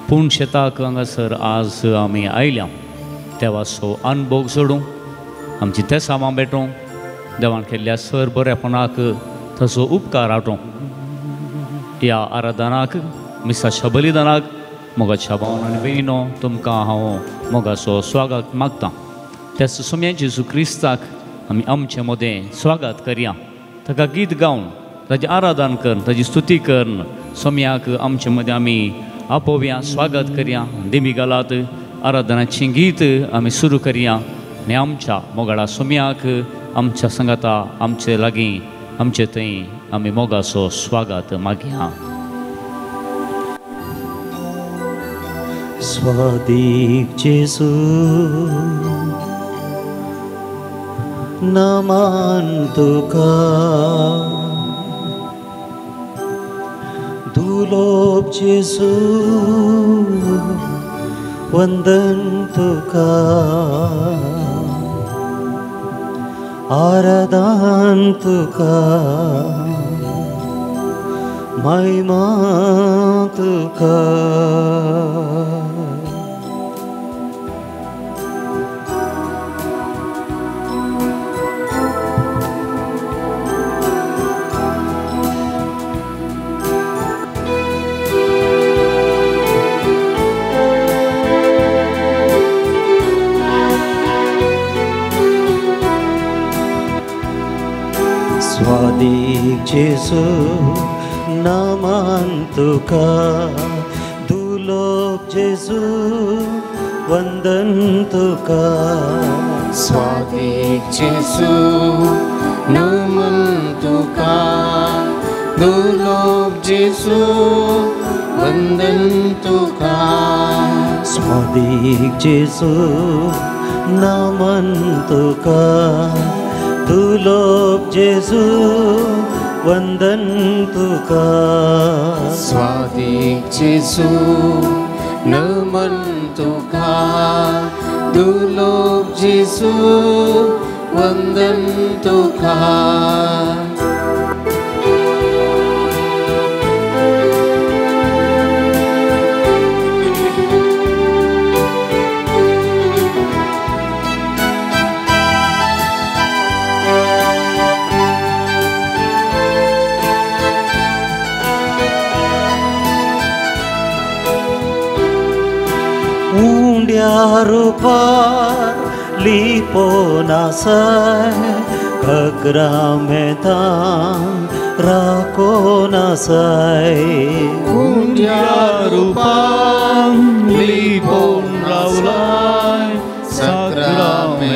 पूण शेताक हांगासर आज आमी आयल्या देवाचो अनभोग सोडूं आमची ते सामान भेटूं देवान केल्ल्या सर बरेपणाक ताचो उपकार आठोवं ह्या आराधनाक मिसाच्या बलिदानाक मोगाच्या भावनांनी बेगिनो तुमकां हांव मोगाचो स्वागत मागतां त्याच सोम्या जेजू क्रिस्ताक आमी आमचे मदें स्वागत करया ताका गीत गावन ताची आराधन करून ताची स्तुती करून सोम्याक आमचे मदें आमी आपोवया स्वागत करया देमी घालात आराधनाचें गीत आमी सुरू करया आनी आमच्या मोगाळा सोम्याक आमच्या संगता आमचे लागीं आमचे थंय आमी मोगाचो स्वागत मागया स्वादीक जेजू नमन तुका दुलोप जेजू वंदन तुका आराधन तुका महिमा तुका स्वादीक जेजू नमन तुका दुलोप जेजू वंदन तुका स्वादीक जेजू नमन तुका दुलोप जेजू वंदन तुका स्वादीक जेजू नमन तुका दुलोप जेजू वंदन तुका स्वादीक जेजू नमन तुका दुलोप जेजू वंदन तुका रूपार लिपो नासाय घगरा में तां राको नासाय उंड्या रूपां लिपो रावलाय साक्रामेंतांत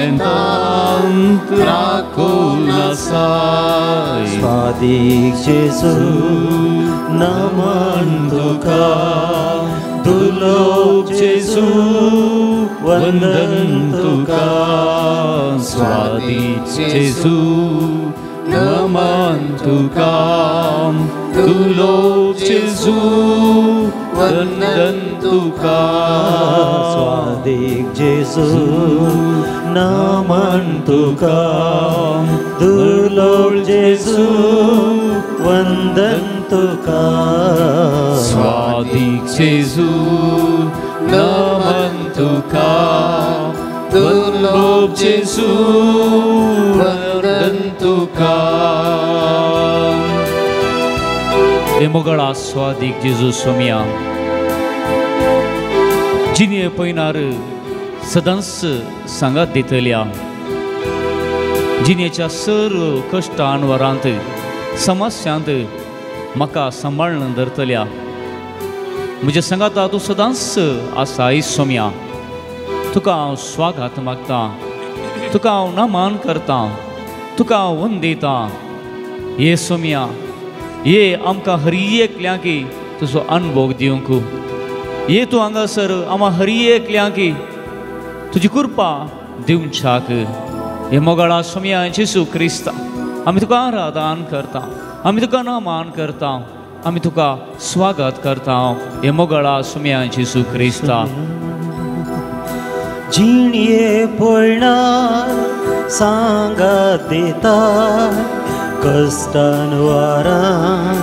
राको नासाय स्वादीक जेजू नमन तुका दुलोप जेजू वंदन तुका स्वादीक जेजू नमन तुका दुलोप जेजू वंदन तुका स्वादीक जेजू नमन तुका दुलोप जेजू वंदन तुका स्वादीक जेजू नमन तुका दुलोप जेजू वंदन तुका हे मोगळा स्वादीक जेजू सोम्या जिने पयनार सदांच सांगात दितल्या जिनेच्या सर कश्टान वरांत समस्यांत म्हाका सांबाळून धरतल्या म्हज्या सांगाता तूं सदांच आसा सोम्या तुका हांव स्वागत मागतां तुका हांव नमन करतां तुका हांव वंदयतां हे सोम्या ये आमकां हर एकल्यांकी तुजो अनुभव दिवंक ये तूं हांगासर आम्हा हर एकल्यांकी तुजी कृपा दिवच्याक हे मोगाळा सोम्या जेजू क्रिस्ता आमी तुका आराधन करता आमी तुका नमन करता आमी तुका स्वागत करता हे मोगाळा सोम्या जेजू क्रिस्ता जिणये पळणार सांगात दिता कष्टान वारान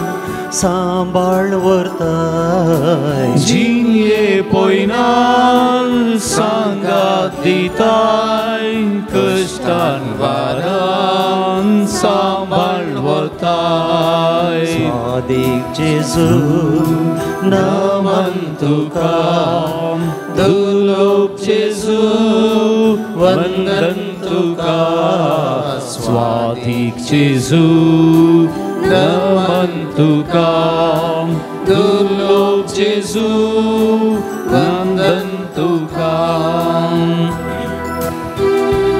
सांबाळ व्हरताय जिये पोयनाल सांगात दिताय कष्टान वारान सांबाळ वताय स्वादिक जेजू नमन तुका दुर्लभ जेजू वंदन तुका स्वादिक जेजू नमन तुका दुर्लभ जेजू वंदन तुका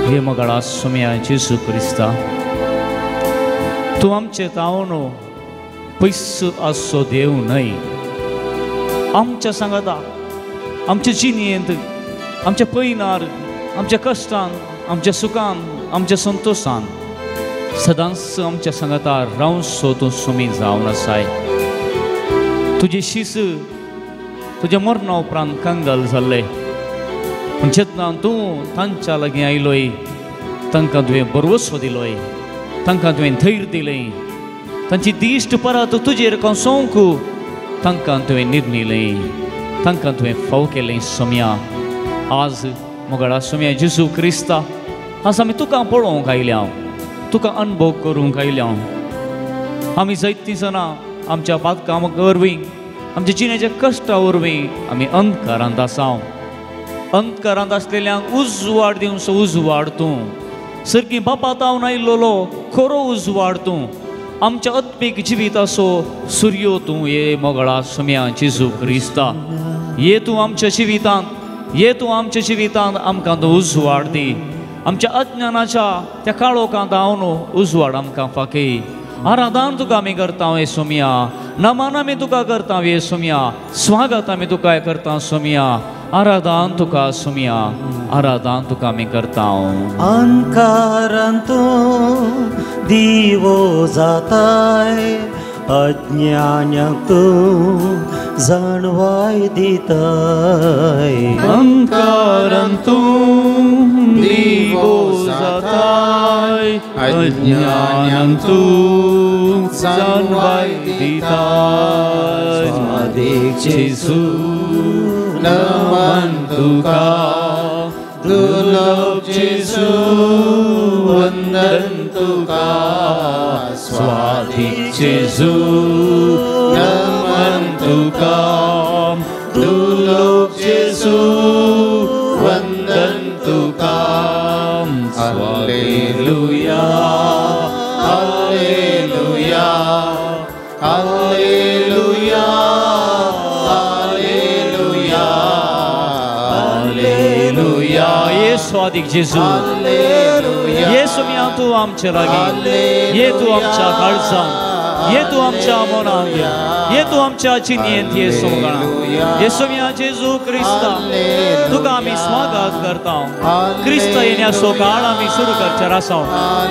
हे मगळा सुम्या जेजू क्रिस्ता तू आमचे तावनो पयस आसो देव न्हय आमच्या सांगाता आमच्या जिणेंत आमच्या पैनार आमच्या कश्टान आमच्या सुखान आमच्या संतोषान सदांच आमच्या सांगातार रावन सोदूं सुमी जावन आसाय तुजे शीस तुज्या मरणा उपरांत कंगाल जाल्ले पूण जेन्ना तूं तांच्या लागीं आयलोय तांकां तुवें बरवसो दिलोय तांकां तुवें धैर्य दिलें तांची दिश्ट परत तुजेर कसोंक तांकां तुवें निर्णिलें तांकां तुवें फाव केलें सोम्या आज मोगळा सोम्या जेजू क्रिस्ता आज आमी तुका पळोवंक आयल्या तुका अनुभव करूंक आयल्या आमी जायतीं जाणां आमच्या बागकामा वरवीं आमच्या जिणेच्या कश्टा वरवीं आमी अंधकारांत आसा अंधकारांत आसलेल्यांक उजवाड दिवचो उजवाड तूं सर्गी बापा तावन आयिल्लो खरो उजवाड तूं आमच्या आत्मीक जिवीत असो सूर्यो तूं ये मोगळा सोम्या जेजू क्रिस्ता ये तूं आमच्या जिवितांत ये तूं आमच्या जिवितांत आमकां तूं उजवाड दी आमच्या अज्ञानाच्या त्या काळोखांत हांव उजवाड आमकां फाकय आराधन तुका आमी करता हे सोम्या नमन आमी तुका करता हे सोम्या स्वागत आमी तुका करता सोम्या आराधन तुका सोम्या आराधन तुका आमी करता अंकारांत दिवो जाताय अज्ञानाक तूं जाणवाय दिताय अंकारांत दिवो जाताय अज्ञानांत तूं जाणवाय दिताय स्वादिक जेजू नमन तुका दुर्लभ जेजू वंदन तुका स्वादिक जेजू नमन तुका दुर्लभ जेजू वंदन तुका हालेलुया हालेलुया हालेलुया ये स्वादिक जेजू ये सोम्या तूं आमचे लागीं ये तूं आमच्या काळजांत ये तूं आमच्या मनांत ये तूं आमच्या जिणेंत ये सोमगणा ये सोम्या जेजू क्रिस्ता तुका आमी स्वागत करता क्रिस्त येण्याचो काळ आमी सुरू करचे आसा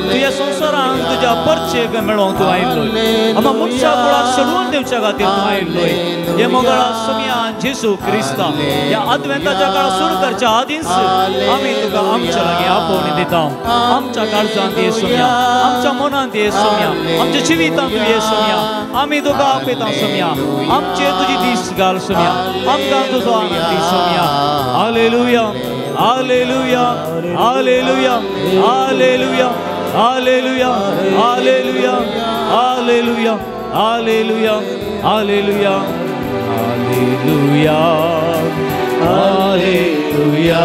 तुज्या संवसारांत तुज्या परचेक मेळोवंक तूं आयिल्लोय आमकां मनशा कुळाक सोडून दिवच्या खातीर तूं आयिल्लोय हे मोगळा सोम्या जेजू क्रिस्ता ह्या अद्वेंताच्या काळ सुरू करच्या आदींच आमी तुका आमच्या लागीं आपोवणी दिता आमच्या काळजांत ये सोम्या आमच्या मनांत ये सोम्या आमच्या जिवितांत ये सोम्या आमी तुका आपयता सोम्या आमचे तुजी दीस घाल सोम्या आमकां तुजो आनंद दी सोम्या hallelujah hallelujah hallelujah hallelujah hallelujah hallelujah hallelujah hallelujah hallelujah hallelujah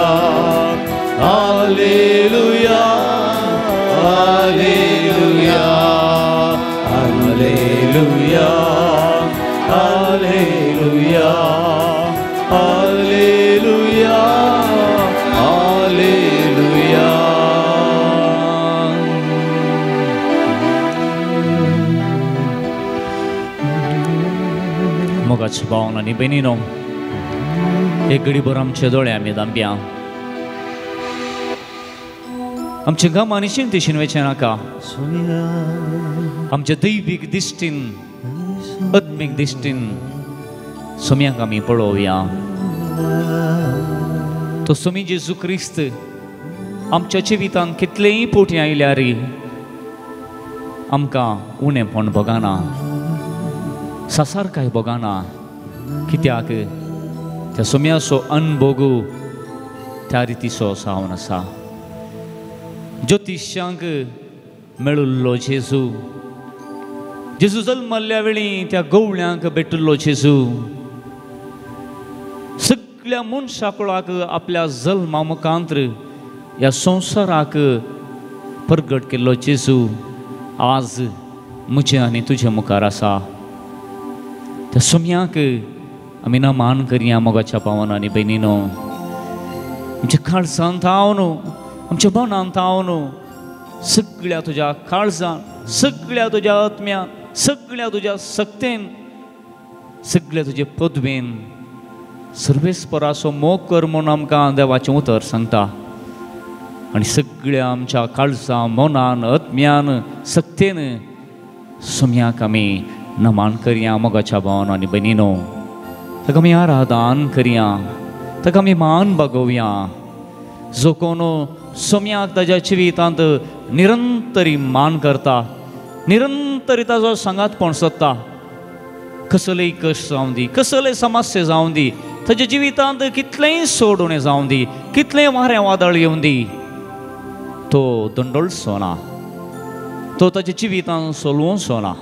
hallelujah hallelujah hallelujah hallelujah hallelujah hallelujah मोगाची भावना न्ही बेनिनो एक घडीभर आमचे दोळे आमी दांब्या आमचे गमानी चिंतेशीन वेचे नाका आमच्या दैवीक दिश्टीन आत्मीक दिश्टीन सोम्याक आमी पळोवया तो सोमी जेजू क्रिस्त आमच्या जिवितांत कितलेय पोटी आयल्यार आमकां उणेंपण बगाना सासार काय बोगाना कित्याक त्या सोम्याचो अनुभोग त्या रितीचो जावन आसा. ज्योतिश्यांक मेळुल्लो जेजू, जेजू जल्मल्ल्या वेळी त्या गवळ्यांक भेटुल्लो जेजू, सगळ्या मनशाकुळाक आपल्या जल्मा मुखांत्र ह्या संवसाराक प्रगट केल्लो जेजू आज म्हजे आनी तुजे मुखार आसा. त्या सोम्याक आमी नमान करया मोगाच्या भावांनी भयणीनो. आमच्या काळजांत हांव न्हू, आमच्या मनांत हांव न्हू, सगळ्या तुज्या काळजान, सगळ्या तुज्या आत्म्यान, सगळ्या तुज्या सक्तेन, सगळ्या तुजे पदवेन सर्वेस्पराचो मोग कर म्हणून आमकां देवाचें उतर सांगता. आनी सगळ्या आमच्या काळजां, मनान, आत्म्यान, सक्तेन सोम्याक आमी नमान करया मोगाच्या भावान आनी भयणीनो. ताका आमी आराधन करया, ताका आमी मान बागोवया. जो कोण सोम्याक ताज्या जिवितांत निरंतरी मान करता, निरंतरी ताजो सांगातपण सोदता, कसलेय कश्ट जावं दी, कसलेय समस्या जावं दी, ताज्या जिवितांत कितलेंय सोड उणें जावं दी, कितलेंय वारें वादळ येवं दी, तो दंडोळचो ना, तो ताज्या जिवितांत सोलवचो ना,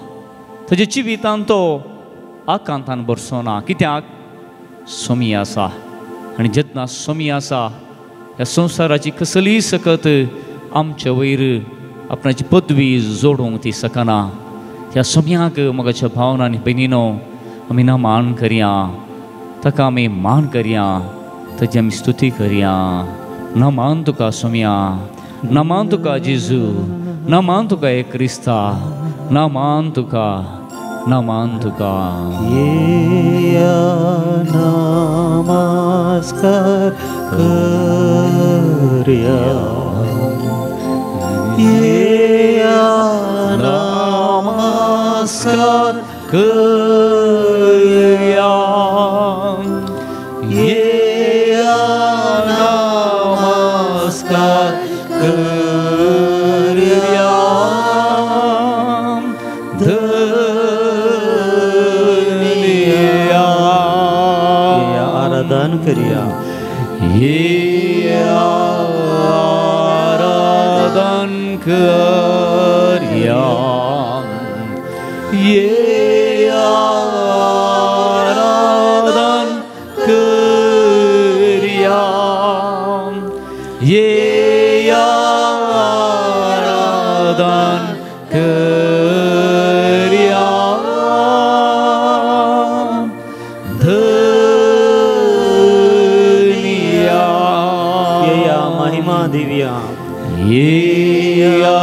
ताज्या जिवितांत तो आकांतान भरचो ना. कित्याक सोमी आसा. आनी जेन्ना सोमी आसा ह्या संवसाराची कसलीय सकत आमच्या वयर आपणाची पदवी जोडूंक ती सकना. ह्या सोम्याक मोगाच्या भावना आनी भयणीनो आमी नमान करया, ताका आमी मान करया, ताची आमी स्तुती करया. नमान तुका सोम्या, नमान तुका जेजू, नमान तुका हे क्रिस्ता, नमान तुका, नमान तुका. येया नमस्कार करया, येया नमस्कार करया, येया नमस्कार करया. आराधन करिया, ये आराधन करिया, ये आराधन करिया, ये आराधन करिया. महिमा दिव्या, येया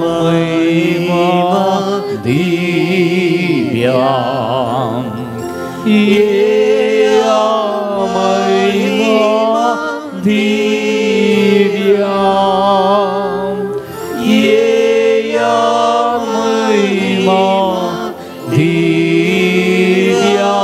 महिमा दिव्या, येया महिमा दिव्या, येया महिमा दिव्या.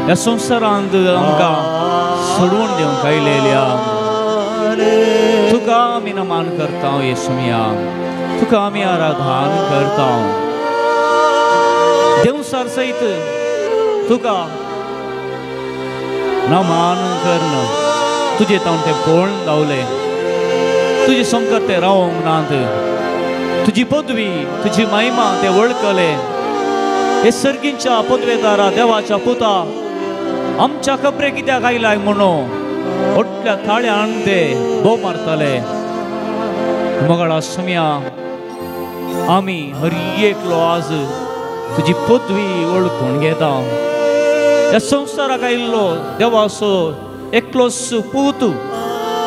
या संवसारांत आमकां सोडून दिवंक आयलेल्या तुका आमी नमान करता येशुया, तुका आमी आराधन करता. देवसार सहित तुका नमान करण, तुजे तावन ते पळोवन दावले, तुजे संकट ते रावोंक नात. तुझी पदवी तुझी महिमा ते वळखले. हे सर्गींच्या पदवेदारा देवाच्या पुता आमच्या कपरे कित्याक आयलाय म्हणून व्हडल्या थाळ्यान ते भोव मारताले. मंगळा समया आमी हर एकलो आज तुझी पदवी वळखून घेता. ह्या संवसाराक आयिल्लो देवाचो एकलोच पूत,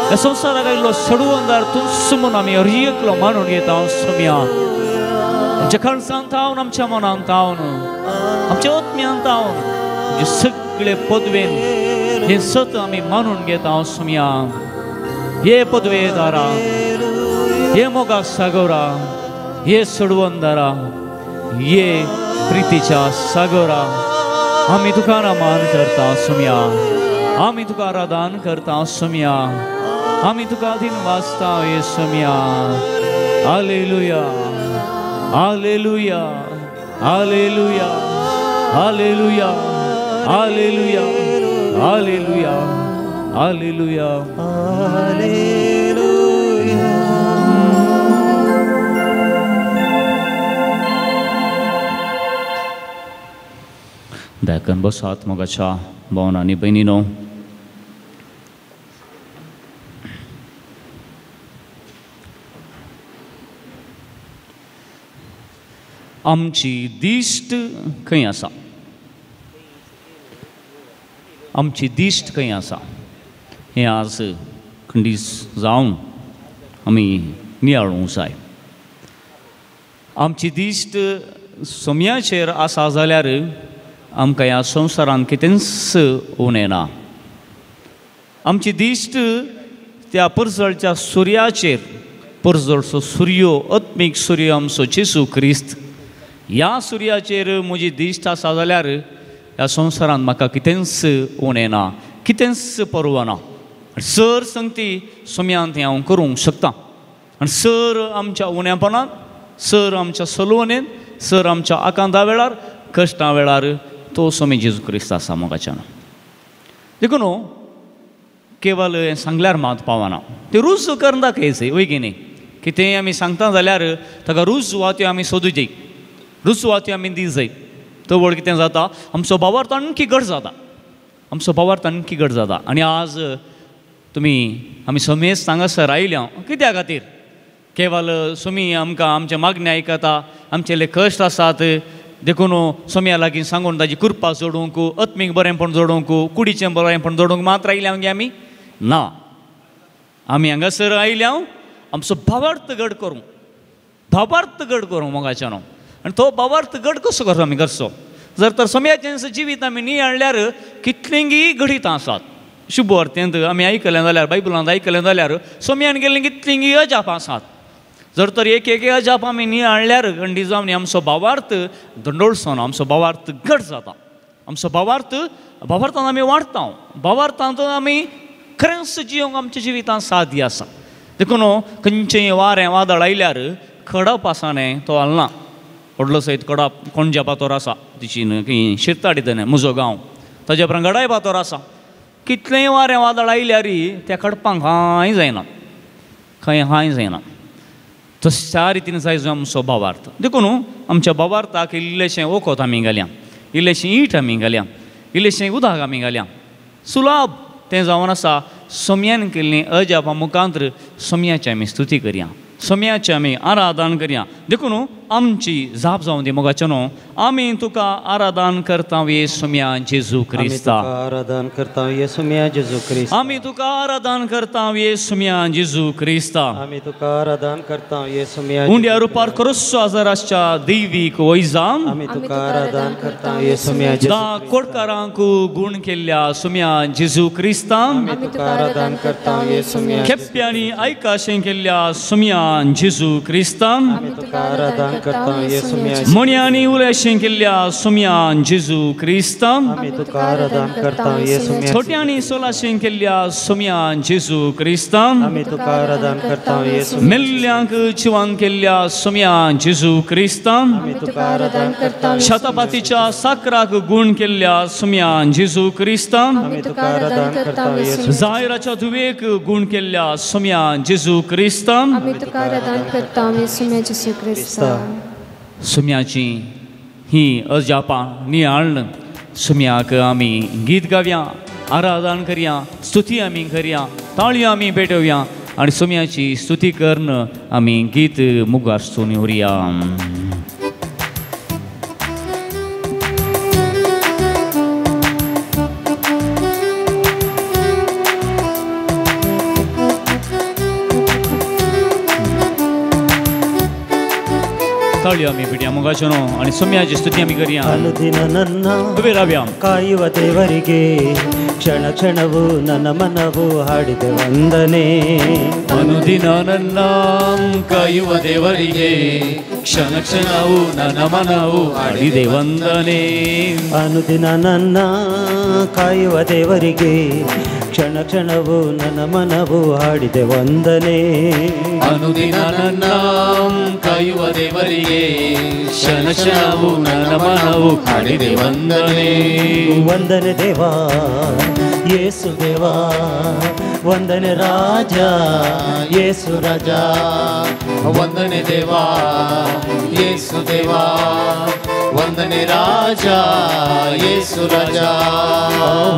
ह्या संवसाराक आयिल्लो सडवंदार तूंच म्हणून आमी हर एकलो मानून घेता. समया आमच्या कणसांत थावन, आमच्या मनांत थावन, आमच्या आत्म्यांत थावन तुजे सगळे पदवेन हे सत आमी मानून घेता. समया हे पदवेदारा, हे मोगा सागोरा, हे सडवंदारा, हे प्रितीच्या सागोरा आमी तुका मान करता. समया आमी तुका आराधन करता. समया आमी तुका दिन वाचता. हे समया hallelujah hallelujah hallelujah hallelujah hallelujah hallelujah hallelujah hallelujah. दायकन बसात मोगाच्या भावनांनी बहिणीनो. आमची दिश्ट खंय आसा, आमची दिश्ट खंय आसा हें आज खंडीस जावन आमी नियाळूंक जाय. आमची दिश्ट सोम्याचेर आसा जाल्यार आमकां ह्या संवसारान कितेंच उणें ना. आमची दिश्ट त्या परजळच्या सुर्याचेर, परजळचो सूर्यो आत्मीक सूर्य आमचो जेजू क्रिस्त, ह्या सुर्याचेर म्हजी दिश्ट आसा जाल्यार ह्या संवसारान म्हाका कितेंच उणें ना, कितेंच परवा ना. सर संगती सोम्यांत हांव करूंक शकता. आनी सर आमच्या उण्यापणांत, सर आमच्या सलवणेन, सर आमच्या आकांता वेळार, कश्टा वेळार तो सोमी जेजू क्रिस्त आसा मोगाच्यान. देखून केवळ हें सांगल्यार मात पावना, ते रूज करून दाखयचें वयगिनी. कितेंय आमी सांगता जाल्यार ताका रुजवात्यो आमी सोदूं जाय, रुजवात्यो आमी दी जाय. तो व्हड कितें जाता, आमचो भावार्थ आणखी घट जाता, आमचो भावार्थ आणखी घट जाता. आनी आज आमी सोमेस हांगासर आयल्या कित्या खातीर? केवळ सोमी आमकां आमचे मागणी आयकता, आमचेले कश्ट आसात देखून सोम्या लागीं सांगून ताजी कृपा जोडूंक, आत्मीक बरेंपण जोडूंक, कुडीचें बरेंपण जोडूंक मात्र आयल्या आमी ना. आमी हांगासर आयल्या आमचो भावार्थ घट करूं, भावार्थ घट करूं मोगाच्यान. आनी तो भावार्थ घट कसो करता आमी करचो? जर तर सोम्याचें जिवीत आमी नियाळल्यार कितलींगी घडीत आसात. शुभवार्तेंत आमी आयकलें जाल्यार, बायबलांत आयकलें जाल्यार सोम्यान गेल्लीं कितलींगी अजाप आसात. जर तर एक एक अजाप आमी नियाळल्यार खंडी जावन आमचो भावार्थ दंडोळसो ना, आमचो भावार्थ घट जाता. आमचो भावार्थांत आमी वाडटा, भावार्थांत आमी खरेंच जियोंक आमच्या जिवितांत सादी आसा. देखून खंयचेंय वारें वादळ आयल्यार खडप आसा न्हय तो हालना. व्हडलो सयत कडप कोणज्या फातोर आसा, तिची शिरताडी न्हय म्हजो गांव, ताजे उपरांत गडाय फातोर आसा. कितलेंय वारें वादळ आयल्यार त्या खडपांक कांय जायना, खंय कांय जायना. तशा रितीन जाय आमचो भावार्थ. देखून आमच्या भावार्थाक इल्लेशें वखद आमी घाल्या, इल्लेशीं ईट आमी घाल्या, इल्लेशें उदक आमी घाल्या. सुलाभ तें जावन आसा. सोम्यान केल्लीं अजापा मुखांतर सोम्याची आमी स्तुती करया, सोम्याचें आमी आराधन करया. देखून आमची जाप जावं दी मोगाच्यान. आमी तुका आराधन करता ये सोम्या जेजू क्रिस्ता, आराधन करता ये सोम्या जेजू क्रिस्त, आमी तुका आराधन करता ये सोम्या जेजू क्रिस्ता. आमी तुका आराधन करता ये सोम्या उंड्या रुपार क्रोस्सो आजाराच्या दैवीक वैजाम, आमी तुका आराधन करता ये सोम्या जेजू दा कोडकारांक गुण केल्ल्या सोम्या जेजू क्रिस्ता, आमी तुका आराधन करता ये सोम्या खेप्यांनी आयकाशें केल्ल्या सोम्या जेजू क्रिस्ता, आमी तुका आराधन करता ये सुम्या मोन्यांनी उलेशें केल्ल्या सुम्यान जेजू क्रिस्ता आम्ही तुका आराधन करता ये सुम्या छोट्यांनी सोलाशें केल्ल्या सुम्यान जेजू क्रिस्ता आम्ही तुका आराधन करता ये सुम्या मेल्ल्यांक जिवंत केल्ल्या सुम्यान जेजू क्रिस्ता आम्ही तुका आराधन करता शतपातीच्या साकराक गुण केल्ल्या सुम्यान जेजू क्रिस्ता आम्ही तुका आराधन करता ये जायराच्या धुवेक गुण केल्ल्या सुम्यान जेजू क्रिस्ता आम्ही तुका आराधन करता येशूया जेजू क्रिस्ता सुम्याची ही अजापा नियाळ सुम्याक आमी गीत गावया आराधन करया स्तुती आमी करया ताळयो आमी पेटोवया आणि सुम्याची स्तुती करून आमी गीत मुखार सुनी उरया ताळयो आमी पेटया मुखार आणि सुम्याची स्तुती आमी करया ಅನುದಿನ ನನ್ನ उबे रावया ಕಾಯುವ ದೇವರಿಗೆ ಕ್ಷಣ ಕ್ಷಣವು ನನ್ನ ಮನವು ಹಾಡಿದೆ ವಂದನೆ ಅನುದಿನ ನನ್ನ ಕಾಯುವ ದೇವರಿಗೆ ಕ್ಷಣ ಕ್ಷಣವು ನನ್ನ ಮನವು ಹಾಡಿದೆ ವಂದನೆ ಅನುದಿನ ನನ್ನ ಕಾಯುವ ದೇವರಿಗೆ ಕ್ಷಣ ಕ್ಷಣವು ನನ್ನ ಮನವು ಹಾಡಿದೆ ವಂದನೆ ಅನುದಿನ ನನ್ನ ಕಾಯುವ ದೇವರಿಗೆ ಕ್ಷಣ ಕ್ಷಣವು ನನ್ನ ಮನವು ಹಾಡಿದೆ ವಂದನೆ ವಂದನೆ ದೇವಾ ಯೇಸು ದೇವಾ ವಂದನೆ ರಾಜ ಯೇಸು ರಾಜ ವಂದನೆ ದೇವಾ ಯೇಸು ದೇವಾ ವಂದನೆ ರಾಜ ಯೇಸು ರಾಜ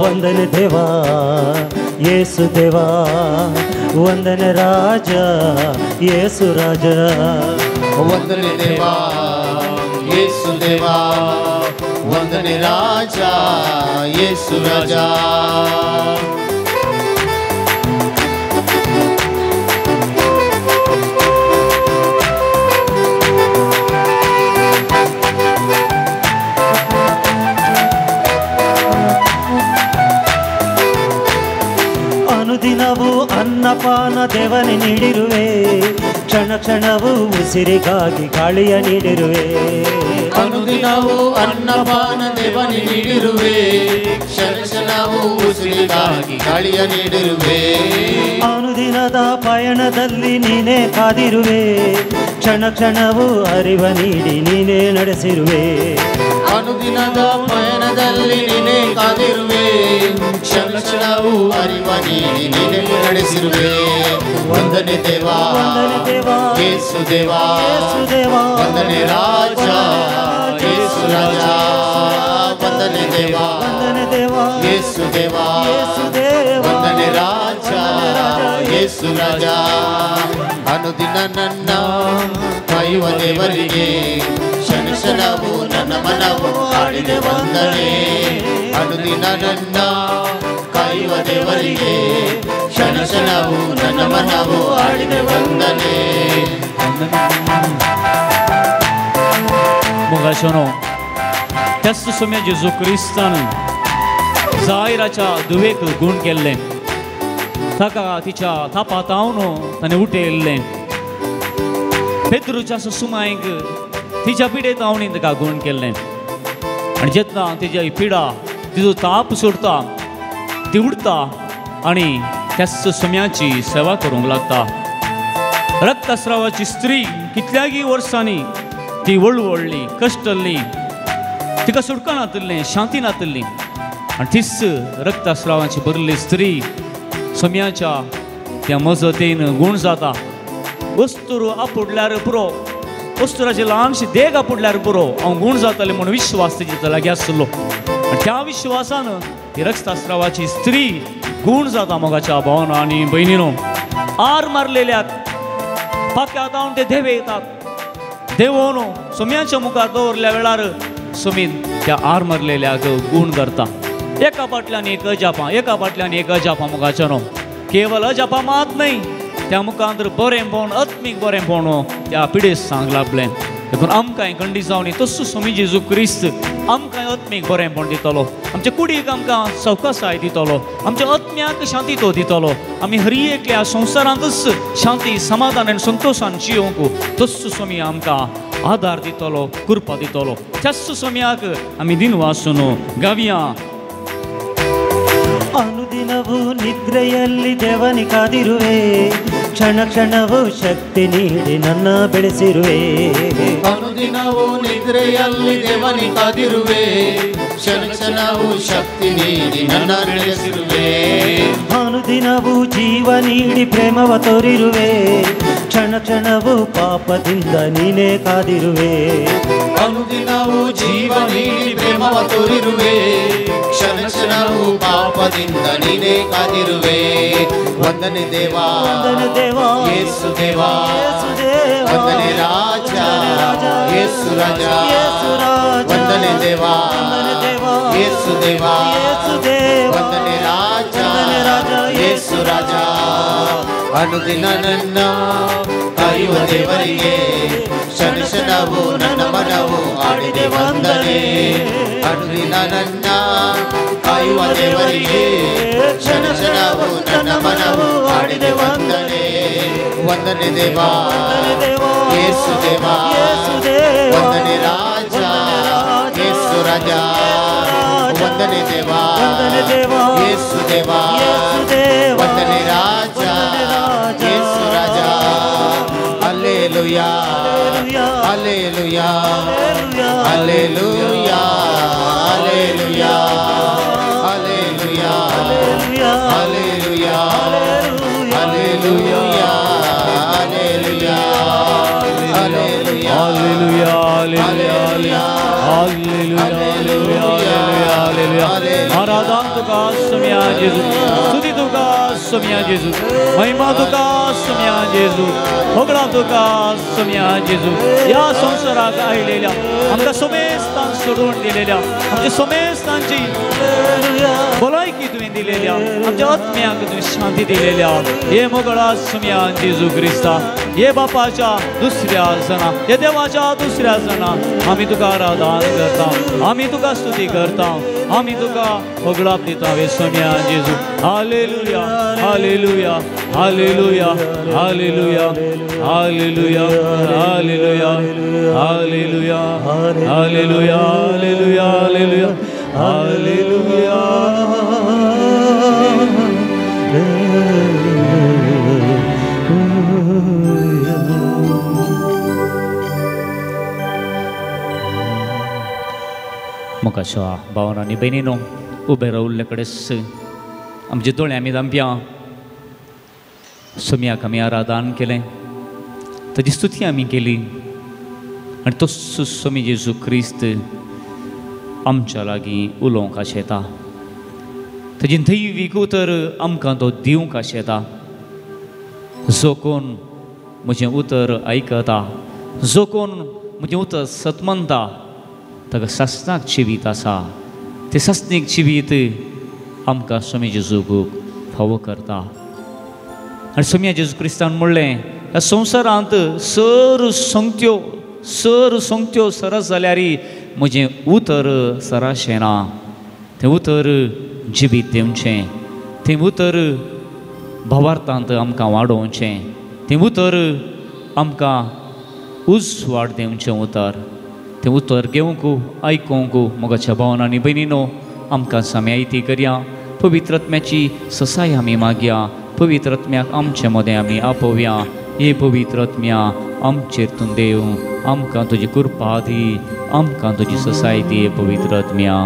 ವಂದನೆ ದೇವಾ ಯೇಸು ದೇವಾ ವಂದನೆ ರಾಜ ಯೇಸು ರಾಜ ವಂದನೆ ದೇವಾ ಯೇಸು ದೇವಾ ವಂದನೆ ರಾಜ ಯೇಸು ರಾಜ ಅನುದಿನವೂ ಅನ್ನಪಾನ ದೇವನೇ ನೀಡಿರುವೆ ಕ್ಷಣ ಕ್ಷಣವೂ ಉಸಿರಿಗಾಗಿ ಗಾಳಿಯ ನೀಡಿರುವೆ ಅನುದಿನವೂ ಅನ್ನಪಾನ ದೇವನೇ ನೀಡಿರುವೆ ಕ್ಷಣ ಕ್ಷಣವೂ ಉಸಿರಿಗಾಗಿ ಗಾಳಿಯ ನೀಡಿರುವೆ ಅನುದಿನದ ಪಯಣದಲ್ಲಿ ನೀನೇ ಕಾದಿರುವೆ ಕ್ಷಣ ಕ್ಷಣವೂ ಅರಿವ ನೀಡಿ ನೀನೇ ನಡೆಸಿರುವೆ ಅನುದಿನದ ಪಯಣದಲ್ಲಿ ನೀನೇ ಕಾದಿರುವೆ ಕ್ಷಣ ಕ್ಷಣವೂ ಅರಿವ ನೀಡಿ ನೀನೇ ನಡೆಸಿರುವೆ ವಂದನೆ ದೇವಾ ವಂದನೆ ದೇವಾ ಯೇಸು ದೇವಾ ಯೇಸು ದೇವಾ ವಂದನೆ ರಾಜ ಯೇಸು ರಾಜ ವಂದನೆ ದೇವಾ ವಂದನೆ ದೇವಾ ಯೇಸು ದೇವಾ ಯೇಸು ದೇವಾ ವಂದನೆ ರಾಜ ಯೇಸು ರಾಜ ಅನುದಿನ ನನ್ನ ಕಾಯುವ ದೇವರಿಗೆ ಕ್ಷಣ ಕ್ಷಣವು ನನ್ನ ಮನವು ಹಾಡಿದೆ ವಂದನೆ ಅನುದಿನ ನನ್ನ ಕಾಯುವ ದೇವರಿಗೆ ಕ್ಷಣ ಕ್ಷಣವು ನನ್ನ ಮನವು ಹಾಡಿದೆ ವಂದನೆ मुगाशनो त्याच सुम्या जेजू क्रिस्तान जायराच्या धुवेक गुण केल्ले ताका तिच्या थापातावन ताणें उठयल्लें पेद्रूच्या सुमायक तिच्या पिडेतावणी ताका गुण केल्लें आनी जेन्ना तिची पिडा तिजो ताप सोडता ती उडता आनी त्याच सुम्याची सेवा करूंक लागता रक्तस्रावाची स्त्री कितल्यागी वर्सांनी ती वळवळली कश्टल्ली तिका सुटका नातल्लें शांती नातल्ली आनी तीच रक्तस्रावाची भरली स्त्री सुम्याच्या त्या मजतीन गुण जाता वस्तूर आपुडल्यार पुरो वस्तुराची ल्हानशी देग आपुडल्यार पुरो हांव गुण जातलें म्हणून विश्वास तेजे लागीं आसलो आनी त्या विश्वासान ही रक्तस्रावाची स्त्री गुण जाता मोगाच्या भावांनो आनी भयणीनो आर मारलेल्याक पाक्यात हांव ते देवे येतात देवोनो सुम्याच्या मुखार दवरल्या वेळार सुमीन त्या आर मारलेल्याक गुण करता एका फाटल्यान एक अजापां एका फाटल्यान एक अजापां मुखाच्यानो केवल अजापां मात न्हय त्या मुखांतर बरेंपण आत्मीक बरेंपण त्या पिडेस सांग लाभलें देखून आमकांय खंडी जावनी तस्सो स्वामी जेजू क्रिस्त आमकांय आत्मीक बरेंपण दितलो आमच्या कुडीक आमकां सवकासाय दितलो आमच्या आत्म्याक शांती तो दितलो आमी हरी एकल्या संवसारांतच शांती समाधान आनी संतोशान जियोंक तस्सो स्वामी आमकां आदार दितलो कृपा दितलो त्याच समयाक आमी दिनवासुनो गावया ಅನುದಿನವೂ ನಿದ್ರೆಯಲ್ಲಿ ದೇವನಿ ಕಾದಿರುವೆ ಕ್ಷಣ ಕ್ಷಣವೂ ಶಕ್ತಿ ನೀಡಿ ನನ್ನ ಬೆಳೆಸಿರುವೆ ಅನುದಿನವೂ ನಿದ್ರೆಯಲ್ಲಿ ದೇವನಿ ಕಾದಿರುವೆ ಕ್ಷಣ ಕ್ಷಣವೂ ಶಕ್ತಿ ನೀಡಿ ನನ್ನ ಬೆಳೆಸಿರುವೆ ಅನುದಿನವೂ ಜೀವ ನೀಡಿ ಪ್ರೇಮವ ತೋರಿರುವೆ ಕ್ಷಣ ಕ್ಷಣವೂ ಪಾಪದಿಂದ ನೀನೇ ಕಾದಿರುವೆ ಅನುದಿನವೂ ಜೀವ ನೀಡಿ ಪ್ರೇಮವ ತೋರಿರುವೆ ಕ್ಷಣ ಕ್ಷಣವೂ ಪಾಪದಿಂದ ನೀನೇ ಕಾದಿರುವೆ ವಂದನೆ ದೇವಾ ವಂದನೆ ದೇವಾ ಯೇಸು ದೇವಾ ಯೇಸು ದೇವಾ ವಂದನೆ ರಾಜ ಯೇಸು ರಾಜ ಯೇಸು ರಾಜ ವಂದನೆ ದೇವಾ ವಂದನೆ ದೇವಾ ಯೇಸು ದೇವಾ ಯೇಸು ದೇವಾ ವಂದನೆ ರಾಜ ವಂದನೆ ರಾಜ ಯೇಸು ರಾಜ ಅನುದಿನ ನನ್ನ ಕಾಯುವ ದೇವರಿಗೆ ಕ್ಷಣ ಕ್ಷಣವೂ ನನ್ನ ಮನವು ಆಡಿದೆ ವಂದನೆ ಅನುದಿನ ನನ್ನ ಕಾಯುವ ದೇವರಿಗೆ ಕ್ಷಣ ಕ್ಷಣವೂ ನನ್ನ ಮನವು ಆಡಿದೆ ವಂದನೆ ವಂದನೆ ದೇವಾ ಯೇಸು ದೇವಾ ವಂದನೆ ರಾಜ ಯೇಸು ರಾಜ ವಂದನೆ ದೇವಾ ಯೇಸು ದೇವಾ ವಂದನೆ ರಾಜ ಯೇಸು ರಾಜ hallelujah hallelujah hallelujah hallelujah hallelujah hallelujah hallelujah hallelujah Hallelujah, hallelujah, hallelujah, hallelujah. आराधन तुका समया जेजू, स्तुति तुका समया जेजू, महिमा तुका समया जेजू, होगळा तुका समया जेजू. या संसाराक आयलेल्या आमकां समेस्तान सोडून दिलेल्या आमच्या समेस्तांची भलायकी तुवें दिलेल्या आमच्या आत्म्याक तुवें शांती दिलेल्या हे मोगळा समया जेजू क्रिस्ता हे बापाच्या दुसऱ्या जना हे देवाच्या दुसऱ्या जना आमी तुका आराधन करता आमी तुका स्तुती करता आमी तुका होगळाप दिता हे समया Jezu hallelujah hallelujah hallelujah hallelujah hallelujah hallelujah hallelujah hallelujah hallelujah hallelujah hallelujah मुखाच्या भावनांनी बहिणीनो उबे रावल्ले कडेच आमचे दोळे आमी दामप्या समयाक आमी आराधन केलें ताची स्तुती आमी केली आनी तो समी जेजू क्रिस्त आमच्या लागीं उलोवंक आशेता ताची दैवीक उतर आमकां तो दिवंक आशेता जो कोण म्हजें उतर आयकता जो कोण म्हजें उतर सतमनता ताका सासणाक जिवीत आसा ते सासणीक जिवीत आमकां स्वामी जेजूक फावो करता आनी स्वामी जेजू क्रिस्तान म्हणलें ह्या संवसारांत सर संगत्यो सरस जाल्यार म्हजें उतर सराशें ना तें उतर जिवीत दिवचें तें उतर भावार्थांत आमकां वाडोवचें तें उतर आमकां उजवाड दिवचें उतर तें उतर घेवंक आयकूंक मोगाच्या भावनांनी बहिणीनो आमकां साम्यायती करया पवित्रात्म्याची ससाय आमी मागया पवित्रात्म्याक आमचे मदें आमी आपोवया हे पवित्रात्म्या आमचेर तूं देव आमकां तुजी कृपा दी आमकां तुजी ससाय दी हे पवित्रात्म्या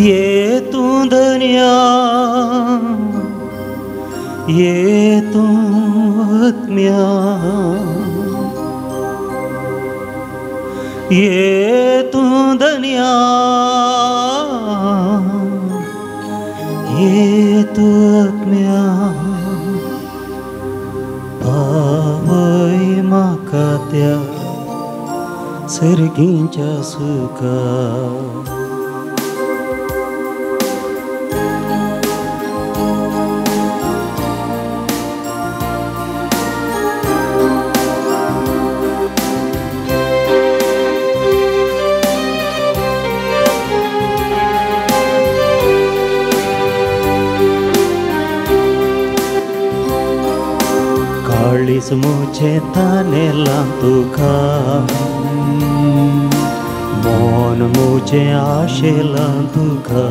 ये तूं धन्या ये तूं आत्म्या ये तूं धन्या ये तूं आत्म्या पावय म्हाका त्या सर्गींच्या सुखा पयस मुझे तानेला तुका मन मुझे आशेला तुका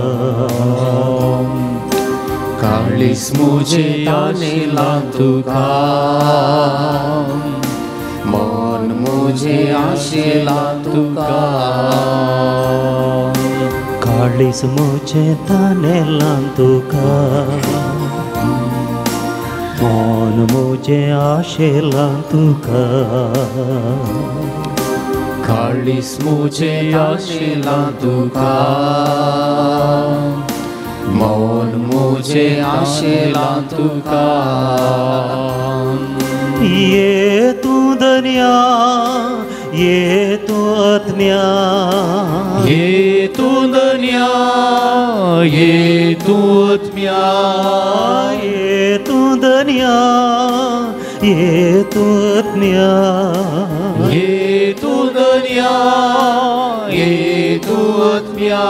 काळीस मुझे तानेला तुका मन मुझे आशेला तुका काळीस मुझे तानेला तुका मन मुझे आशेला तुका काळीस मुझे आशेला तुका मन मुझे आशेला तुका ये तू दुनिया ये तू आत्म्या ये तू दुनिया ये तू आत्म्या ये तू दुनिया ये तू आत्म्या ये तू दुनिया ये तू आत्म्या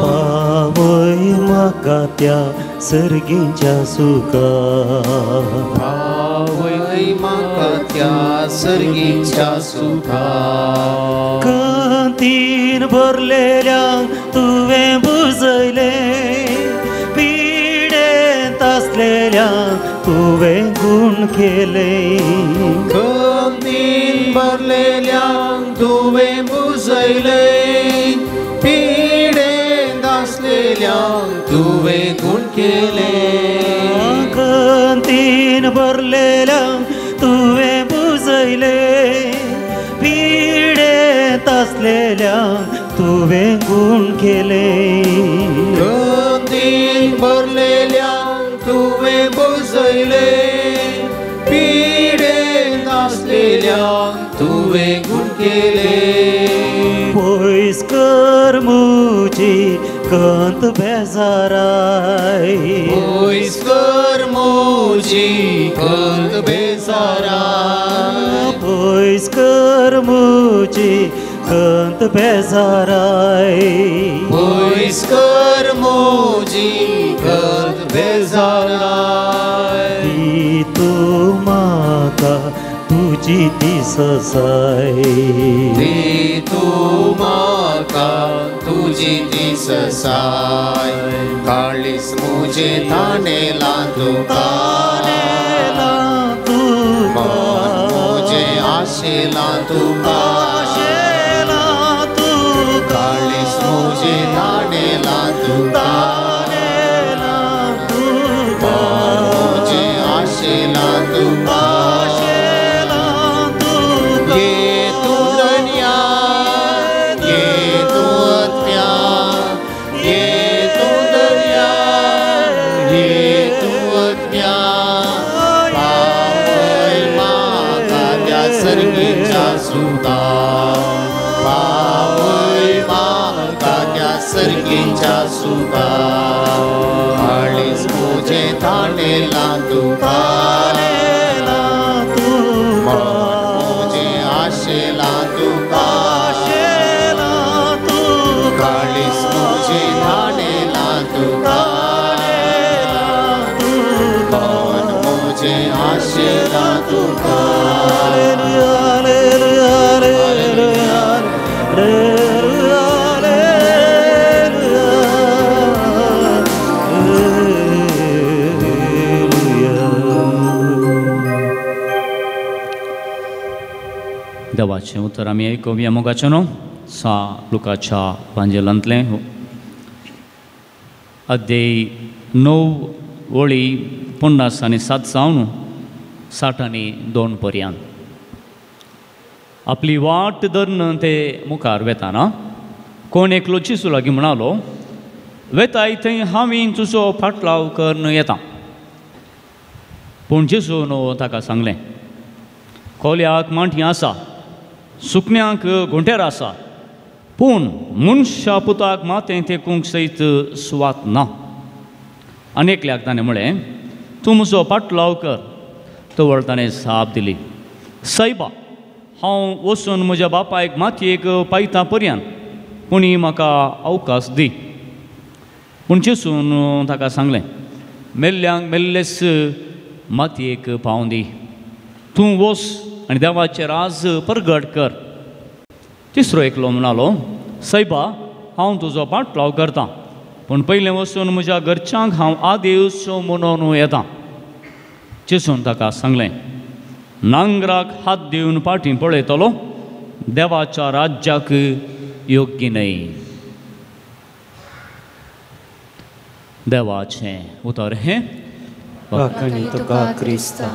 पावय म्हाका त्या सर्गीच्या सुका पावय म्हाका त्या सर्गीच्या सुखा कांतीन भरलेल्या तुवें बुजयले पिडेंत आसलेल्या तुवें गुण केले गमतीन भरलेल्या तुवें बुजयले पिडेंत आसलेल्या तुवें गुण केले कांतीन भरलेल्या तुवें बुजयले पिडेंत आसलेल्या तुवें गुण केले गमतीन भरलेल्या तुवें बुजयले पिडेंत आसलेल्या तुवें गुण केले पयस कर मुजी कंत बेजाराय पयस कर मुजी कंत बेजारा पयस कर मुजी कंत बेजाराय पयस कर मुजी कंत बेजारा ती तूं म्हाका तुजी दिससाय दी तूं म्हाका तुजी दिससाय काळीस मुझे तानेला तुका मन मुझे आशेला तुका काळीस मुझे तानेला तुका मन मुझे आशेला तुका ये तू दुनिया ये तू आत्म्या ये तू दुनिया ये तू आत्म्या पावय म्हाका त्या सर्गीच्या सुका पावय म्हाका त्या सर्गीच्या सुका काळीस मुझे तानेला तुका आशेला तुका काळीस मुझे तानेला तुका मन मुझे आशेला तुका देवाचें उतर आमी आयकुया मोगाचें न्हू सा लुकाच्या वांजेलांतलें अध्याय 9 वळी 50 आनी 7 सावन 60 आनी 2 पर्यंत आपली वाट धरून ते मुखार वेताना कोण एकलो चिसू लागीं म्हणालो वेताय थंय हांवें तुजो फाटलाव करून येता पूण चिसून ताका सांगलें कोल्याक मांठी आसा सुकण्यांक घोंटेर आसा पूण मनशा पुताक मातें तेकूंक सयत सुवात ना आनेकल्याक ताणें म्हळें तूं म्हजो फाटलाव कर तवळ ताणें साप दिली सायबा हांव वचून म्हज्या बापायक मातयेक पायता पर्यंत पूण म्हाका अवकाश दी पूण चिसून ताका सांगलें मेल्ल्यांक मेल्लेस मातयेक पावूं दी तूं वच आनी देवाचें राज परगट कर. तिसरो एकलो म्हणालो, सायबा हांव तुजो पाटलाव करतां, पूण पयलें वचून म्हज्या घरच्यांक हांव आदेवसो म्हणून येतां. जेसून ताका सांगलें, नांगराक हात दिवन फाटीं पळयतलो देवाच्या राज्याक योग्य न्हय. देवाचें उतर हें वाखाणी तुका क्रिस्ता.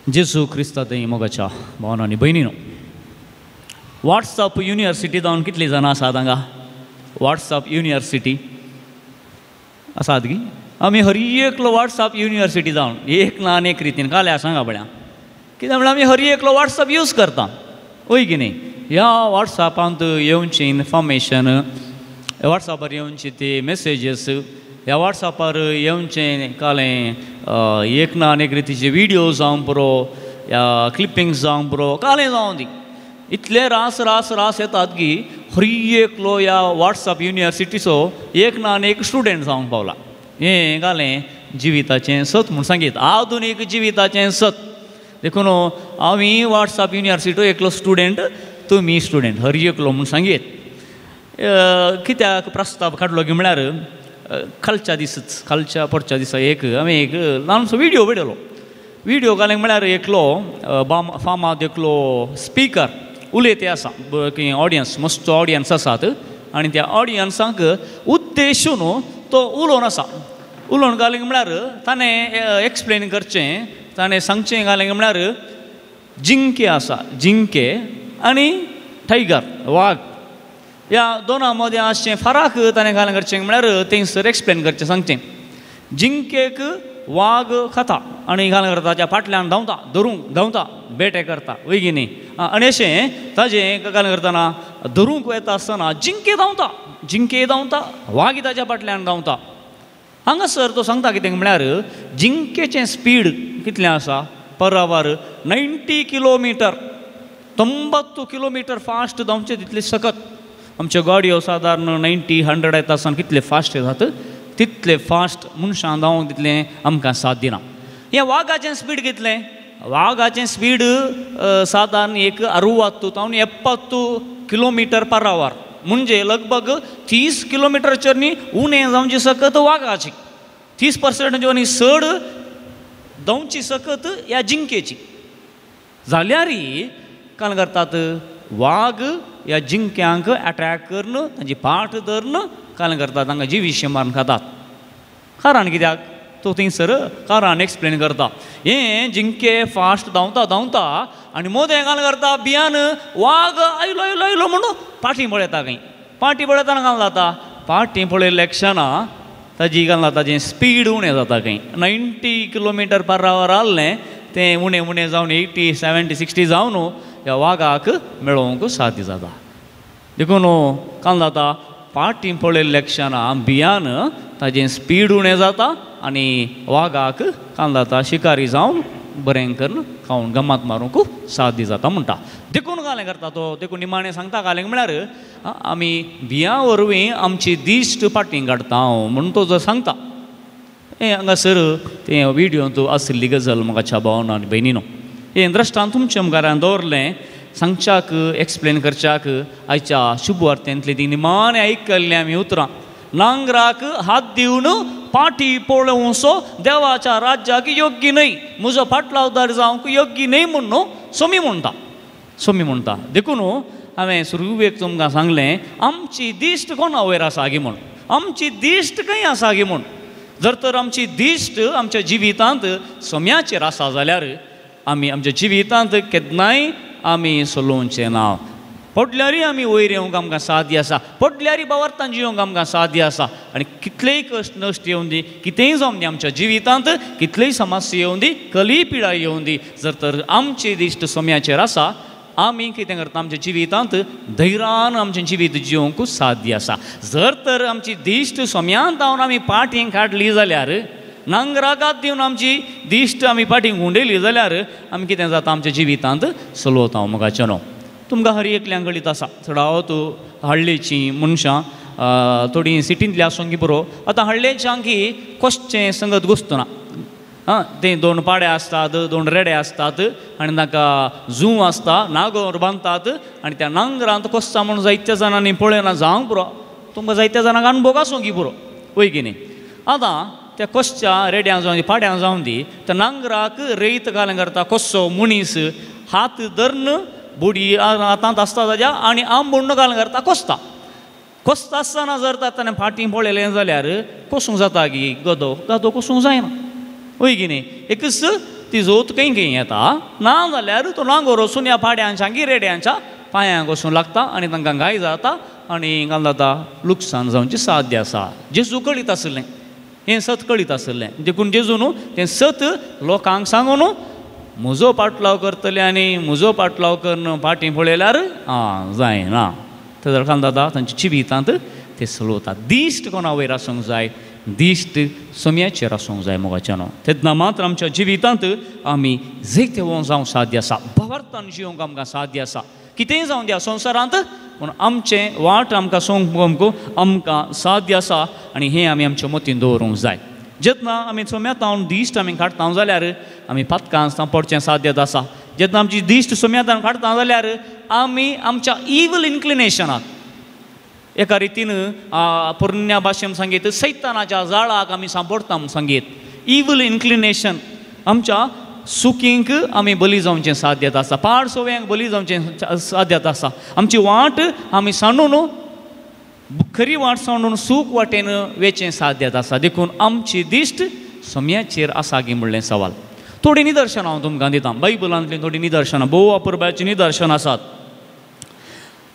जेजू क्रिस्तांतय मोगाच्या भावनांनी भयणीनो, व्हॉट्सअप युनिवर्सिटी जावन कितलीं जाणां आसात हांगा? व्हॉट्सअप युनिवर्सिटी आसात गी? आमी हर एकलो व्हॉट्सअप युनिवर्सिटी जावन एक ना अनेक रितीन काल्या सांगा बळ्या, कित्याक म्हळ्यार आमी हर एकलो व्हॉट्सअप यूज करता, वय की न्ही? ह्या व्हॉट्सअपांत येवचें इन्फॉर्मेशन, व्हॉट्सअपार येवचे ते मेसेजीस, ह्या व्हॉट्सअपार येवचें कालें एक ना अनेक रितीचे विडियो जावं पुरो, या क्लिपिंग्स जावं पुरो, कालें जावं दी, इतले रास रास रास येतात की हर एकलो ह्या व्हॉट्सअप युनिवर्सिटीचो एक ना आनी एक स्टुडंट जावंक पावला. हें घालें जिविताचें सत म्हूण सांगीत, आधुनीक जिविताचें सत. देखून आमी व्हॉट्सअप युनिवर्सिटीचो एकलो स्टुडंट, तुमी स्टुडंट, हर एकलो म्हूण सांगीत. कित्याक प्रस्ताव काडलो की म्हळ्यार खालच्या परच्या दिसा आमी एक ल्हानसो विडियो पळयलो. विडियो घालें म्हळ्यार एकलो फामाद एकलो स्पिकर उलयते आसा, ऑडियन्स मस्त ऑडियन्स आसात, आनी त्या ऑडियन्सांक उद्देशून तो उलोवन आसा. उलोवन घालें म्हळ्यार ताणें एक्सप्लेन करचें, ताणें सांगचें घालें म्हळ्यार जिंके आसा, जिंके आनी टायगर वाग, ह्या दोनां मदें आसचें फरक ताणें घालें करचें म्हळ्यार थंयसर एक्सप्लेन करचें सांगचें. जिंकेक वाग खाता आनी घालें करता ताच्या फाटल्यान धांवता, धरूंक धांवता, बेटे करता, वय की न्ही? आनी अशें ताजें घालें करतना धरूंक वता आसतना जिंके धांवता, वाग ताच्या फाटल्यान धांवता. हांगासर तो सांगता कितें म्हळ्यार जिंकेचें स्पीड कितलें आसा? Per hour 90 kilometre, 90 kilometre fast धांवचें तितले सकत. आमच्यो गाडयो सादारण 90-100 येता आसतना कितले फास्ट येतात, तितले फास्ट मनशां धांवंक तितलें आमकां साध्य ना. हें वागाचें स्पीड कितलें? वागाचें स्पीड सादारण एक 60 तावन 70 किलोमीटर पर आवर, म्हणजे लगभग 30 किलोमीटरचेर न्ही उणें जावची सकत वागाची, 30% न्ही चड धांवची सकत ह्या जिंकेची. जाल्यारय काल करतात वाग ह्या जिंक्यांक अटॅक करून तांची फाट धरून काल करतात, तांकां जिवीश मारून खातात. कारण कित्याक? तो थंयसर कारान एक्सप्लेन करता. हें जिंके फास्ट धांवता आनी मोदें काल करता भियान वाग आयलो म्हणून फाटीं पळयता खंय. फाटीं पळयतना काल जाता, फाटीं पळयल्ल्या क्षणां ताजी काल जाता ताजें स्पीड उणें जाता खंय. 90 किलोमीटर पर आवर आहलें तें उणें जावन 80, 70, 60 जावन ह्या वागाक मेळोवंक साध्य जाता. देखून काल जाता फाटीं पळयल्ल्या क्षणां भियान ताजें स्पीड उणें जाता आनी वागाक काल जाता शिकारी जावन बरें करून खावन गमात मारूंक साध्य जाता म्हणटा. देखून घालें करता तो, देखून निमाणें सांगता घालें म्हळ्यार आमी भियां वरवीं आमची दिश्ट फाटीं काडटा म्हणून तो जो सांगता. हें हांगासर तें विडियोंत आशिल्ली गजाल मोगाच्या भावना आनी भयणीनो. हें द्रश्टांत तुमच्या मुखार दवरलें सांगच्याक एक्सप्लेन करच्याक आयच्या शुभवार्तेंतली ती निमाणें आयकल्लीं आमी उतरां. नांगराक हात दिवन फाटीं पळोवचो देवाच्या राज्याक योग्य न्हय, म्हजो फाटलावदार जावंक योग्य न्हय म्हणून सोमी म्हणटा. देखून हांवें सुरवेक तुमकां सांगलें आमची दिश्ट कोणा वयर आसा गी म्हूण, आमची दिश्ट खंय आसा गी म्हूण. जर तर आमची दिश्ट आमच्या जिवितांत सोम्याचेर आसा जाल्यार आमी आमच्या जिवितांत केन्नाय आमी सोलोवचें ना. पडल्यारय आमी वयर येवंक आमकां साध्य आसा, पडल्यारय बावर्तान जिवंक आमकां साध्य आसा. आनी कितलेय कश्ट नश्ट येवं दी, कितेंय जावं दी आमच्या जिवितांत, कितलेय समस्या येवं दी, कली पिडा येवं दी, जर तर आमची दिश्ट सोम्याचेर आसा आमी कितें करता आमच्या जिवितांत धैर्यान आमचें जिवीत जिवंक साध्य आसा. जर तर आमची दिश्ट सोम्यांत जावन आमी फाटीं काडली जाल्यार, नांगराकात दिवन आमची दिश्ट आमी फाटीं गुंडयली जाल्यार आमी कितें जाता आमच्या जिवितांत चलोवता मोगाचें न्हू. तुमकां हर एकल्याक गळीत आसा चडावत हाडलींचीं मनशां थोडी सिटींतली आसूंक पुरो आतां हळ्ळेच्यां की कशें संगत घुसतना हां ते 2 पाडे आसतात 2 रेडे असतात आनी ताका जूं आसता नांगर बांदतात आनी त्या नांगरांत कोसता म्हणून जायत्या जाणांनी पळयना जावंक पुरो तुमकां जायत्या जाणांक अणभव आसूंक पुरो वय की न्ही आतां त्या कोसच्या रेड्यांक जावं दी पाड्यांक जावं दी त्या नांगराक रेत घालन करता कोसो मनीस हात धरन बोडी हातांत आसता ताज्या आनी आंबोण घालन करता कोसता आसतना जर ताणें फाटीं पळयलें जाल्यार कोसूंक जाता की गदो कोसूंक जायना वय की न्ही एकच ती जोत खंय येता ना जाल्यार तो नांगर वचून ह्या पाड्यांच्या की रेड्यांच्या पांयांक वचूंक लागता आनी तांकां घाय जाता आनी काय जाता लुकसाण जावची साध्य आसा जेजू कळीत आसलें हें सत कळीत आसलें देखून जेजू न्हू तें सत लोकांक सांगून म्हजो पाटलाव करतले आनी म्हजो पाटलाव करन फाटीं पळयल्यार जायना तर काय जाता तांच्या जिवितांत ते चलोवता दिश्ट कोणा वयर आसूंक जाय दिश्ट सोम्याचेर आसूंक जाय मोगाच्यानो तेन्ना मात्र आमच्या जिवितांत आमी जैते जावंक साध्य आसा भवार्थान जिवंक आमकां साध्य आसा कितेंय जावं द्या संवसारांत पूण आमचें वाट आमकां सोंगूंक आमकां साध्य आसा आनी हें आमी आमच्या मतीन दवरूंक जाय जेन्ना आमी सोम्यातावन दिश्ट आमी काडटा जाल्यार आमी पातकां आसता पडचें साध्य आसा जेन्ना आमची दिश्ट सोम्यातान काडटा जाल्यार आमी आमच्या इवल इन्क्लिनेशनाक एका रितीन पोरण्या भाशेन सांगीत सैतानाच्या जाळाक आमी सांपडटा म्हूण सांगीत इवल इन्क्लिनेशन आमच्या सुखींक आमी बली जावचें साध्यता आसा पाड सोव्यांक बली जावचें साध्यता आसा आमची वाट आमी सांडून खरी वाट सांडून सूख वाटेन वेचें साध्यता आसा देखून आमची दिश्ट सोम्याचेर आसा गी म्हणलें सवाल थोडी निदर्शनां हांव तुमकां दितां बायबलांतलीं थोडी निदर्शनां भोव अपुरबाचीं निदर्शनां आसात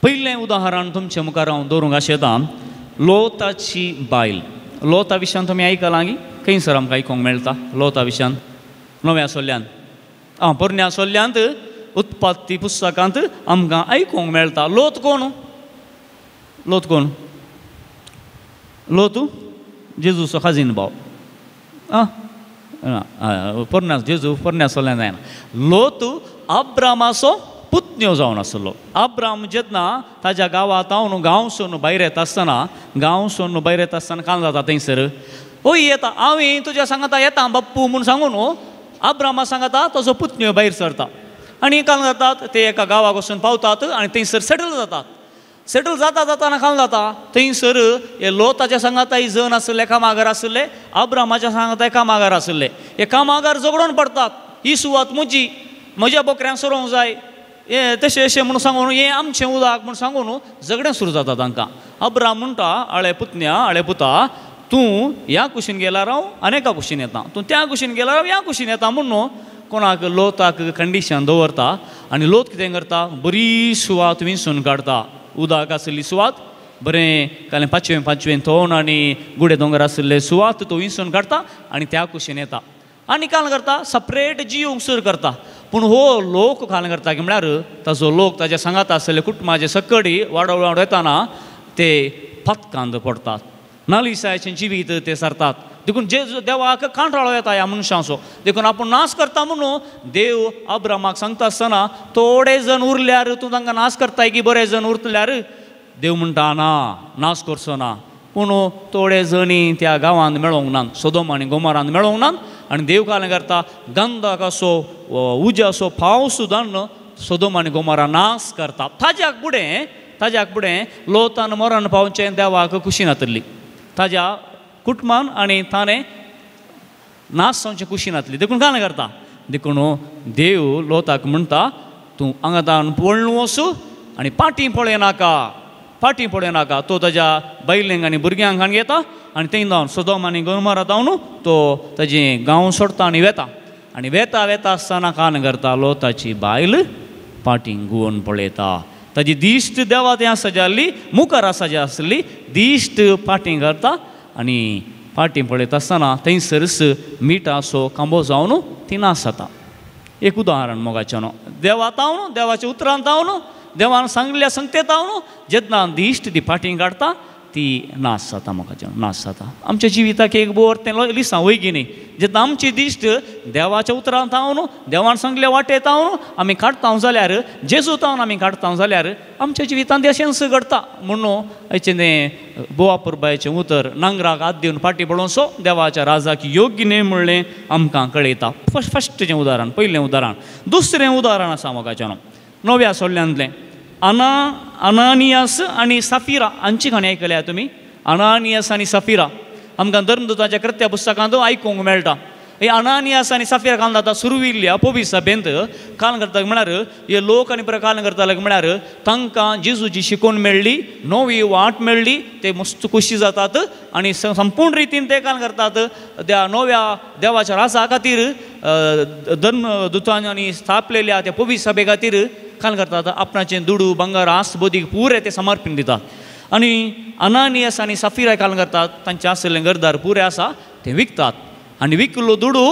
पयलें उदाहरण तुमचे मुखार हांव दवरूंक आशेतां लोताची बायल लोता विशयान तुमी आयकलां गी खंयसर आमकां आयकूंक मेळटा लोता विशयान नव्या सोल्ल्यान पोरण्या सोल्ल्यांत उत्पत्ती पुस्तकांत आमकां आयकूंक मेळटा लोत कोण लोतू जेजूचो खाजीन भाव पोरण्या जेजू पोरण्या सोल्ल्यान जायना लोतू अब्रामाचो पुतण्यो जावन आसलो अब्राम जेन्ना ताज्या गांवांत हांव गांव सोडून भायर येता आसतना काल जाता थंयसर ओय येता हांवें तुज्या सांगाता येता बाप्पू म्हूण सांगून अब्रामा सांगता ताजो पुतण्यो भायर सरता आनी काल जातात ते एका गांवाक वचून पावतात आनी थंयसर सेटल जाताना काल जाता थंयसर हे लोताच्या सांगाताय जण आसले कामागार आसले अब्रामाच्या सांगाताय कामागार आसले हे कामागार झगडून पडतात ही सुवात म्हज्या बोकऱ्यांक सोरोंक जाय हे तशें म्हणून सांगून हें आमचें उदक म्हूण सांगून झगडें सुरू जाता तांकां अब्राम म्हणटा आळे पुता तूं ह्या कुशीन गेला राव आनेका कुशीन येता तूं त्या कुशीन गेला राव ह्या कुशीन येता म्हणून कोणाक लोताक कंडिशन दवरता आनी लोत कितें करता बरी सुवात विंसून काडता उदक आसली सुवात बरें कालें पांचवें तोंड आनी गुडे दोंगर आसले सुवात तो विंसून काडता आनी त्या कुशीन येता आनी काल करता सपरेट जिवंक सुरू करता पूण हो लोक काल करता की म्हळ्यार ताजो लोक ताजे सांगात आसले कुटुंबाचे सकडी वाडोळ येताना ते फतकांत पडतात नालिसायेचें जिवीत ते सरतात देखून देवाक कांटाळो येता ह्या मनशांचो देखून आपूण नाश करता म्हणून देव अब्रामाक सांगता आसतना थोडे जण उरल्यार तूं तांकां नाश करताय की बरे जण उरल्यार देव म्हणटा ना नाश करचो ना पूण थोडे जणी त्या गांवांत मेळोंक नात सोदोम आनी गोमोरांत मेळोंक नात आनी देव कालें करता गंधक असो उज्याचो फाव सुद्दां सोदोम आनी गोमोरा नाश करता ताज्याक फुडें लोतान मरण पावचें देवाक खुशी नातली ताज्या कुटुंबान आनी ताणें नाश जावचें खुशी नातली देखून कालें करता देखून देव लोताक म्हणटा तूं हांगातान पळून वचू आनी फाटीं पळय नाका तो ताज्या बैलेंक आनी भुरग्यांक हांगा येता आनी थंय जावन सोदोम आनी गोमोरा जावन तो ताजें गांव सोडटा आनी वेता आसतना कान करता लोताची बायल फाटीं घुंवून पळयता ताजी दिश्ट देवा तें आसा जाल्ली मुखार आसा जी आसली दिश्ट फाटीं करता आनी फाटीं पळयता आसतना थंयसरच मिठाचो कांबो जावन ती नाश जाता एक उदाहरण मोगाचें देवाच्या उतरांत देवान सांगलेल्या संगतेत जेन्ना दिश्ट ती फाटीं काडता ती नाश जाता म्हाका नाश जाता आमच्या जिविताक एक बोर तें लिसां वयगी न्ही जेन्ना आमची दिश्ट देवाच्या उतरांत हांव देवान सांगले वाटेत हांव आमी काडटा जाल्यार जेजूत हांव आमी काडटा जाल्यार आमच्या जिवितांत अशेंच घडटा म्हणून हेचें तें बोवा पुरबायचें उतर नांगराक हात दिवन फाटी पडोवन सो देवाच्या राजाक योग्य न्ही म्हणलें आमकां कळयता फस्टचें उदाहरण पयलें उदाहरण दुसरें उदाहरण आसा म्हाका नव्या सोडल्यांतलें अनानियास आनी सफिरा हांची खाणी आयकल्या तुमी अनानियास आनी सफिरा आमकां धर्मदुताच्या कृत्या पुस्तकांत आयकूंक मेळटा हे अनानियास आनी सफिरा काल जाता सुरविल्ल्या पवित्र सभेंत काल करता म्हळ्यार हे लोक आनी काल करताले म्हळ्यार तांकां जेजूची शिकवण मेळ्ळी नवी वाट मेळ्ळी ते मस्त खुशी जातात आनी संपूर्ण रितीन ते काल करतात त्या नव्या देवाच्या राजा खातीर धर्मदुतांनी स्थापलेल्या त्या पवित्र सभे खातीर काल करतात आपणाचें दुडू बंगार आस्त बोदीक पुरे ते समर्पण दितात आनी अनानियास आनी सफिरा काल करतात तांचें आसलें घरदार पुरे आसा ते विकतात आनी विकलो दुडू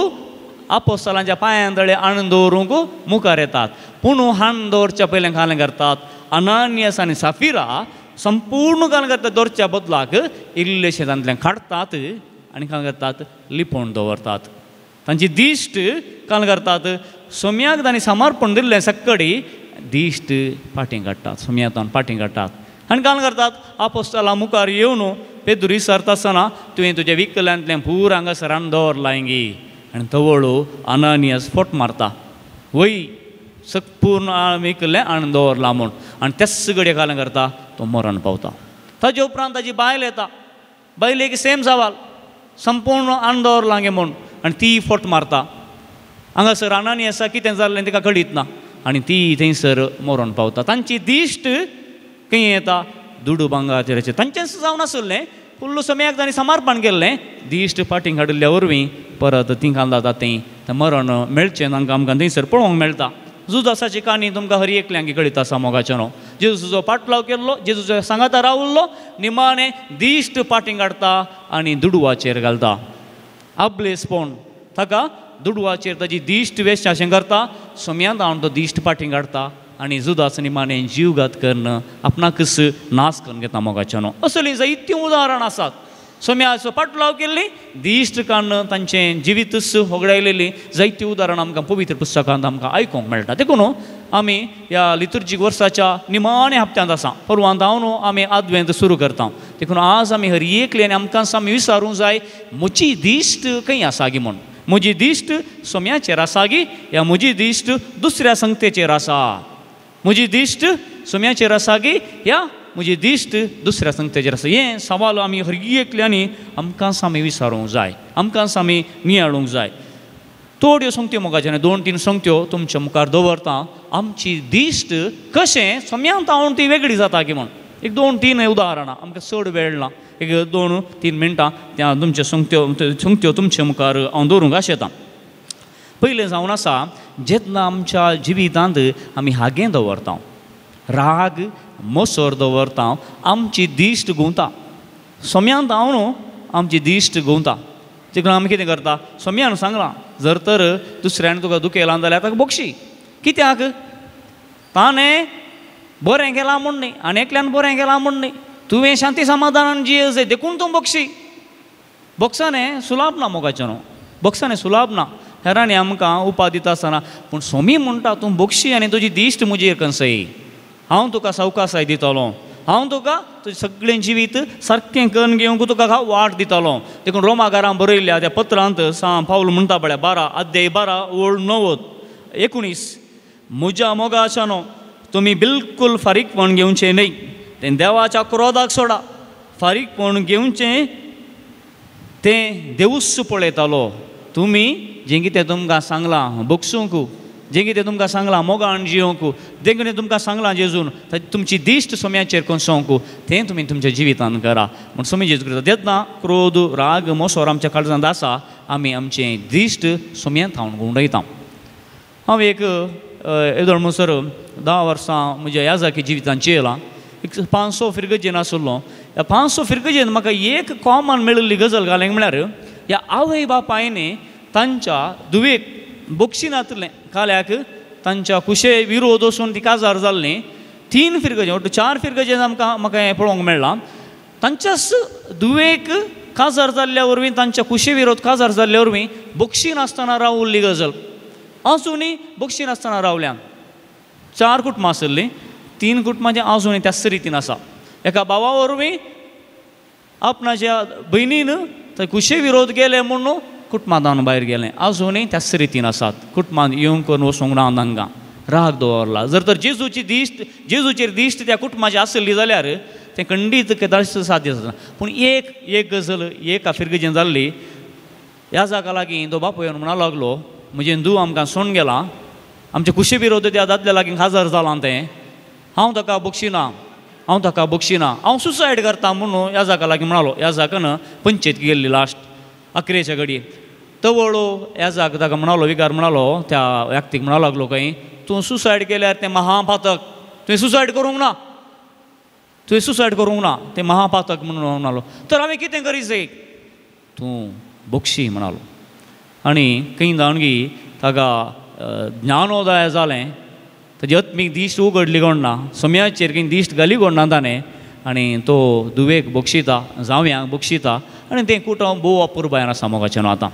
आपोस्तलांच्या पांयां आणून दवरूंक मुखार येतात पूण हाण दवरच्या पयलें काल करतात अनानियास आनी सफिरा संपूर्ण काल करतात दवरच्या बदलाक इल्लेशें तांतल्यान काडतात आनी काल करतात लिपोवन दवरतात तांची दिश्ट काल करतात सोम्याक तांणी समर्पण दिल्लें सक्कडी दिश्ट फाटीं काडटात सोम्यातान फाटीं काडटात आनी काल करतात आपोस्तलां मुखार येवन पेद्रू विसरता आसतना तुवें तुज्या विकल्यांतल्यान पूर हांगासर हाडून दवरला हिंगी आनी तवळू अनानियास फोट मारता वय पूर्ण विकल्लें हाडून दवरला म्हूण आनी तेच घडये काल करता तो मरण पावता ताजे उपरांत ताजी बायल येता बायलेक सेम सवाल संपूर्ण हाडून दवरला गे म्हूण आनी ती फोट मारता हांगासर अनानियासा कितें जाल्लें तिका कळीत ना आनी ती थंयसर मरण पावता तांची दिश्ट खंय येता दुडू बंगाचेर तांचेंच जावन आसलें फुल्ल सोम्याक तांणी समर्पण केल्लें दिश्ट फाटीं काडिल्ल्या वरवीं परत तिंकां जाता तें मरण मेळचें तांकां आमकां थंयसर पळोवंक मेळटा जुदासाची काणी तुमकां हर एकल्यांक कळीत आसा मोगाच्यानो जेजूचो पाटलाव केल्लो जेजूच्या सांगाता रावल्लो निमाणें दिश्ट फाटीं काडटा आनी दुडवाचेर घालता आपलेसपण ताका दुडवाचेर ताजी दिश्ट वेश्याचें करता सोम्यांत हाडून तो दिश्ट फाटीं काडटा आनी जुदास निमाणें जीवघात करून आपणाकच नाश करून घेता मोगाच्यानो असलीं जायतीं उदाहरण आसात सोम्याचो पाटलाव केल्ली दिश्ट काडून तांचें जिवीतच होगडायलेलीं जायतीं उदाहरणां आमकां पवित्र पुस्तकांत आमकां आयकूंक मेळटा देखून आमी ह्या लितुर्जीक वर्साच्या निमाण्या हप्त्यांत आसा परवांत हांव न्हू आमी आदवेंत सुरू करता देखून आज आमी हर एकल्यान आमकां आमी विचारूंक जाय म्हजी दिश्ट खंय आसा गी म्हूण म्हजी दिश्ट सोम्याचेर आसा गी या म्हजी दिश्ट दुसऱ्या संगतेचेर आसा म्हजी दिश्ट सोम्याचेर आसा गी या म्हजी दिश्ट दुसऱ्या संगतेचेर आसा हें सवाल आमी हर एकल्यांनी आमकां आमी विचारूंक जाय आमकां आमी नियाळूंक जाय थोड्यो संगत्यो मोगाच्यो 2-3 संगत्यो तुमच्या मुखार दवरता आमची दिश्ट कशें सोम्यांत हाडून ती वेगळी जाता की म्हूण एक 2-3 उदाहरणां आमकां चड वेळ ना एक 2-3 मिनटां त्या तुमच्या संगत्यो तुमच्या मुखार हांव दवरूंक आशेता पयलें जावन आसा जेन्ना आमच्या जिवितांत आमी हागें दवरता राग मोसोर दवरता आमची दिश्ट गुंवता सोम्यांत हांव न्हू आमची दिश्ट गुंवता देखून आमी कितें करता सोम्यान सांगलां जर तर दुसऱ्यान तुका दुखयलां जाल्यार ताका बक्षी कित्याक ताणें बरें केलां म्हूण न्ही आनी एकल्यान बरें केलां म्हूण न्ही तुवें शांती समाधानान जिये जाय देखून तूं बक्षी बक्षांनी सुलाभ ना मोगाचें न्हू बक्षांनी सुलाभ ना हेरांनी आमकां उपाय दिता आसतना पूण सोमी म्हणटा तूं बक्षी आनी तुजी दिश्ट म्हजेर कंसय हांव तुका सवकासाय दितलो हांव तुका तुजें सगळें जिवीत सारकें करून घेवंक तुका वाट दितलो देखून रोमाकारां बरयल्ल्या त्या पत्रांत पावल म्हणटा पळय 12:19 म्हज्या मोगाच्यानो तुमी बिलकूल फारीकपण घेवचें न्ही तें देवाच्या क्रोधाक सोडा फारीकपण घेवचें तें देवूच पळयतालो तुमी जें कितें तुमकां सांगलां बक्षूंक जें कितें तुमकां सांगलां मोगान जियोंक जें कितें तुमकां सांगलां जेजून तुमची दिश्ट सोम्याचेर कोसोवंक तें तुमी तुमच्या जिवितांत करा म्हूण सोमी जेजू करता जेन्ना क्रोध राग मोसोर आमच्या काळजांत आसा आमी आमचें दिश्ट सोम्यांत हाडून गुंडयता हांव एक येदोळ म्हणसर 10 वर्सां म्हज्या ह्या जाकी जिवितांत जियेलां एक 500 फिरगजेन आसलो ह्या 500 फिरगजेन म्हाका एक कॉमन मेळिल्ली गजाल घालें म्हळ्यार ह्या आवय बापायने तांच्या धुवेक बक्षिनांतलें काल्याक तांच्या कुशे विरोध वचून ती काजार जाल्लीं 3 फिरगजेन 4 फिरगजेन म्हाका हें पळोवंक मेळ्ळां तांच्याच दुवेक काजार जाल्ल्या वरवीं तांच्या कुशे विरोध काजार जाल्ल्या वरवीं बक्षी नासतना रावल्ली गजल आजुनी बक्षी नासतना रावल्या 4 कुटुंबां आसली 3 कुटुंबांचे आजुनी त्याच रितीन आसा एका भावा वरवीं आपणाच्या भयणीन थंय कुशे विरोध गेले म्हणून कुटुंबांत भायर गेलें आजुनी त्याच रितीन आसात कुटुंबांत येवंक करून वचूंक ना तांकां राग दवरला जर तर जेजूचेर दिश्ट त्या कुटुंबाची आसली जाल्यार तें खंडीत केदारशी साध्य जाता पूण एक गजल एक काफिरगजेन जाल्ली ह्या जाका लागीं तो बापूय म्हणूंक लागलो म्हजें धूव आमकां सोडून गेलां आमचे कुशे विरोध त्या दादल्या लागीं खाजार जालां तें हांव ताका बक्षिना हांव सुसायड करता म्हणून ह्या जाका लागीं म्हणालो ह्या जाकान पंचायत गेल्ली लास्ट अकरेच्या घडये तवळो ह्या जाका ताका म्हणालो विकार म्हणालो त्या व्यक्तीक म्हणूंक लागलो खंय तूं सुसायड केल्यार तें महापातक तुवें सुसायड करूंक ना तें महापातक म्हणून म्हणालो तर हांवें कितें करी जाय तूं बक्षी म्हणालो आनी खंय जाणगी ताका ज्ञानोदय जालें ताजी आत्मीक दिश्ट उगडली कोण ना समयाचेर खंय दिश्ट घाली कोण ना ताणें आनी तो दुवेक बक्षिता जावयांक बक्षिता आनी तें कुटुंब भोव अपुरबायन आसा मोगाचें न्हू आतां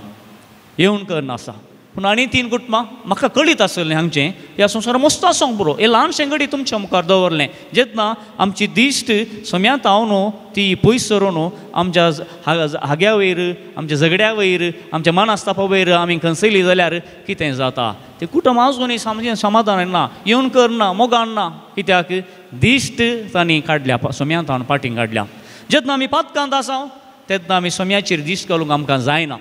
येवन करना आसा पूण आनी 3 कुटुंबां म्हाका कळीत आसलें हांगचें ह्या संवसारांत मस्त आसूंक पुरो हे ल्हानशें घडी तुमच्या मुखार दवरलें जेन्ना आमची दिश्ट समयांत हांव न्हू ती पयस सरो न्हू आमच्या हाग्या वयर आमच्या झगड्या वयर आमच्या मनास्तापा वयर आमी खंयसयली जाल्यार कितें जाता तें कुटुंब आजुनूय सामकें समाधान ना येवन करना मोगान ना कित्याक दिश्ट तांणी काडल्या समयांत हांव पाटींग काडल्या जेन्ना आमी पातकांत आसा तेन्ना आमी समयाचेर दिश्ट घालूंक आमकां जायना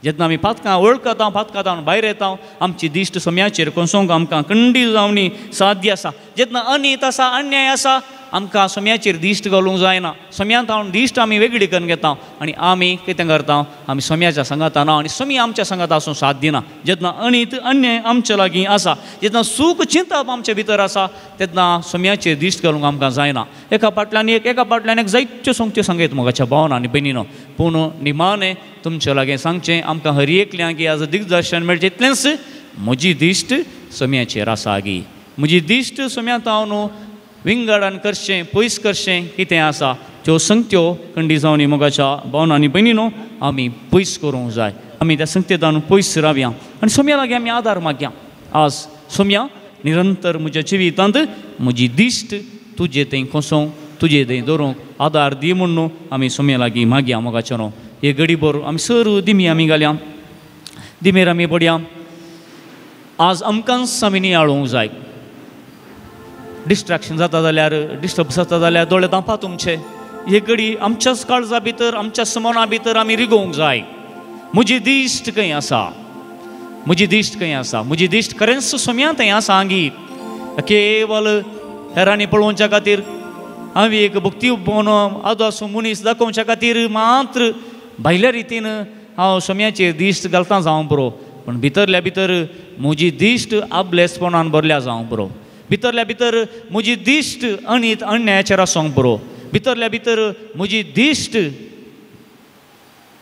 जेन्ना आमी पातकां वळखता पातकां भायर येता आमची दिश्ट समयाचेर कोसोवंक आमकां खंडी जावनी साध्य आसा जेन्ना अनीत आसा अन्याय आसा आमकां समयाचेर दिश्ट घालूंक जायना समयांत हांव दिश्ट आमी वेगळी करून घेता आनी आमी कितें करता आमी समयाच्या संगाता ना आनी समय आमच्या संगात आसूं साध्य ना जेन्ना अनीत अन्याय आमच्या लागीं आसा जेन्ना सूख चिंतप आमच्या भितर आसा तेन्ना समयाचेर दिश्ट घालूंक आमकां जायना एका फाटल्यान एक जायत्यो संगत्यो सांगयत मोगाच्या भावना आनी भयणीनो पूण निमाणें तुमच्या लागीं सांगचें आमकां हर एकल्यांक आज दिग्दर्शन मेळचें इतलेंच म्हजी दिश्ट समयाचेर आसा गी म्हजी दिश्ट समयांत हांव न्हू विंगडान करचें पयस करचें कितें आसा त्यो संगत्यो खंडी जावनी मोगाच्या भावनांनी भयणीनो आमी पयस करूंक जाय आमी त्या संगतेंतल्यान पयस रावया आनी सोम्या लागीं आमी आदार मागया आज सोम्या निरंतर म्हज्या जिवितांत म्हजी दिश्ट तुजे थंय खोसोवंक तुजे थंय दवरूंक आदार दी म्हणून आमी सोम्या लागीं मागया मोगाचें न्हू हे गडीभर आमी सर दिमी आमी घालया दिमेर आमी पडया आज आमकांच आमी नियाळोवंक जाय डिस्ट्रॅक्शन जाता जाल्यार डिस्टर्ब जाता जाल्यार दोळे दांपा तुमचे हे घडी आमच्याच काळजा भितर आमच्या मना भितर आमी रिगोवंक जाय म्हजी दिश्ट खंय आसा म्हजी दिश्ट खरेंच सोम्यांत थंय आसा हांगी केवल हेरांनी पळोवच्या खातीर हांवें एक भक्ती आदोसो मनीस दाखोवच्या खातीर मात्र भायल्या रितीन हांव सोम्याचेर दिश्ट घालता जावं पुरो पूण भितरल्या भितर म्हजी दिश्ट आबलेसपणान भरल्या जावं पुरो भितरल्या भितर म्हजी दिश्ट अनीत अन्यायाचेर आसूंक पुरो भितरल्या भितर म्हजी दिश्ट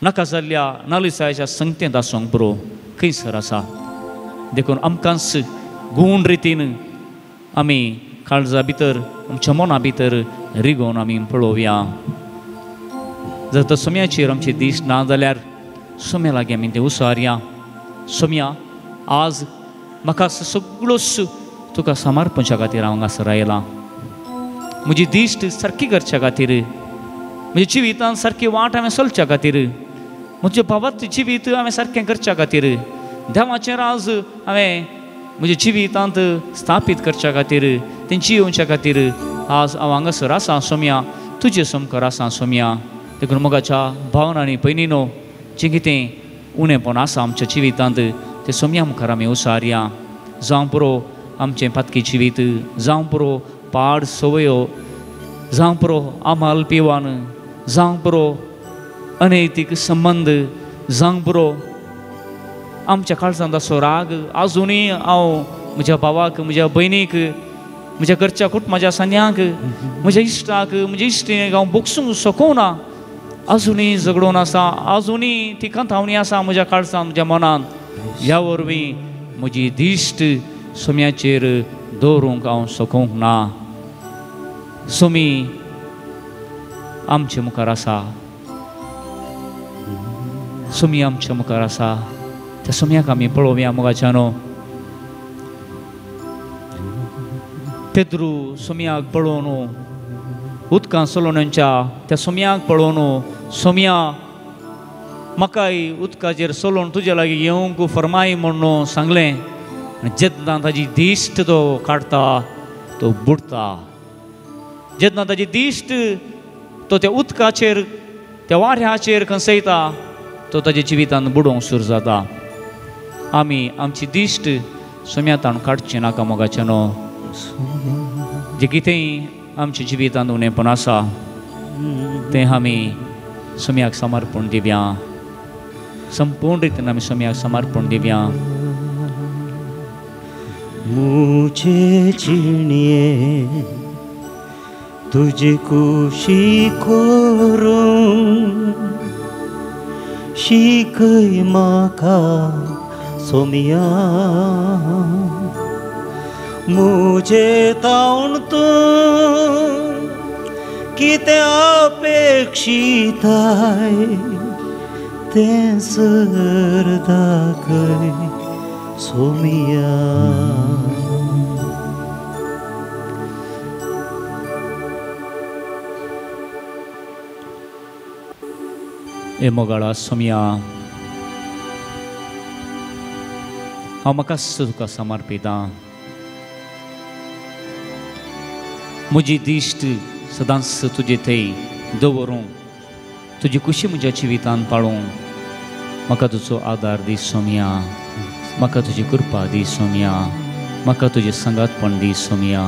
नाका जाल्ल्या नालिसायच्या संगतेंत आसूंक पुरो खंयसर आसा देखून आमकांच गूण रितीन आमी काळजा भितर आमच्या मना भितर रिगोवन आमी पळोवया जर तर सोम्याचेर आमची दिश्ट ना जाल्यार सोम्या लागीं आमी तें उसारया सोम्या आज म्हाका सगळोच तुका समर्पणच्या खातीर हांव हांगासर आयलां म्हजी दिश्ट सारकी करच्या खातीर म्हज्या जिवितांत सारकी वाट हांवें चलच्या खातीर म्हजें भावाचें जिवीत हांवें सारकें करच्या खातीर देवाचें राज हांवें म्हज्या जिवितांत स्थापीत करच्या खातीर तें जियोवच्या खातीर आज हांव हांगासर आसां सोम्या तुजे समकार आसां सोम्या देखून मोगाच्या भावनांनी भयणीनो जें कितें उणेंपण आसा आमच्या जिवितांत तें सोम्या मुखार आमी उसारया जावं पुरो आमचें पातकी जिवीत जावं पुरो पाड सवयो जावं पुरो आमाल पिवान जावं पुरो अनैतीक संबंद जावं पुरो आमच्या काळजांत असो राग आजुनूय हांव म्हज्या भावाक म्हज्या भयणीक म्हज्या घरच्या कुटुंबाच्या सान्यांक म्हज्या इश्टाक म्हज्या इश्टीक हांव बोगसूंक शकूना आजुनूय झगडून आसा आजुनूय ती कंथावणी आसा म्हज्या काळजांत म्हज्या मनांत ह्या वरवीं म्हजी दिश्ट सोम्याचेर दवरूंक हांव शकूंक ना सोमी आमचे मुखार आसा सुमी आमच्या मुखार आसा त्या सुमयाक आमी पळोवया मोगाच्यानो पेद्रू सुमयाक पळोवन उदकां सोलोवनांच्या त्या सुमयाक पळोवन सुमया म्हाकाय उदकाचेर सोलोवन तुजे लागीं येवंक फरमाय म्हणून सांगलें आनी जेन्ना ताजी दिश्ट तो काडटा तो बुडता जेन्ना ताजी दिश्ट तो त्या उदकाचेर त्या वाऱ्याचेर खंसयता तो ताज्या जिवितांत बुडोवंक सुरू जाता आमी आमची दिश्ट सुम्यातान काडची नाका मोगाचें न्हू जे कितेंय आमच्या जिवितांत उणेंपण आसा तें आमी सुम्याक समर्पण दिवया संपूर्ण रितीन आमी सुम्याक समर्पण दिवया मुझे चिणिये तुझे खुशी करूं शिकय म्हाका सोमया मुझे तावन तूं कितें अपेक्षीत आय तें सर दाखय सोमया ए मोगाळा सोमया हांव म्हाका तुका समर्पिता म्हजी दिश्ट सदांच तुजे थंय दवरूं तुजी खुशी म्हज्या जिवितांत पाळूं म्हाका तुजो आदार दी सोमया म्हाका तुजी कृपा दी सोमया म्हाका तुजें संगातपण दी सोमया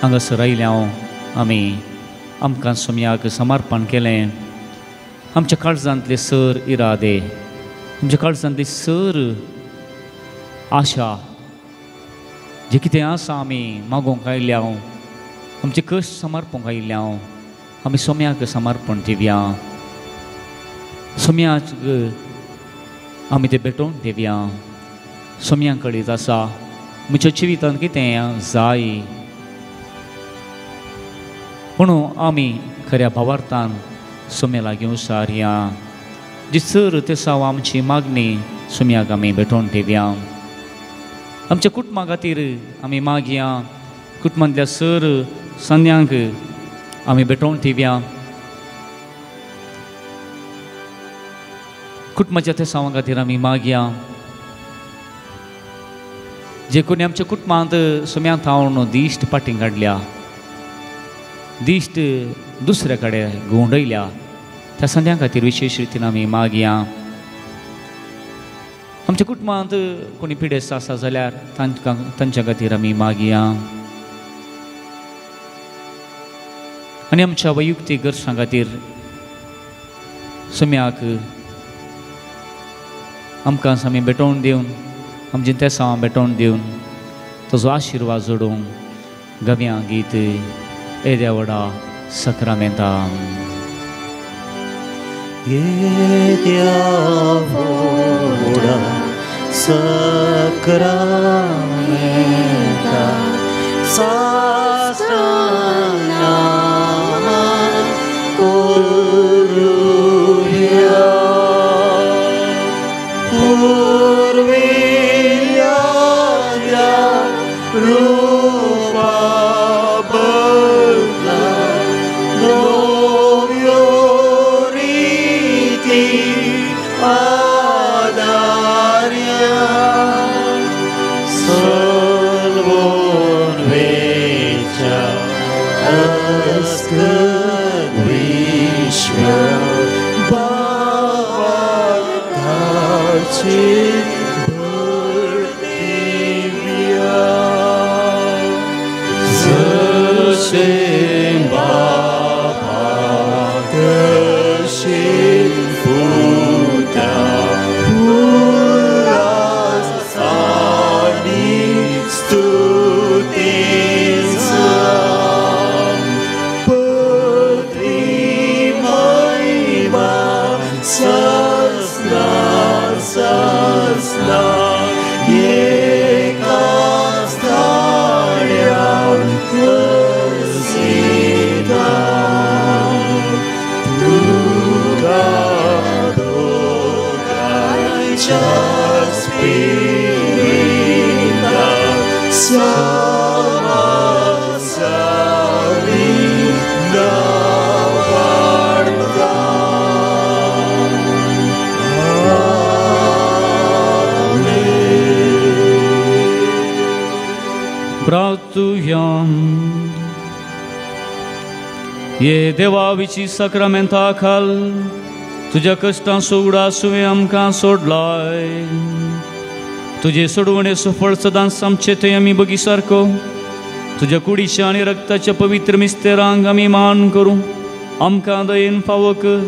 हांगासर आयल्या आमी आमकां सोमयाक समर्पण केलें आमच्या काळजांतले सर इरादे आमच्या काळजांतली सर आशा जे कितें आसा आमी मागोवंक आयल्या आमचे कश्ट समर्पणक आयल्या आमी सोम्याक समर्पण दिवया सोम्याक आमी ते भेटोवन दिवया सोम्या कडेन आसा म्हज्या जिवितांत कितें जाय म्हणून आमी खऱ्या भावार्थान सोम्या लागीं उसारया जी सर ते साव आमची मागणी सोम्याक आमी भेटोवन दिवया आमच्या कुटुंबा खातीर आमी मागया कुटुंबांतल्या सर संद्यांक आमी भेटोवन दिवया कुटुंबाच्या त्या सावां खातीर आमी मागया जे कोणी आमच्या कुटुंबांत सोम्याक थावन दिश्ट पाटीं काडल्या दिश्ट दुसरे कडेन घोंडयल्या त्या संद्यां खातीर विशेश रितीन आमी मागया आमच्या कुटुंबांत कोणी पिडेस्त आसा जाल्यार तांच्या खातीर आमी मागया आनी आमच्या वैयक्तीक गरजां खातीर सोम्याक आमकां आमी भेटोवन दिवन आमचें तेसां भेटोवन दिवन ताजो आशिर्वाद जोडूंक गव्या गीत एदेवडा सक्रामेंता एदेवडा सक्रामेंता सास्ताना कोरुया पूर्विया रूपा Sasna Praktujam ये देवाविची सक्रमेंता खाल तुझ्या कष्टां सोडा सुवे आमकां सोडलाय तुझे सोडवणेचो फळ सदांच आमचे थंय आमी बगी सारको तुझ्या कुडीच्या आनी रक्ताच्या पवित्र मिस्तेरांक आमी मान करूं आमकां दयेन फावो कर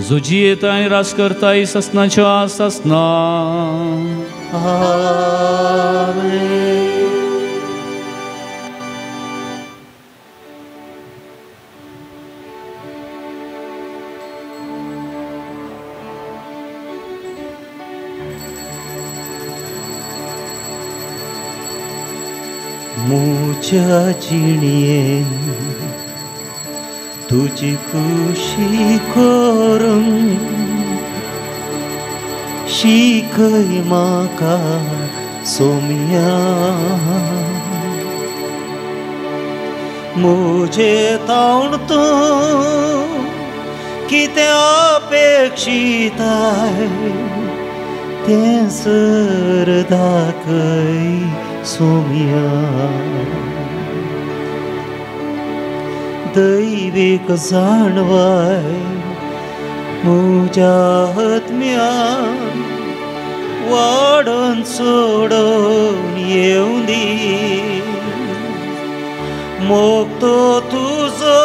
जो जियेता आनी रास करताय ससनाच्यो आसना मुझ्या जिणेन तुझी खुशी करूं शिकय म्हाका सोम्या मुझे तावण तूं कितें अपेक्षिताय तें सर दाखय सोम्या दैवीक जाणवाय म्हज्या आत्म्यान वाडोवन सोडोवन येवं दी मोगतो तुजो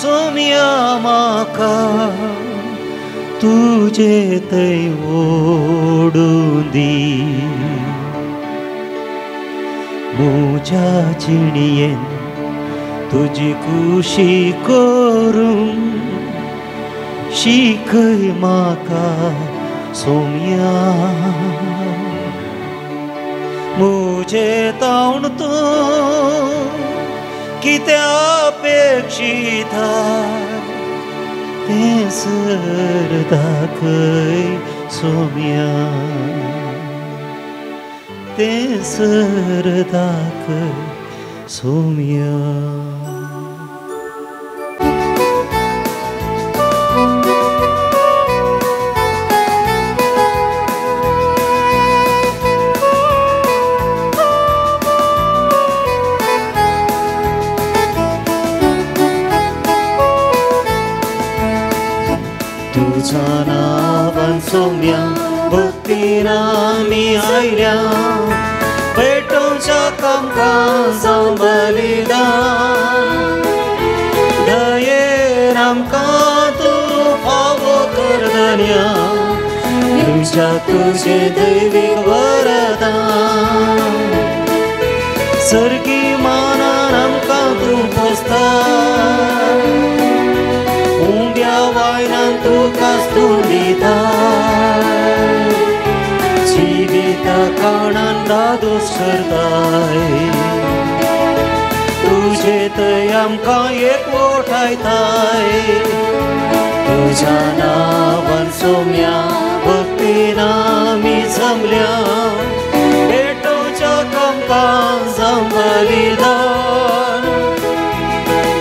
सोम्या म्हाका तुजे थंय ओडून दी म्हज्या जिणेन तुजी खुशी करूं शिकय म्हाका सोम्या म्हजे तावण तूं कितें अपेक्षिता तें सर दाखय सोम्या तें सर दाखय सोम्या तुझ्या नांवान सोम्या भक्तीन आमी आयल्या पेटोवच्या कामकां जावं बलिदान दयेन आमकां तूं फावो कर धन्या तुझ्या तुजें दैवीक वरदान सर्गी मानान आमकां तूं पोसता उंब्या वायनान तूं कास्तून दिता जिविता काणान दादोस करताय तुजे थंय आमकां एकवटायताय तुज्या नांवान सोम्या भक्तीन आमी जमल्या पेटोवच्या कामकां जावं बलिदान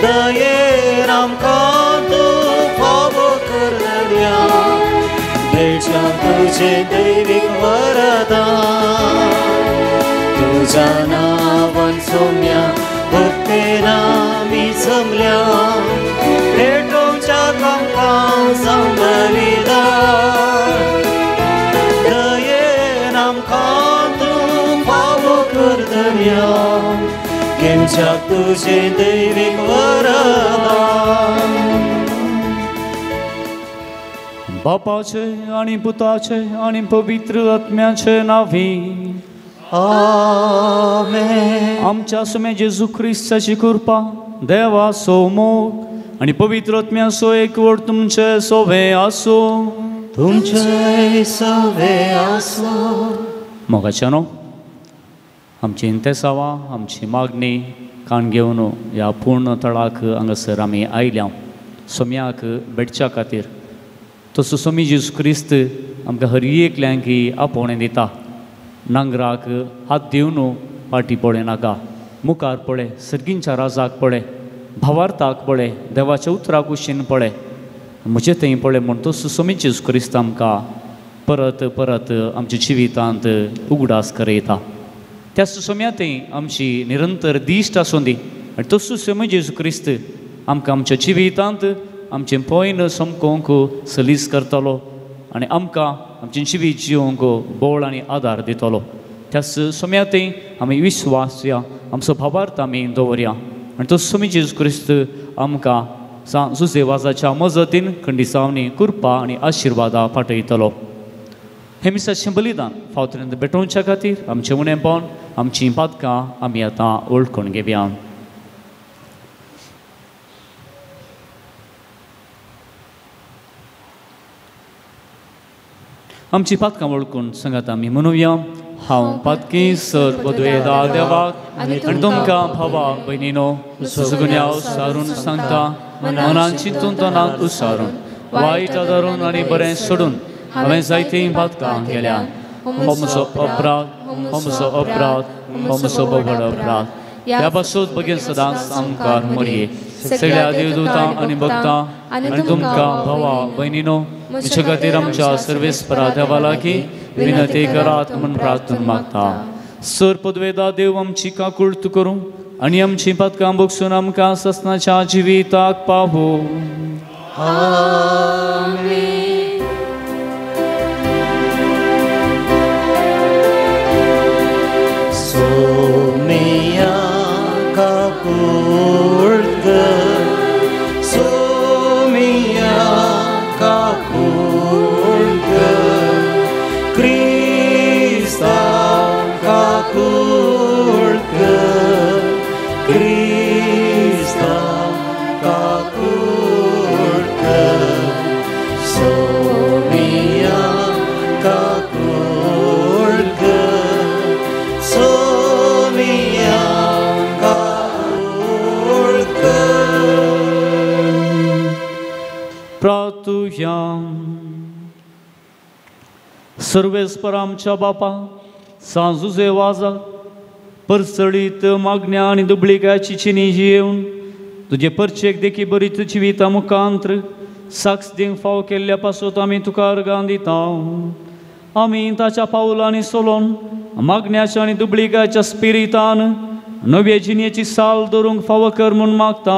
दयेन आमकां तूं फावो कर धन्या मेळच्या तुजें दैवीक वरदान तुज्या नांवान सोम्या भक्तेन आमी जमल्या पेटोवच्या कामकां जावं बलिदान दयेन आमकां तूं फावो कर धन्या केमच्या तुजें दैवीक वरदान बापाचे आणि पुताचे आणि पवित्र आत्म्याचे नावी आमेन आमच्या समे जेजू ख्रिस्ताची कृपा देवा मोग आणि पवित्र आत्म्याचो एकवट तुमचे सोबे आसो तुमचे सवे आसो मोगाच्यानो आमची इंतेसावा आमची मागणी कान घेवन ह्या पूर्ण तळाक हांगासर आमी आयल्या सोम्याक भेटच्या खातीर तसो सोमी जेजू क्रिस्त आमकां हर एकल्यांकी आपोवणें दिता. नांगराक हात दिवन फाटी पळय नाका, मुखार पळय, सर्गींच्या राजाक पळय, भावार्थाक पळय, देवाच्या उतराक कुशीन पळय, म्हजे थंय पळय म्हण तो सुसमीत जेजू क्रिस्त आमकां परत परत आमच्या जिवितांत उगडास करयता. त्या सुसम्यातय आमची निरंतर दिश्ट आसूं दी आनी तो सुसमी जेजू क्रिस्त आमकां आमच्या जिवितांत आमचें पयन समकोवंक सलीस करतलो आनी आमकां आमचें जिवीत जिवंक बोळ आनी आदार दितलो. त्या सुसम्यातय आमी विश्वास या आमचो भावार्थ आमी दवरया आनी तो सुसमी जेजू क्रिस्त आमकां सुसेवाजाच्या मजतीन खंडिसावनी कृपा आनी आशिर्वादां पाठयतलो. हे मिसाचें बलिदान फावतरेंत भेटोवच्या खातीर आमचें उणेंपण आमचीं पातकां आमी आतां वळखून घेवया. आमची पातकां वळखून सांगात आमी म्हणुया. हांव पातकी सर पदवेदा देवाक आनी तुमकां भावाक भयणीनो सुगुन्या सारून सांगता, मनान चिंतून तोंडांत उसारून वायट आदारून आनी बरें सोडून हांवें जायतीं पातकां केल्या. हो म्हजो अपराध, हो म्हजो अपराध, हो म्हजो बोबड अपराध. ह्या पासून बेगीन सदांच आमकां मरये. सगळ्या देवदूतां आनी भक्तां आनी तुमकां भावा भयणीनो म्हजे खातीर आमच्या सर्वेस्परा देवा लागीं विनंती करात म्हूण प्रार्थना मागता. सर पदवेदा देव आमची काकुळट करूं आनी आमची पातकां बगसून आमकां ससनाच्या जिविताक पावो. Someya kapurga, Someya kapurga, Krista kapurga, Krista kapurga, Someya kapurga. प्रार्थुया. सर्वेस्पर आमच्या बापा सांजुजे वाजा परसळीत मागण्या आनी दुबळिकाची चिनी येवन तुजे परचेक देखी बरी जिविता मुखांत्र साक्ष दिवंक फाव केल्ल्या पासून आमी तुका अर्गां दिता. आमी ताच्या पावलांनी सोलोन मागण्याच्या आनी दुबळिकाच्या स्पिरितान नव्या जिणेची साल दवरूंक फाव कर म्हूण मागता.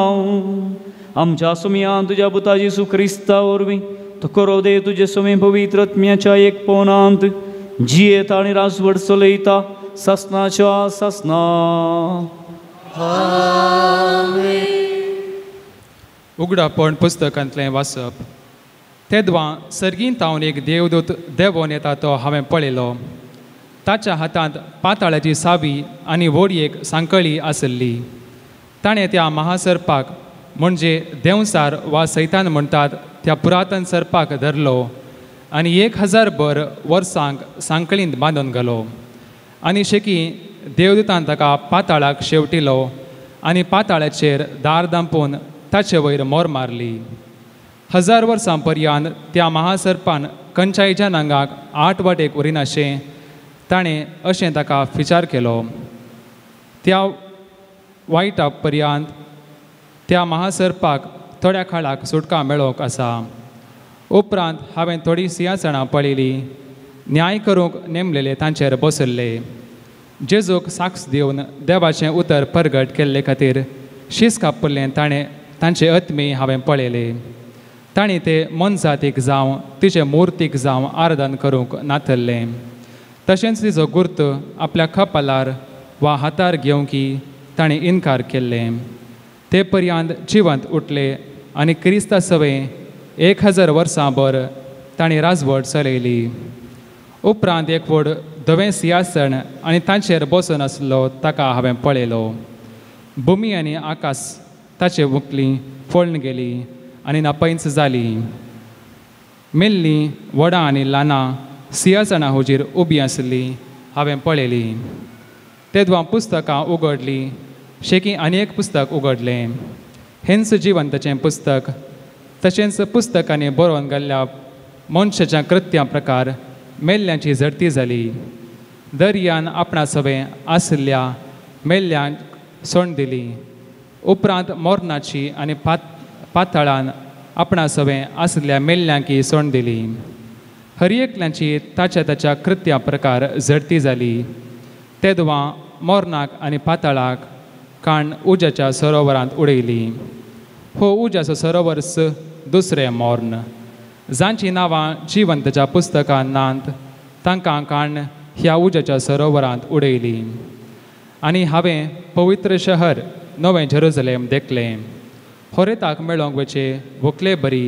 आमच्या सुमयान तुज्या पुता जेजू क्रिस्ता वरवीं तो करो दे तुजे सुमी पवित्र आत्म्याच्या एक पोनांत जियेता आनी राजवट चलयता ससनाच्या ससना. उगडापण पुस्तकांतलें वाचप. तेदवां सर्गींत हांव एक देवदूत देंवोन येता तो हांवें पळयलो. ताच्या हातांत पाताळाची सावी आनी व्हडयेक सांकळी आसली. ताणें त्या महासर्पाक म्हणजे देवसार वा सैतान म्हणटात त्या पुरातन सर्पाक धरलो आनी 1000 वर्सांक सांकळींत बांदून घालो. आनी शेकी देवदूतान ताका पाताळाक शेवटिलो आनी पाताळाचेर दार दांपून ताचे वयर मोर मारली. 1000 वर्सां पर्यंत त्या महासर्पान खंयच्याय जनांगाक 8 वाटेक उरिनाशें ताणें अशें ताका विचार केलो. त्या वायटा पर्यंत त्या महासर्पाक थोड्या काळाक सुटका मेळोवंक आसा. उपरांत हांवें थोडीं सिंहासनां पळयलीं. न्याय करूंक नेमलेले तांचेर बसल्ले. जेजूक साक्ष दिवन देवाचें उतर परगट केल्ले खातीर शीस कापल्लें ताणें तांचे आत्मे हांवें पळयले. तांणी ते मनजातीक जावं तिचे मुर्तीक जावं आराधन करूंक नातल्लें. तशेंच तिचो गुर्त आपल्या कपालार वा हातार घेवंकी ताणें इन्कार केल्लें. ते पर्यंत जिवंत उठले आनी क्रिस्ता सवे 1000 वर्सां ताणें राजवट चलयली. उपरांत एक व्हड धवें सिंहासन आनी तांचेर बसून आसलो ताका हांवें पळयलो. भुमी आनी आकाश ताचे उकलीं फोळून गेली आनी नापैंच जाली. मेल्लीं वडां आनी ल्हानां सिंहासना हुजीर उबीं आसलीं हांवें पळयलीं. तेदवां पुस्तकां उगडलीं. शेकी आनी एक पुस्तक उगडलें. हेंच जिवंतचें पुस्तक. तशेंच पुस्तकांनी बरोवन घाल्ल्या मनशाच्या कृत्यां प्रकार मेल्ल्यांची झडती जाली. दर्यान आपणा सवे आसल्या मेल्ल्यांक सोड दिली. उपरांत मोरनाची आनी पाताळान आपणा सवे आसल्या मेल्ल्यांकी सोड दिली. हर एकल्यांची ताच्या कृत्या प्रकार झडती जाली. तेदवां मोरनाक आनी पाताळाक काण उज्याच्या सरोवरांत उडयली. हो उज्याचो सरोवरस दुसरें मोर्न, जांची नांवां जिवंतच्या पुस्तकांत नात, तांकां काण ह्या उज्याच्या सरोवरांत उडयली. आनी हांवें पवित्र शहर नवें जेरुसलेम देखलें, होरेताक मेळोंक वचे व्हंकले बरी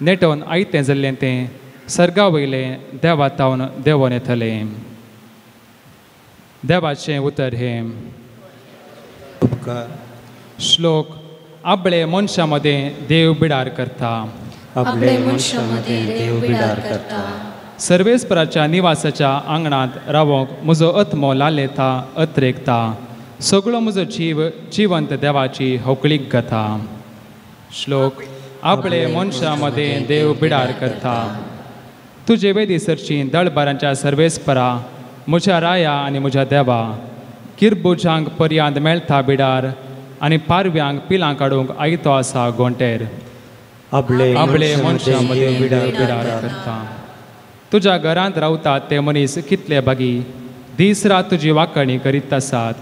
नेटोवन आयतें जाल्लें तें सर्गा वयलें देवातावन देंवोन येतलें. देवाचें उतर हें. श्लोक. आपले मनशा मदें देव बिडार करता. आपले मनशामध्ये देव बिडार करता. सर्वेस्पराच्या निवासाच्या आंगणांत रावोंक म्हजो आत्मो लालेता अत्रेकता. सगळो म्हजो जीव जिवंत देवाची होकळीक घाता. श्लोक. आपले मनशा मदें देव बिडार करता. तुजे वेदीसरची दळबारांच्या सर्वेस्परा, म्हज्या राया आनी म्हज्या देवा, किरबुजांक पर्यांत मेळटा बिडार आनी पारव्यांक पिलां काडूंक आयतो आसा गोंटेर. आपले मनशा मदें बिडार करता. तुज्या घरांत रावतात ते मनीस कितले बागी, दीस रात तुजी वांकणी करीत आसात.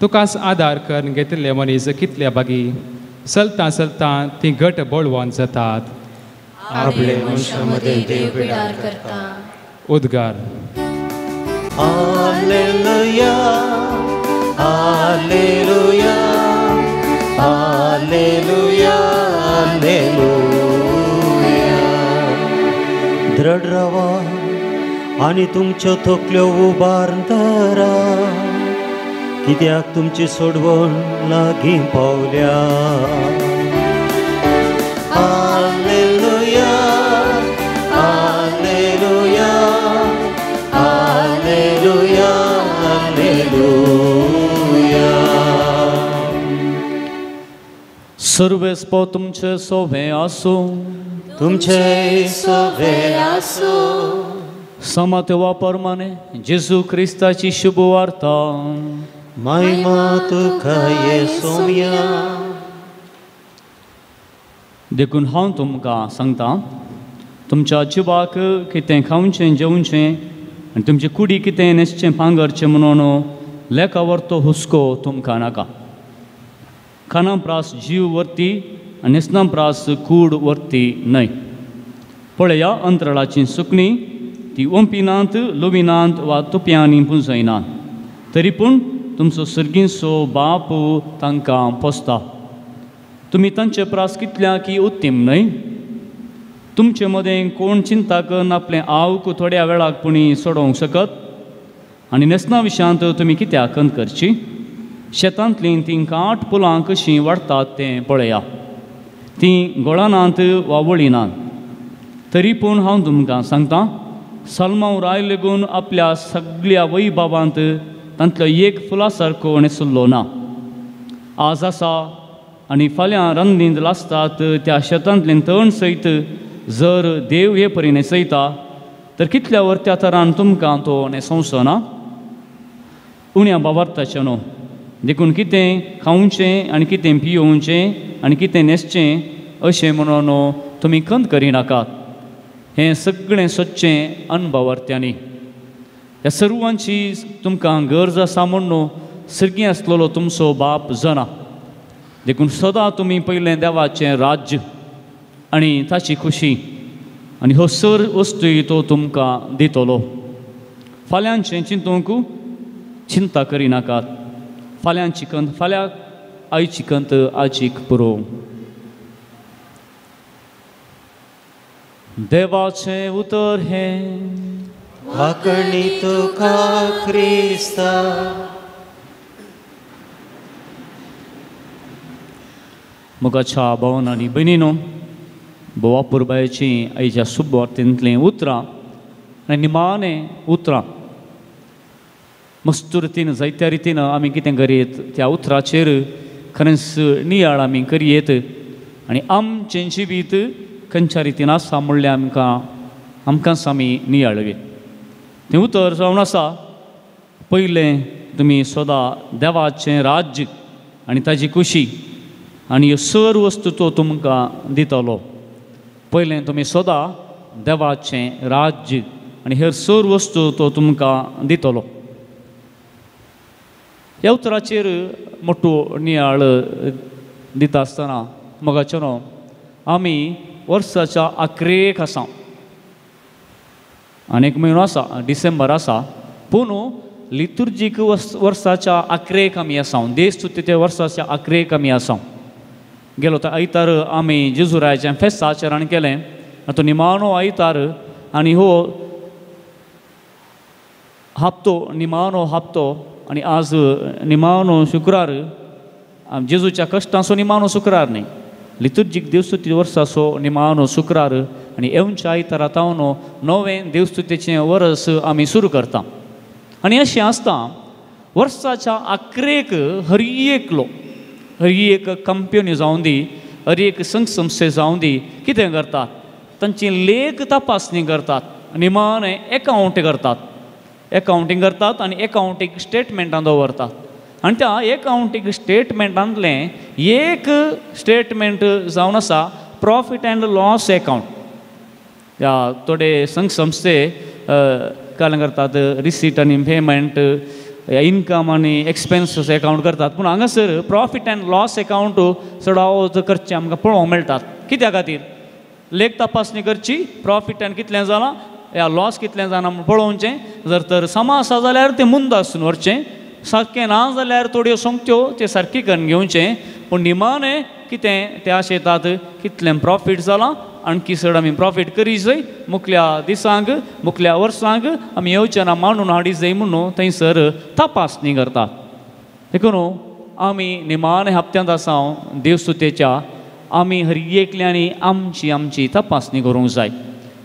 तुकाच आदार करून घेतिल्ले मनीस कितले बागी, चलता चलता ती घट बोळवोन जातात. आपले मनशामध्ये देव बिडार करता. उद्गार. Hallelujah, hallelujah, hallelujah, hallelujah. दृढ रावा आनी तुमच्यो तकल्यो उबारून धरा, कित्याक तुमची सोडवण लागीं पावल्या. Hallelujah, hallelujah, hallelujah, hallelujah. सर्वेस्पो तुमचे सोवे आसूं. तुमचे सोवे आसूं. समत्वा परमाने जेजू क्रिस्ताची शुभ वार्ता. महिमा तुका येसुया. देखून हांव तुमकां सांगता, तुमच्या जिवाक कितें खावचें जेवचें आनी तुमचे कुडी कितें न्हेसचें पांगरचें म्हणून लेका व्हरतो हुस्को तुमकां नाका. खाना प्रास जीव व्हरती आनी न्हेसना प्रास कूड व्हरती न्हय. पळया अंतराळाची सुकणी, ती ओंपिनात, लोविनात वा तुप्यांनी पुंजयनात, तरी पूण तुमचो सर्गीचो बाप तांकां पोसता. तुमी तांचे प्रास कितल्या की उत्तीम न्हय. तुमचे मदें कोण चिंता करून आपलें आवक थोड्या वेळाक पुणी सोडोवंक शकत, आनी न्हेसना विशयांत तुमी कित्याक खंत करची. शेतांतलीं तीं काठ फुलां कशीं वाडटात तें पळया. तीं गोळानात वा वळिनात, तरी पूण हांव तुमकां सांगता, सलमांव राय लेगून आपल्या सगळ्या वैभवांत तांतलो एक फुला सारको न्हेसुल्लो ना. आज आसा आनी फाल्यां रांदनींत लासतात त्या शेतांतलें तण सयत जर देव हे परी न्हेसयता, तर कितल्या वर्त्या तरान तुमकां तो न्हेसोवचो ना. उण्या बाबार्थाचें न्हू. देखून कितें खावचें आनी कितें पियोवचें आनी कितें न्हेसचें अशें म्हणून तुमी खंत करिनाकात. हें सगळें सदचें अनबावर्त्यांनी. ह्या सर्वांची तुमकां गरज आसा म्हणून सर्गी आसलेलो तुमचो बाप जाणा. देखून सदां तुमी पयलें देवाचें राज्य आनी ताची खुशी आनी ह्यो सर वस्तूय तो तुमकां दितलो. फाल्यांचें चिंतूंक चिंता करिनाकात. फाल्यांची कंत फाल्यां, आयची कंत आजीक पुरो. देवाचें उतर हें. वाकणी तुका क्रिस्ता. मोगाच्या भावन आनी भयणीनो, बोवा पुरबायची आयच्या शुभ वार्तेंतलीं उतरां आनी निमाणें उतरां मस्त रितीन जायत्या रितीन आमी कितें करीत त्या उतराचेर खरेंच नियाळ आमी करियेत आनी आमचें जिवीत खंयच्या रितीन आसा म्हणलें आमकां आमकांच आमी नियाळवे. तें उतर जावन आसा, पयलें तुमी सदां देवाचें राज्य आनी ताजी खुशी आनी ह्यो सर्व वस्तू तो तुमकां दितलो. पयलें तुमी सदां देवाचें राज्य आनी हेर सर्व वस्तू तो तुमकां दितलो. ह्या उतराचेर मोठो नियाळ दिता आसतना मोगाचेनो आमी वर्साच्या अखेरेक आसा. आनीक म्हयनो आसा, डिसेंबर आसा, पूण लितुर्जीक वर्साच्या अखेरेक आमी आसा. देस्तुतेच्या वर्साच्या अखेरेक आमी आसा. गेलो तो आयतार आमी जेजुरायाचें फेस्त आचरण केलें. तो निमाणो आयतार आनी हो हप्तो, निमाणो हप्तो आनी आज निमाणो शुक्रार, जेजूच्या कश्टांचो निमाणो शुक्रार न्ही, लितुर्जीक देवस्तुती वर्साचो निमाणो शुक्रार आनी येवच्या आयतारा तावन नवें देवस्तुतेचें वर्स आमी सुरू करता. आनी अशें आसता वर्साच्या अखेरेक हर एक कंपनी जावं दी, हर एक संघ जावं दी, कितें करतात? तांची लेख तपासणी करतात, निमाणें एकावंटींग करतात आनी एकावंटींग स्टेटमेंटां दवरतात. आनी त्या एकावंटींग स्टेटमेंटांतलें एक स्टेटमेंट जावन आसा प्रॉफीट एंड लॉस एकावंट. ह्या थोडे संघ संस्थे काय करतात रिसीट आनी पेमेंट, इनकम आनी एक्सपेन्सीस एकावंट करतात. पूण हांगासर प्रॉफीट एंड लॉस एकावंट चडावत करचें आमकां पळोवंक मेळटात. कित्या खातीर? लेख तपासणी करची, प्रॉफीट एंड कितलें जालां या लॉस कितलें जालां म्हूण पळोवचें. जर तर समा आसा जाल्यार तें मुंद आसून व्हरचें, सारकें ना जाल्यार थोड्यो सोंगत्यो तें सारकी करून घेवचें. पूण निमाणें कितें तें आशेतात कितलें प्रॉफीट जालां, आणकी चड आमी प्रॉफीट करी जाय, मुखल्या दिसांक मुखल्या वर्सांक आमी येवचें ना मांडून हाडी जाय म्हणून थंयसर तपासणी करतात. देखून आमी निमाणे हप्त्यांत आसा देवस्तुतेच्या, आमी हर एकल्यांनी आमची तपासणी करूंक जाय.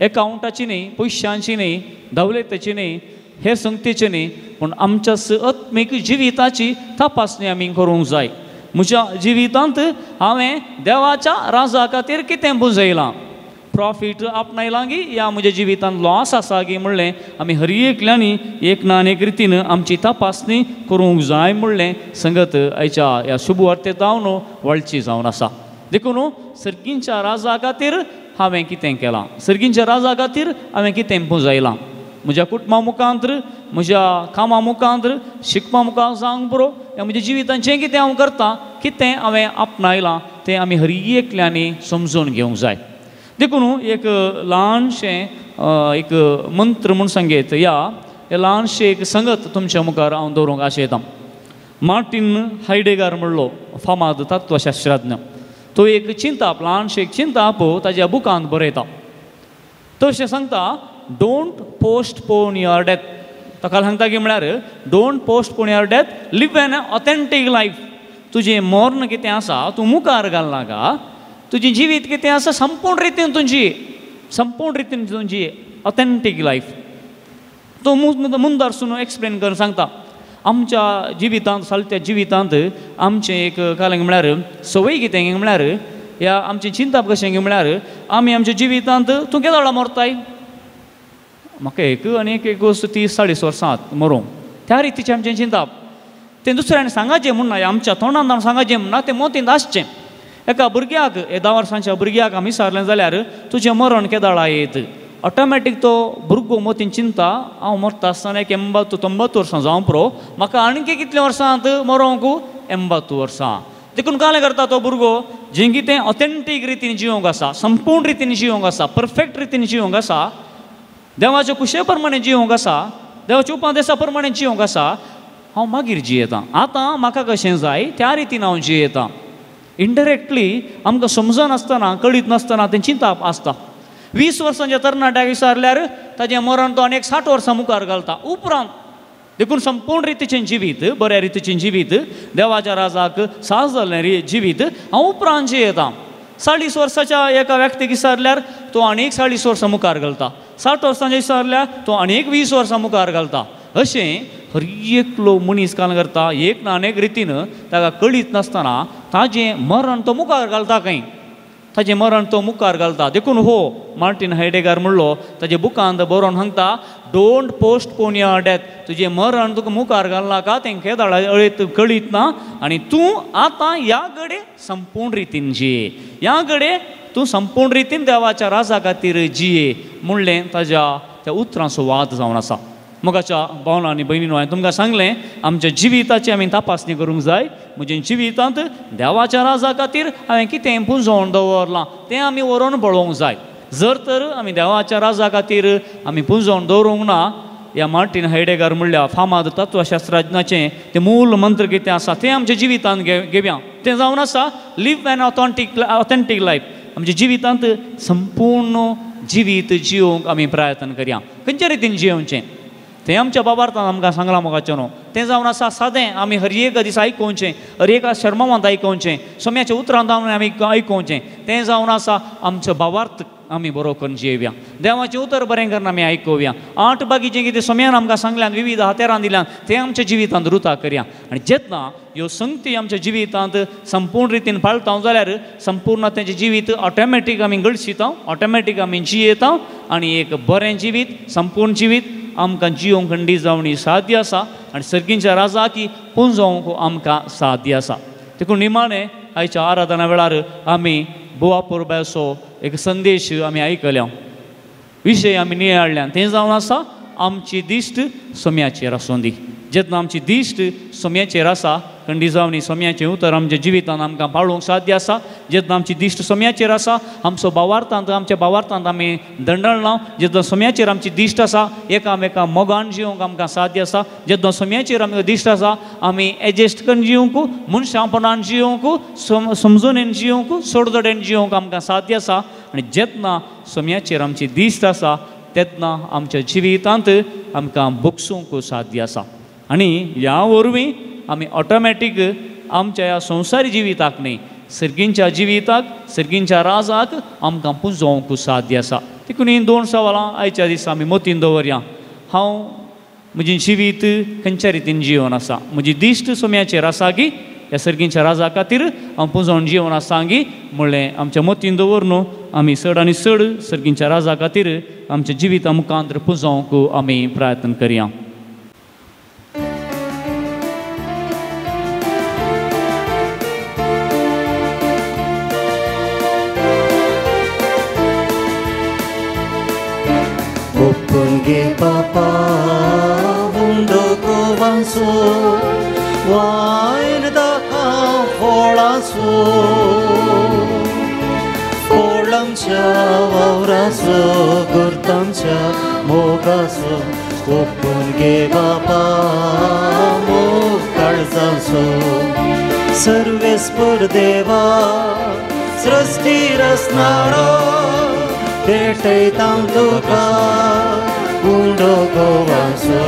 एकावंटाची न्ही, पयशांची न्ही, दवलेताची न्ही, हे संगतीची न्ही, पूण आमच्या आत्मीक जिविताची तपासणी आमी करूंक जाय. म्हज्या जिवितांत हांवें देवाच्या राजा खातीर कितें बुजयलां? प्रॉफीट आपणायलां गी या म्हज्या जिवितांत लॉस आसा गी म्हणलें आमी हर एकल्यांनी एक ना एक रितीन आमची तपासणी करूंक जाय म्हणलें संगत आयच्या ह्या शुभ वार्तेंत हांव वळची जावन आसा. देखून सर्गींच्या राजा खातीर हांवें कितें केलां? सर्गींच्या राजा खातीर हांवें कितें बुजयलां? म्हज्या कुटुंबा मुखांतर, म्हज्या कामा मुखांतर, शिकपा मुखार जावंक पुरो या म्हज्या जिवितांत जें कितें हांव करतां, कितें हांवें आपणायलां तें आमी हर एकल्यांनी समजून घेवंक जाय. देखून एक ल्हानशें एक मंत्र म्हूण सांगेत या ल्हानशें एक संगत तुमच्या मुखार हांव दवरूंक आशयतां. मार्टीन हायडेगर म्हणलो फामाद तत्वशास्त्रज्ञ, तो एक चिंताप, ल्हानशें एक चिंताप ताच्या बुकांत बरयता. तो अशें सांगता, डोंट पोस्टपोन युअर डेथ. ताका सांगता की म्हळ्यार don't postpone your death, live an authentic life. तुजें मरण कितें आसा तूं मुखार घाल नाका, तुजें जिवीत कितें आसा संपूर्ण रितीन तुजी ऑथेंटीक लायफ. तो मुंदारसून एक्सप्लेन करून सांगता. आमच्या जिवितांत, चलत्या जिवितांत आमचें एक कालंग म्हळ्यार संवय कितें म्हळ्यार या आमचें चिंताप कशें म्हळ्यार आमी आमच्या जिवितांत तूं केदो वेळा मरताय? म्हाका एक वस्त 30-40 वर्सां मरूंक, त्या रितीचें आमचें चिंताप. तें दुसऱ्यान सांगाचें म्हूण ना, आमच्या तोंडान सांगाचें म्हूण ना, तें मोतींत आसचें. एका भुरग्याक 10 वर्सांच्या भुरग्याक आमी विचारलें जाल्यार तुजें मरण केदो वेळा येत? ऑटोमॅटीक तो भुरगो मोतीन चिंता, हांव मरता आसतना एक 80-90 वर्सां जावं पुरो, म्हाका आणकी कितल्या वर्सांत मरोंक? 80 वर्सां. देखून कालें करता तो भुरगो, जें कितें ऑथेंटीक रितीन जिवंक आसा, संपूर्ण रितीन जिवंक आसा, परफेक्ट रितीन जिवंक आसा, देवाच्या कुशे प्रमाणे जिवंक आसा, देवाच्या उपदेशा प्रमाणे जिवंक आसा, हांव मागीर जियेतां. आतां म्हाका कशें जाय त्या रितीन हांव जियेतां. इनडायरेक्टली आमकां समजन आसतना, कळीत नासतना तें चिंताप आसता. 20 वर्सांच्या तरणाट्याक विचारल्यार ताजें मरण तो आनीक 60 वर्सां मुखार घालता उपरांत. देखून संपूर्ण रितीचें जिवीत, बऱ्या रितीचें जिवीत, देवाच्या राजाक साज जाल्लें जिवीत हांव उपरांत जियेतां. 40 वर्साच्या एका व्यक्तीक विचारल्यार तो आनीक 40 वर्सां मुखार घालता. 60 वर्सांचे विचारल्यार तो आनीक 20 वर्सां मुखार घालता. अशें हर एकलो मनीस काल करता, एक ना अनेक रितीन ताका कळीत नासतना ताजें मरण तो मुखार घालता खंय. ताजें मरण तो मुखार घालता देखून हो मार्टीन हायडेगार म्हणलो ताजे बुकांत बरोवन सांगता डोंट पोस्टपोन युअर डेथ तुजें मरण तुका मुखार घालनाका तें केदाळ अळीत कळीत ना आनी तूं आतां ह्या घडये संपूर्ण रितीन जिये ह्या घडये तूं संपूर्ण रितीन देवाच्या राजा खातीर जिये म्हणलें ताज्या त्या उतरांचो वाद जावन आसा मोगाच्या भावना आनी भयणीनो हांवें तुमकां सांगलें आमच्या जिविताची आमी तपासणी करूंक जाय म्हज्या जिवितांत देवाच्या राजा खातीर हांवें कितें पुंजोवन दवरलां तें आमी व्हरोन पळोवंक जाय जर तर आमी देवाच्या राजा खातीर आमी पुंजोवन दवरूंक ना ह्या मार्टीन हायडेगार म्हणल्या फामाद तत्वशास्त्रज्ञाचें तें मूल मंत्र कितें आसा तें आमच्या जिवितांत घेवया तें जावन आसा लिव एन ऑथेंटीक लायफ आमच्या जिवितांत संपूर्ण जिवीत जिवंक आमी प्रयत्न करया खंयच्या रितीन जियोवचें तें आमच्या बाबार्थान आमकां सांगलां मोगाचें न्हू तें जावन आसा सादें आमी हर एक दीस आयकोवचें हर एका शर्मावांत आयकोवचें सोम्याच्या उतरांत आमी आयकोवचें तें जावन आसा आमचो भावार्थ आमी बरो करून जियेवया देवाचें उतर बरें करून आमी आयकोवया 8 बाकीचें कितें सोम्यान आमकां सांगल्यान विविध हातेरां दिल्यान तें आमच्या जिवितांत रुता करया आनी जेन्ना ह्यो संगती आमच्या जिवितांत संपूर्ण रितीन पाळटा जाल्यार संपूर्ण तेंचें जिवीत ऑटोमॅटीक आमी घडशिता ऑटोमॅटीक आमी जियेता आनी एक बरें जिवीत संपूर्ण जिवीत आमकां जियोंक खंडी जावणी साध्य आसा आनी सर्गींच्या राजा की पुंजोवंक आमकां साध्य आसा देखून निमाणें आयच्या आराधना वेळार आमी बुवा पुरब्याचो एक संदेश आमी आयकल्या विशय आमी नियाळ्ल्यान तें जावन आसा आमची दिश्ट सोम्याचेर आसूं दी जेन्ना आमची दिश्ट सोम्याचेर आसा खंडी जावनी सोम्याचें उतर आमच्या जिवितांत आमकां पाळूंक साध्य आसा जेन्ना आमची दिश्ट सोम्याचेर आसा आमचो भावार्थांत आमच्या भावार्थांत आमी दंडळना जेन्ना सोम्याचेर आमची दिश्ट आसा एकामेका मोगान जिवंक आमकां साध्य आसा जेन्ना सोम्याचेर आमकां दिश्ट आसा आमी एडजस्ट करून जिवंक मनशापणान जिवंक समजुनीन जिवंक सोडदोडेन जिवंक आमकां साध्य आसा आनी जेन्ना सोम्याचेर आमची दिश्ट आसा तेन्ना आमच्या जिवितांत आमकां भोगसूंक साध्य आसा आनी ह्या वरवीं आमी ऑटोमॅटीक आमच्या ह्या संवसारी जिविताक न्ही सर्गींच्या जिविताक सर्गींच्या राजाक आमकां पुंजोवंक साध्य आसा देखून ही 2 सवालां आयच्या दिसा आमी मतीन दवरया हांव म्हजें जिवीत खंयच्या रितीन जिवन आसा म्हजी दिश्ट सोम्याचेर आसा की ह्या सर्गींच्या राजा खातीर हांव पुंजोवन जिवन आसा की म्हणलें आमच्या मतीन दवरून आमी चड आनी चड सर्गींच्या राजा खातीर आमच्या जिविता मुखांतर पुंजोवंक आमी प्रयत्न करया Papa, mundo avanço, wine da folaço, folamcha, auraço, curtamcha, mogaço, opunge papa, mogalzaço, Sarves por deva, सृष्टि रचणारा, भेटैतां तुका. मुंडो गोवांचो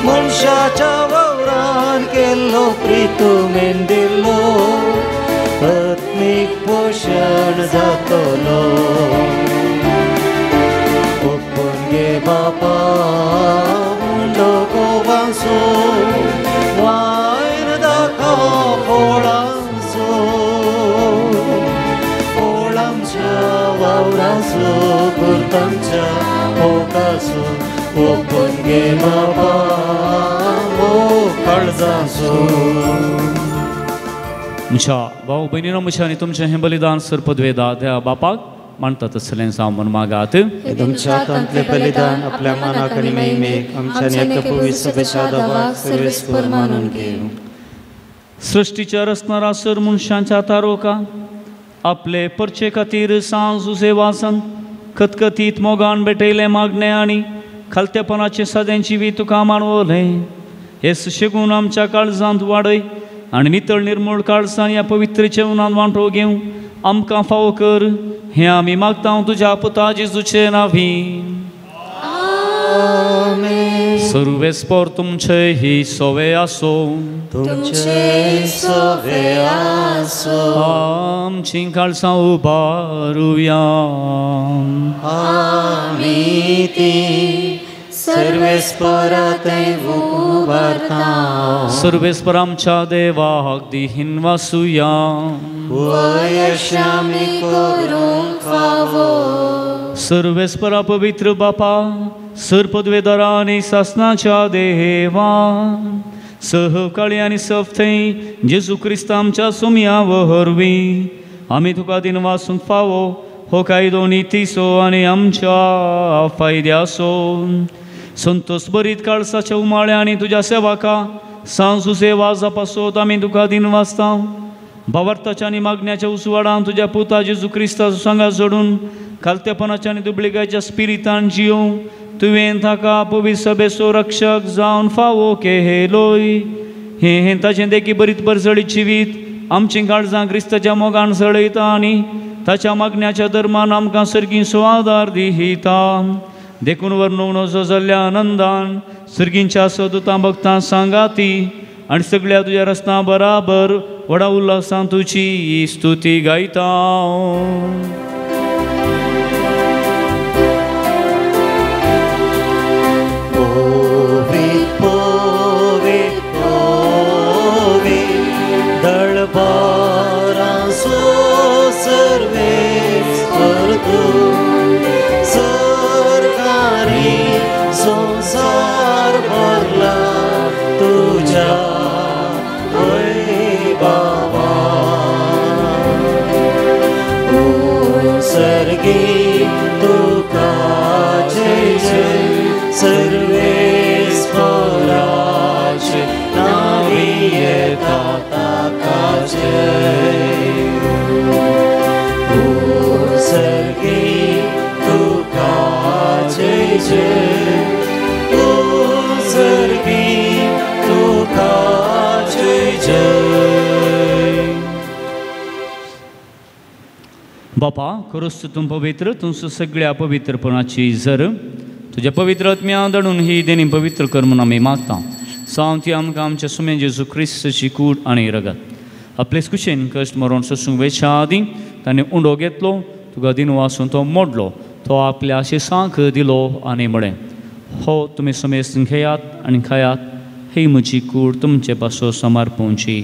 मनशाच्या वावरान केल्लो प्रितुमेन दिल्लो आत्मीक पोशण जातलो ओपून घे बापा मुंडो गोवांचो वायन दाखव फोळांचो फोळांच्या वावरांचो कुर्तांच्या मोगाचो ओपून घे बाबा मोकाळजाचो. म्हज्या भाव भयणीनो म्हज्या आनी तुमचें हें बलिदान सर्पद्वेदा त्या बापाक मानता तसलें जावं मागात. तुमच्या हातांतलें बलिदान आपल्या मनाक आनी महिमेक आमच्या नित्यपवी सभेच्या दावाक सर्वेस्पर मानून घेव. सृष्टीच्या रचणारा सर मनशांच्या तारोका आपले परचे खातीर सांज उजे वासन खतखतीत मोगान भेटयले मागणे आनी खालतेपणाचे सदेंची वी तुका मानवलें हे सुशेगून आमच्या काळजांत वाडय आनी नितळ निर्मळ काळजान ह्या पवित्र जेवणान वांटो घेवं आमकां फावो कर हें आमी मागता तुज्या पुता जेजूचे नांवीं. सर्वेस्पर तुमचे ही सोवे आसो तुमचे सोवे आसो आमची काळजां उबारुया आमी ती सर्वेस्परा तैव उबारता सर्वेस्पर आमच्या देवाक दिहीन वासुया वयशामी करूंक फावो सर्वेस्परा पवित्र बापा सरपदवेदारा आनी सासनाच्या देवान सहकाळी आनी सफ्थई जेजू क्रिस्त आमच्या सुमया वहरवी आमी तुका दिन वासूंक फावो हो कायदो नितीसो आनी आमच्या फायद्यासो संतोष बरीत काळसाच्या उमाळ्या आनी तुज्या सेवाका सांजू सेवा जापासोत आमी तुका दिन वाचता भावार्थाच्या आनी मागण्याच्या उसवाडान तुज्या पुता जेजू क्रिस्ताचो सांगा जोडून खालतेपणाच्या आनी दुबळिकाच्या स्पिरितान जियोव तुवें ताका पवित्र सभेचो रक्षक जावन फावो केलोय हे ताचें देखी बरीत बरसळीत जिवीत आमची काळजां क्रिस्ताच्या मोगान सळयता आनी ताच्या मागण्याच्या धर्मान आमकां सर्गीचो आदार दिता देखून वर्णवणो जाल्ल्या आनंदान सर्गींच्या सदुतां भक्तां सांगाती आनी सगळ्या तुज्या रस्त्यां बराबर व्हडा उल्हासान तुजी स्तुती गायता सरकारी संसार भरला तुझ्या बाबा सर्गी तुका जय जय सर्वेस पराचे नावी येता ताका जय सर्गी तुका जय जय सर्गी तुका जय जय बापा खरोच तूं पवित्र तूं सगळ्या पवित्रपणाची जर तुज्या पवित्र आत्म्या दडून ही देणी पवित्र कर म्हणून आमी मागता सांगती आमकां आमच्या सुमे जेजू क्रिस्ताची कूड आनी रगत आपलेच कुशेन कश्ट मरोन ससूंक वेच्या आदीं ताणें उंडो घेतलो तुका दिन वासून तो मोडलो तो आपल्या आशिसांक दिलो आनी म्हळें हो तुमी समेस्त घेयात आनी खायात ही म्हजी कूड तुमचे पासो समर्पूंची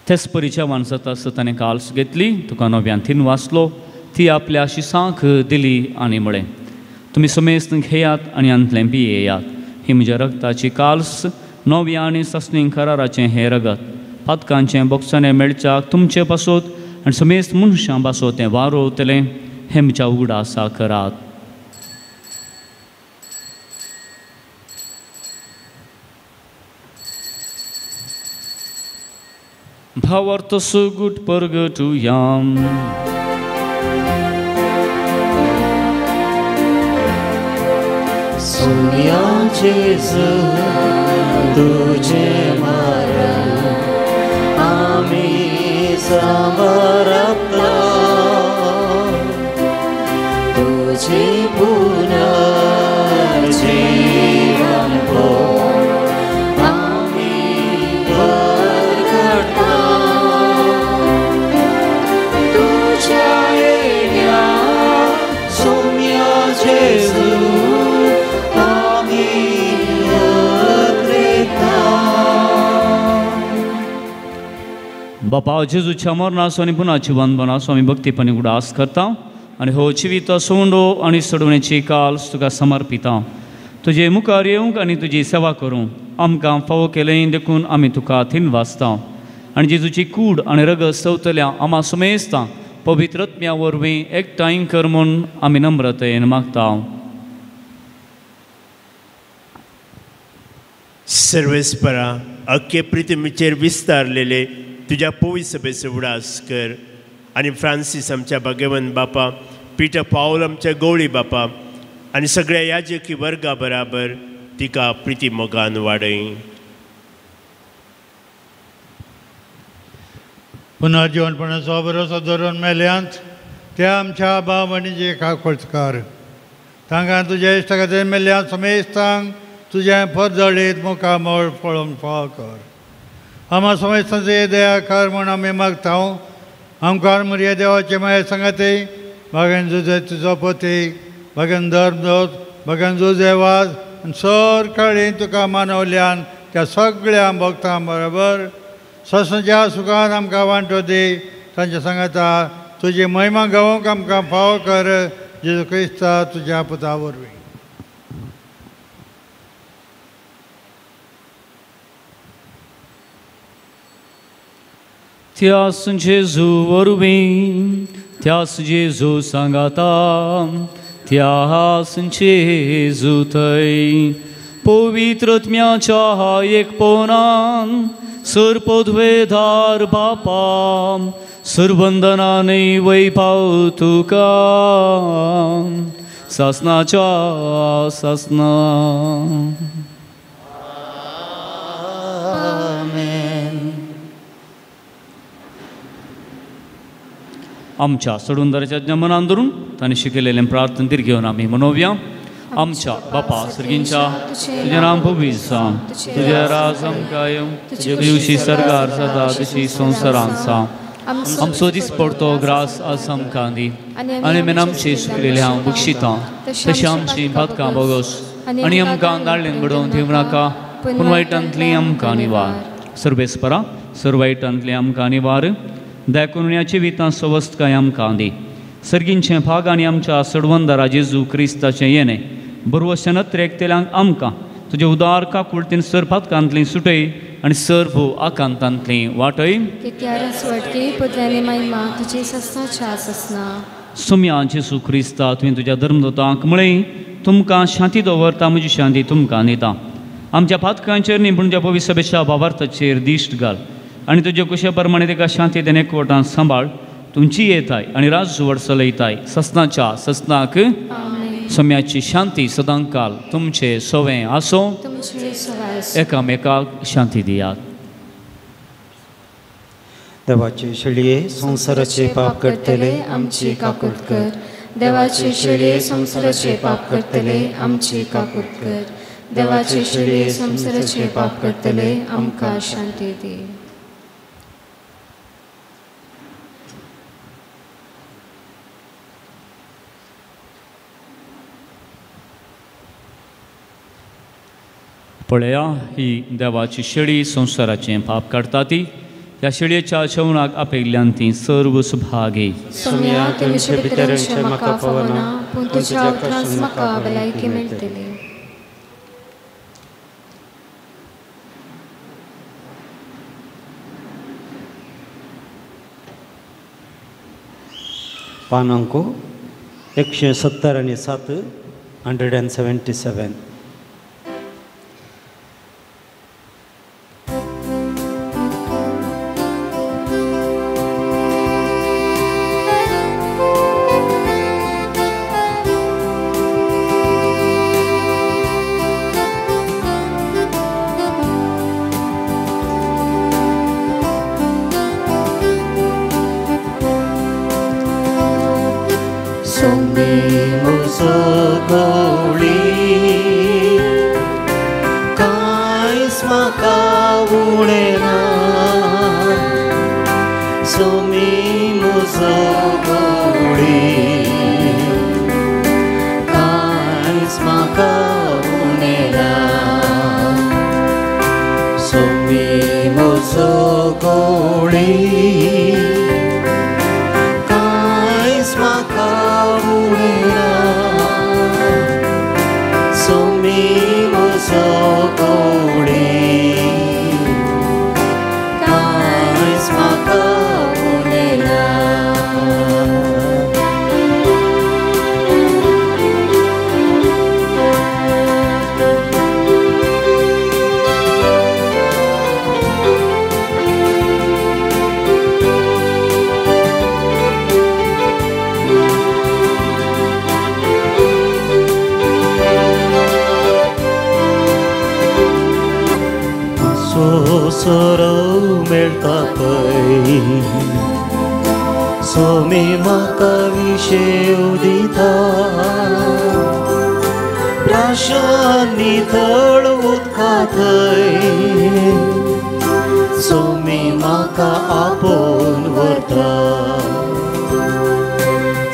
तेच परिच्या माणसात ताणें काल्स घेतली तुका नव्यान तीन वाचलो ती आपल्या आशिसांक दिली आनी म्हळें तुमी समेस्त घेयात आनी अंतलें पियेयात ही म्हज्या रगताची काल्स नव्या आनी सस्नीं कराराचें हें रगत पातकांचें बोगसाणें मेळच्याक तुमचे पासोत आनी समेस्त मनशां पासोत तें वारोवतलें हें म्हज्या उगडासा करात भावार्थ सुगूट परगटुयाम सुमयाचे तुझे मरण आम्ही समर्पता तुझे पुनर्जीवन हो आम्ही प्रगटता तुझ्या येण्या सौम्याचे बापा जेजूच्या मरणाचो आनी पुन्हा जिवंतपणाचो आमी भक्तीपणी उडास करता आनी हो जिवीत सोंडो आनी सोडवण्याची काल्स तुका समर्पिता तुजे मुखार येवंक आनी तुजी सेवा करूंक आमकां फावो केलें देखून आमी तुका थीन वाचता आनी जेजूची कूड आनी रगत सवतल्या आमा समेस्तां पवित्रत्म्या वरवीं एकठांय कर म्हूण आमी नम्रतेन मागता सर्वेस्परा अख्खे पृथ्वीचेर विस्तारलेले तुझ्या पवित्र सभेचो उडास कर आनी फ्रांसीस आमच्या भाग्यवंत बापा पिटर पावल आमच्या गवळी बापा आनी सगळ्या याजकी वर्गा बराबर तिका प्रिती मोगान वाडय पुनर्जीवनपणाचो भरोसो धरून मेल्यांत त्या आमच्या भाव भयणीचे काकोळकार तांकां तुज्या इश्टा खातीर मेल्ल्या समेस्तांक तुजें परजळीत मुखामळ पळोवंक फाव कर आम्हा समस्तांचे दया कर म्हूण आमी मागता आमकां मरिया देवाचे माये सांगाते भगवान जुजे तुजो पती भगवान धर्मदोत भगवान जुजेवाज आनी सर काळी तुका मानवल्यान त्या सगळ्या भक्तां बरोबर ससच्या सुखान आमकां वांटो दी तांच्या सांगाता तुजी महिमा गावोंक आमकां फावो कर जेजू क्रिस्ता तुज्या पुता वरवीं. Tias Jesu वरवीं त्यास जेजू सांगाता त्यास जेजू थंय पवित्रत्म्याच्या एकपणान सर्पद्वेधार बापा सर्वंदनाने वैभाव तुका सासनाच्या सासना. आमच्या सोडूनदाराच्या जमनान धरून तांणी शिकयलेलें प्रार्थना तिर घेवन आमी मनोवया. आमच्या बापा सर्गींच्या तुजें नाम पवित्र तुजें राज आमकां येवं तुजे दिवशी सरकार सदा तशी संवसारांत आसा. आमचो दीस पडतो ग्रास आज आमकां दी आनी आमी आमची सुकलेली हांव बक्षितां तशी आमची पातकां बोगोस आनी आमकां दाळेन घडोवन दिवं नाका पूण वायटांतली आमकां निवार. सर्वेस्परा सर्व वायटांतली आमकां निवार दयाकुण्याची वितां सवस्तकाय आमकां दी. सर्गींचे भाग आनी आमच्या सडवंदारा जेजू क्रिस्ताचें येणें बरोवशेनत रेखतेल्यांक आमकां तुजे उदार काकुळतीन सरपातकांतली सुटय आनी सर्व आकांतांतली वाटय. सुम्या जेजू क्रिस्ता तुवें तुज्या धर्मदूतांक म्हळें तुमकां शांती दवरता म्हजी शांती तुमकां दिता. आमच्या पातकांचेर न्ही पूण तुज्या पवित्र सभेच्या भावार्थाचेर दिश्ट घाल आनी तुजे कुशे प्रमाणे ताका शांती देन एकवटान सांबाळ. तुमची येताय आनी राज व्हड चलयताय ससनाच्या ससनाक. सम्याची शांती सदांकाल तुमचे सोवें आसो. एकामेकाक शांती दियात. देवाचे शेळये संसाराचे पाप करतले आमची काकूट कर. देवाचे शेळये संसाराचे पाप करतले आमची काकूट कर. देवाचे शेळये संसाराचे पाप करतले आमकां शांती दी. पळया ही देवाची शेळी संसाराचें पाप काडटा ती. ह्या शेळयेच्या शवणाक आपयल्ल्यान ती सर्व सुभागे. सोम्या तुमचे भितरचे म्हाका फावना पूण तुज्या उतरांत म्हाका भलायकी मेळटली. पानांको 170 आणि 7 177. सोमी म्हाका आपोवन व्हरता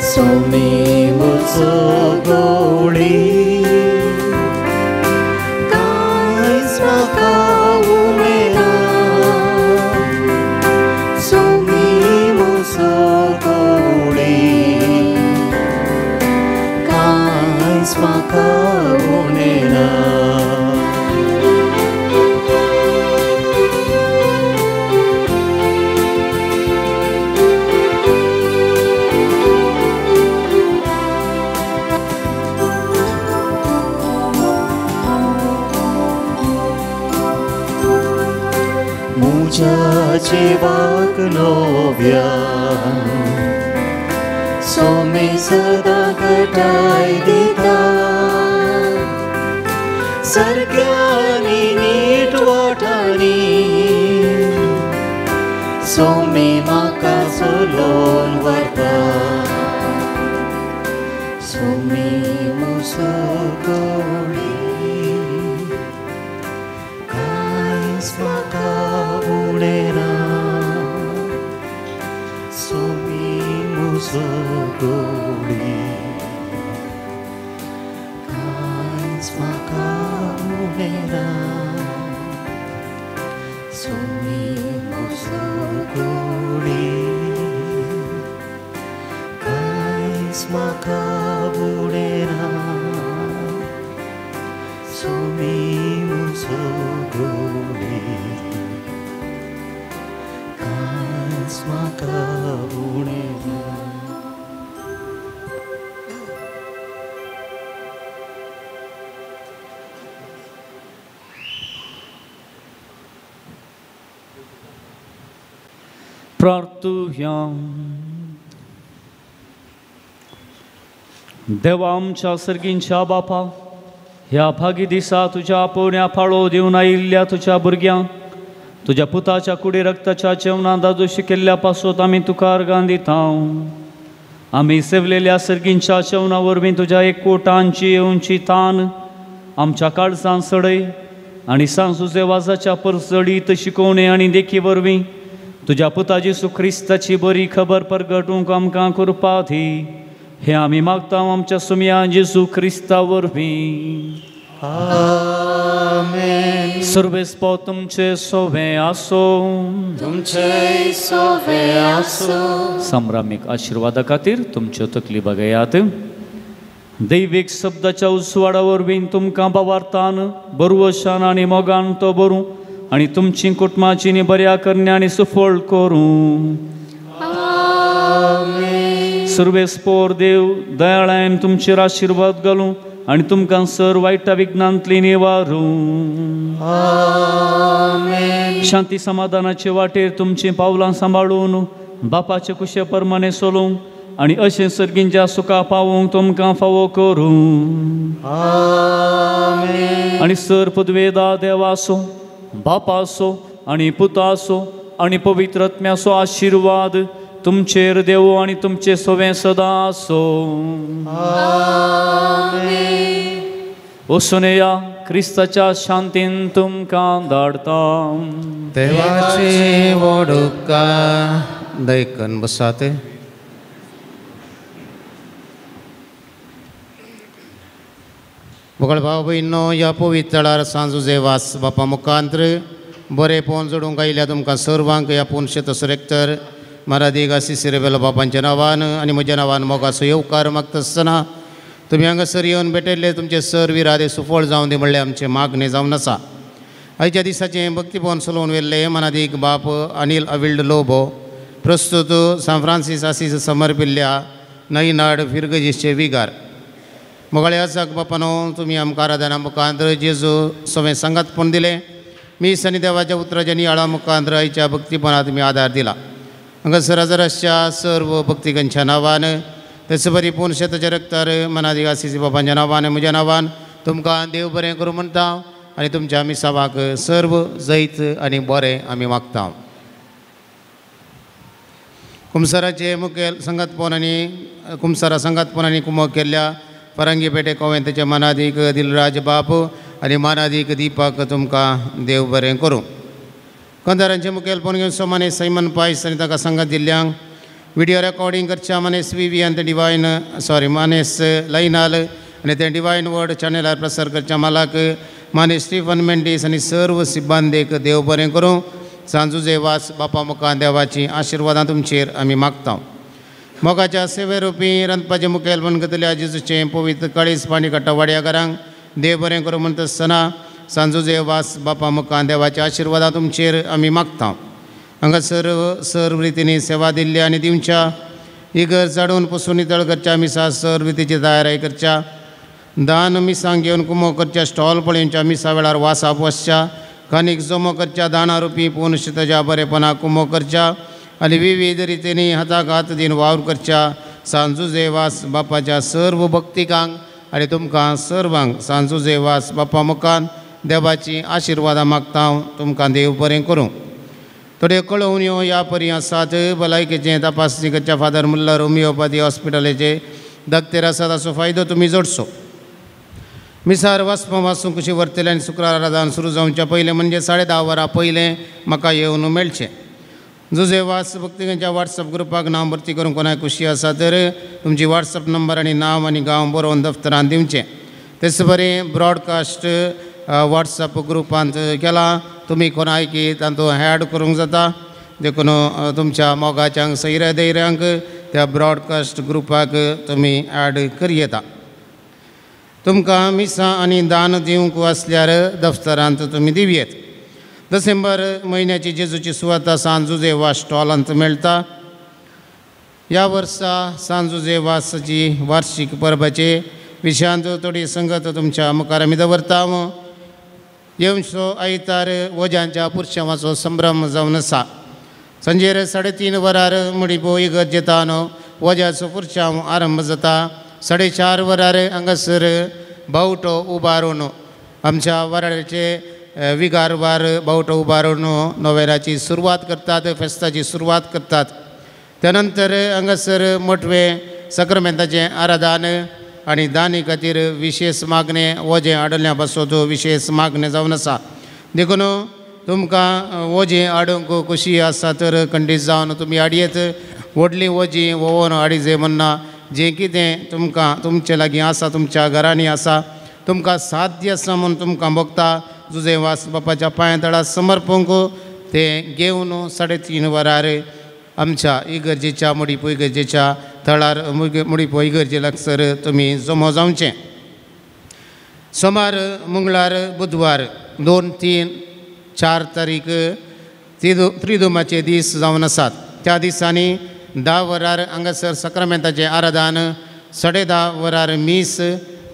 सोमी म्हजो गवळी कांयच म्हाका उमेना सोमी म्हजो गवळी कांयच म्हाका उमेना म्हज्या जिवाक नव्या सोमी सदां घटाय दिता सर्ग्यांनी नीट वाठांनी सोमी म्हाका चलोवन व्हरता सोमी म्हजो गवळी कांयच म्हाका उणेना सोमी म्हजो गवळी कांयच म्हाका उणेना सोमी म्हजो गवळी कांयच म्हाका उणेना सोमी म्हजो गवळी कांयच म्हाका उणेना प्रार्थुया देवा आमच्या सर्गींच्या बापा ह्या भागी दिसा तुझ्या पोरण्या फाळो दिवन आयिल्ल्या तुझ्या भुरग्यांक तुझ्या पुताच्या कुडी रक्ताच्या जेवणां दादोशी केल्ल्या पासत आमी तुका अर्गां दिता आमी सेवलेल्या सर्गींच्या जेवणा वरवीं तुज्या एकवटांची येवची तान आमच्या काळजांत सडय आनी सांजुजे वाजाच्या परसडीत शिकोवणे आनी देखी वरवीं तुझ्या पुता जेसू ख्रिस्ताची बरी खबर परगटूंक आमकां करपा दी हे आमी मागता आमच्या सुमया जेसू ख्रिस्ता वरवीं आमेन सर्वेस्पो तुमचे सोवे आसो तुमचे सोवे आसो संभ्रामीक आशिर्वादा खातीर तुमच्यो तकली बगयात दैवीक शब्दाच्या उसवाडा वरवीं तुमकां बावार्थान बरुवशान आनी मोगान तो बरूं आनी तुमची कुटुंबाची नी बऱ्या करण्या आनी सुफळ करूं सर्वेस्पोर देव दयाळायन तुमचेर आशिर्वाद घालूं आनी तुमकां सर वायटा विघ्नांतली निवारूं शांती समाधानाचे वाटेर तुमची पावलां सांबाळून बापाचे कुशे परमाने चलूंक आनी अशें सर्गींच्या सुखा पावोवंक तुमकां फावो करूं आनी सर पदवेदा देवा आसूं बापा आसो आनी पुता आसो आनी पवित्र आत्म्याचो आशिर्वाद तुमचेर देवो आनी तुमचे सोवे सदां आसो वचून या क्रिस्ताच्या शांतीन तुमकां धाडता देवाची व्हड उपकार दयकन बसात बगळ भाव भयणो ह्या पवित्र वेळार सांजुजे वास बापा मुखांतर बरे पोवन जोडूंक आयिल्ल्या तुमकां सर्वांक ह्या पुनशेत रेक्टर मारादीक आसिसिरेबेल बापांच्या नांवान आनी म्हज्या नांवान मोगाचो येवकार मागता आसतना तुमी हांगासर येवन भेटयल्ले तुमचे सर विरादे सुफळ जावं दी म्हणलें आमचें मागणें जावन आसा आयच्या दिसाचें भक्तीपोवन चलोवन व्हेल्ले मानादीक बाप अनिल अविल्ड लोबो प्रस्तुत सान फ्रांसीस आसीस समर्पिल्ल्या नईनाड फिरगजीचे विगार मोगाळे आसाक बापानो तुमी आमकां आराधना मुखांतर जेजू सवें सांगातपण दिलें मीस आनी देवाच्या उतराच्या नियाळा मुखांतर आयच्या भक्तीपणात तुमी आदार दिला हांगासर हजाराच्या सर्व भक्तिकांच्या नांवान तेच बरी पुनशेताच्या रक्तार मनादी आसीस बाबांच्या नांवान म्हज्या नांवान तुमकां देव बरें करूं म्हणटा आनी तुमच्या मिसावाक सर्व जैत आनी बरें आमी मागता कुमसाराचे मुखेल संगातपण आनी कुमसारा संगातपण आनी कुमक केल्ल्या फरंगी पेटे कोवेंताचे मनादीक दिलराज बाप आनी मनादीक दिपाक तुमकां देव बरें करूं कंदारांचे मुखेलपण घेवन सोमाने सैमन पायस आनी ताका संगत दिल्ल्यांक व्हिडिओ रेकॉर्डिंग करच्या मानेस व्ही आनी ते डिवायन मानेस लायनाल आनी ते डिवायन वर्ड चॅनलार प्रसार करच्या मालाक मानेस स्टीफन मेंडीस आनी सर्व सिब्बांदेक देव बरें करूं. सांजुजे वास बापा मुखार देवाची आशिर्वादां तुमचेर आमी मागता. मोगाच्या सेवेरुपी रांदपाचें मुखेलपण घेतल्या जेजूचें पवित्र काळीज पाणी काडटा वाड्याकारांक देव बरें करूं म्हणटा आसतना सांजुजे वास बापा मुखार देवाच्या आशिर्वादां तुमचेर आमी मागता. हांगा सर्व रितींनी सेवा दिल्ल्या आनी दिवच्या इगर झाडून पुसून नितळ करच्या मिसा सर्व रितीची तयारी करच्या दान मिसांक घेवन कुमो करच्या स्टॉल पळोवच्या मिसा वेळार वासाप वचच्या कानीक जमो करच्या दानारुपी पुनशताच्या बरेपणाक कुमो करच्या आनी विविध रितींनी हाताक हात दिन वावर करच्या सांजुजे वास बापाच्या सर्व भक्तिकांक आनी तुमकां सर्वांक सांजुजे वास बापा मुखार देवाची आशिर्वादां मागता. तुमकां देव बरें करूं. थोड्यो कळवण्यो ह्या परी आसात. भलायकेचें तपासणी करच्या फादर मुल्लर होमिओपॅथी हॉस्पिटलाचे दाखतेर आसात ताचो फायदो तुमी जोडचो. मिसार वचपा वाचूंक कशी व्हरतले आनी शुक्रार आराधन सुरू जावच्या पयलें म्हणजे 10:30 वरां पयलें म्हाका येवन मेळचें. जुजे वास भक्तिकांच्या वॉट्सअप ग्रुपाक नांव भरती करूंक कोणाक खुशी आसा तर तुमची वॉट्सअप नंबर आनी नांव आनी गांव बरोवन दफ्तरान दिवचें. तेच बरें ब्रॉडकास्ट वॉट्सअप ग्रुपांत केला तुमी कोणाय की तातूंत ॲड करूंक जाता. देखून तुमच्या मोगाच्यांक सैऱ्या धैर्यांक त्या ब्रॉडकास्ट ग्रुपाक तुमी ॲड करी येता. तुमकां मिसां आनी दान दिवंक आसल्यार दफ्तरांत तुमी दिवयेत. डिसेंबर म्हयन्याची जेजूची सुवाता सांजुजे वास स्टॉलांत मेळटा. ह्या वर्सा सांजुजे वासाची वार्षिक परबाचे विशयांत थोडी संगत तुमच्या मुखार आमी दवरता. येवचो आयतार वज्यांच्या पुरशांवाचो संभ्रम जावन आसा. सांजेर 3:30 वरार मुडीपो इगर्ज येता न्हू वज्याचो पुरशांव आरंभ जाता. 4:30 वरार हांगासर बावटो उबारून आमच्या वराचे विगारवार बावटो उबारून नोवेराची सुरवात करतात, फेस्ताची सुरवात करतात. त्या नंतर हांगासर मोठवे सक्रामेंताचें आराधन आनी दानी खातीर विशेष मागणे वजें हाडल्या पासून विशेष मागणे जावन आसा. देखून तुमकां वजें हाडूंक खुशी आसा तर खंडीत जावन तुमी हाडयेत. व्हडली वजीं वोवन हाडिजे म्हणना. जें कितें तुमकां तुमचे लागीं आसा तुमच्या घरांनी आसा तुमकां साध्य आसा म्हूण तुमकां भोगता जुजे वास बापाच्या पांयतळार समर्पूंक तें घेवन 3:30 वरार आमच्या इगर्जेच्या मुडीपो इगर्जेच्या थळार मुडीपो इगर्जे लागसर तुमी जमो जावचें. सोमार मंगळार बुधवार 2, 3, 4 तारीख त्रिदुमाचे दीस जावन आसात. त्या दिसांनी 10 वरार हांगासर सक्रामेंताचें आराधन, 10:30 वरार मीस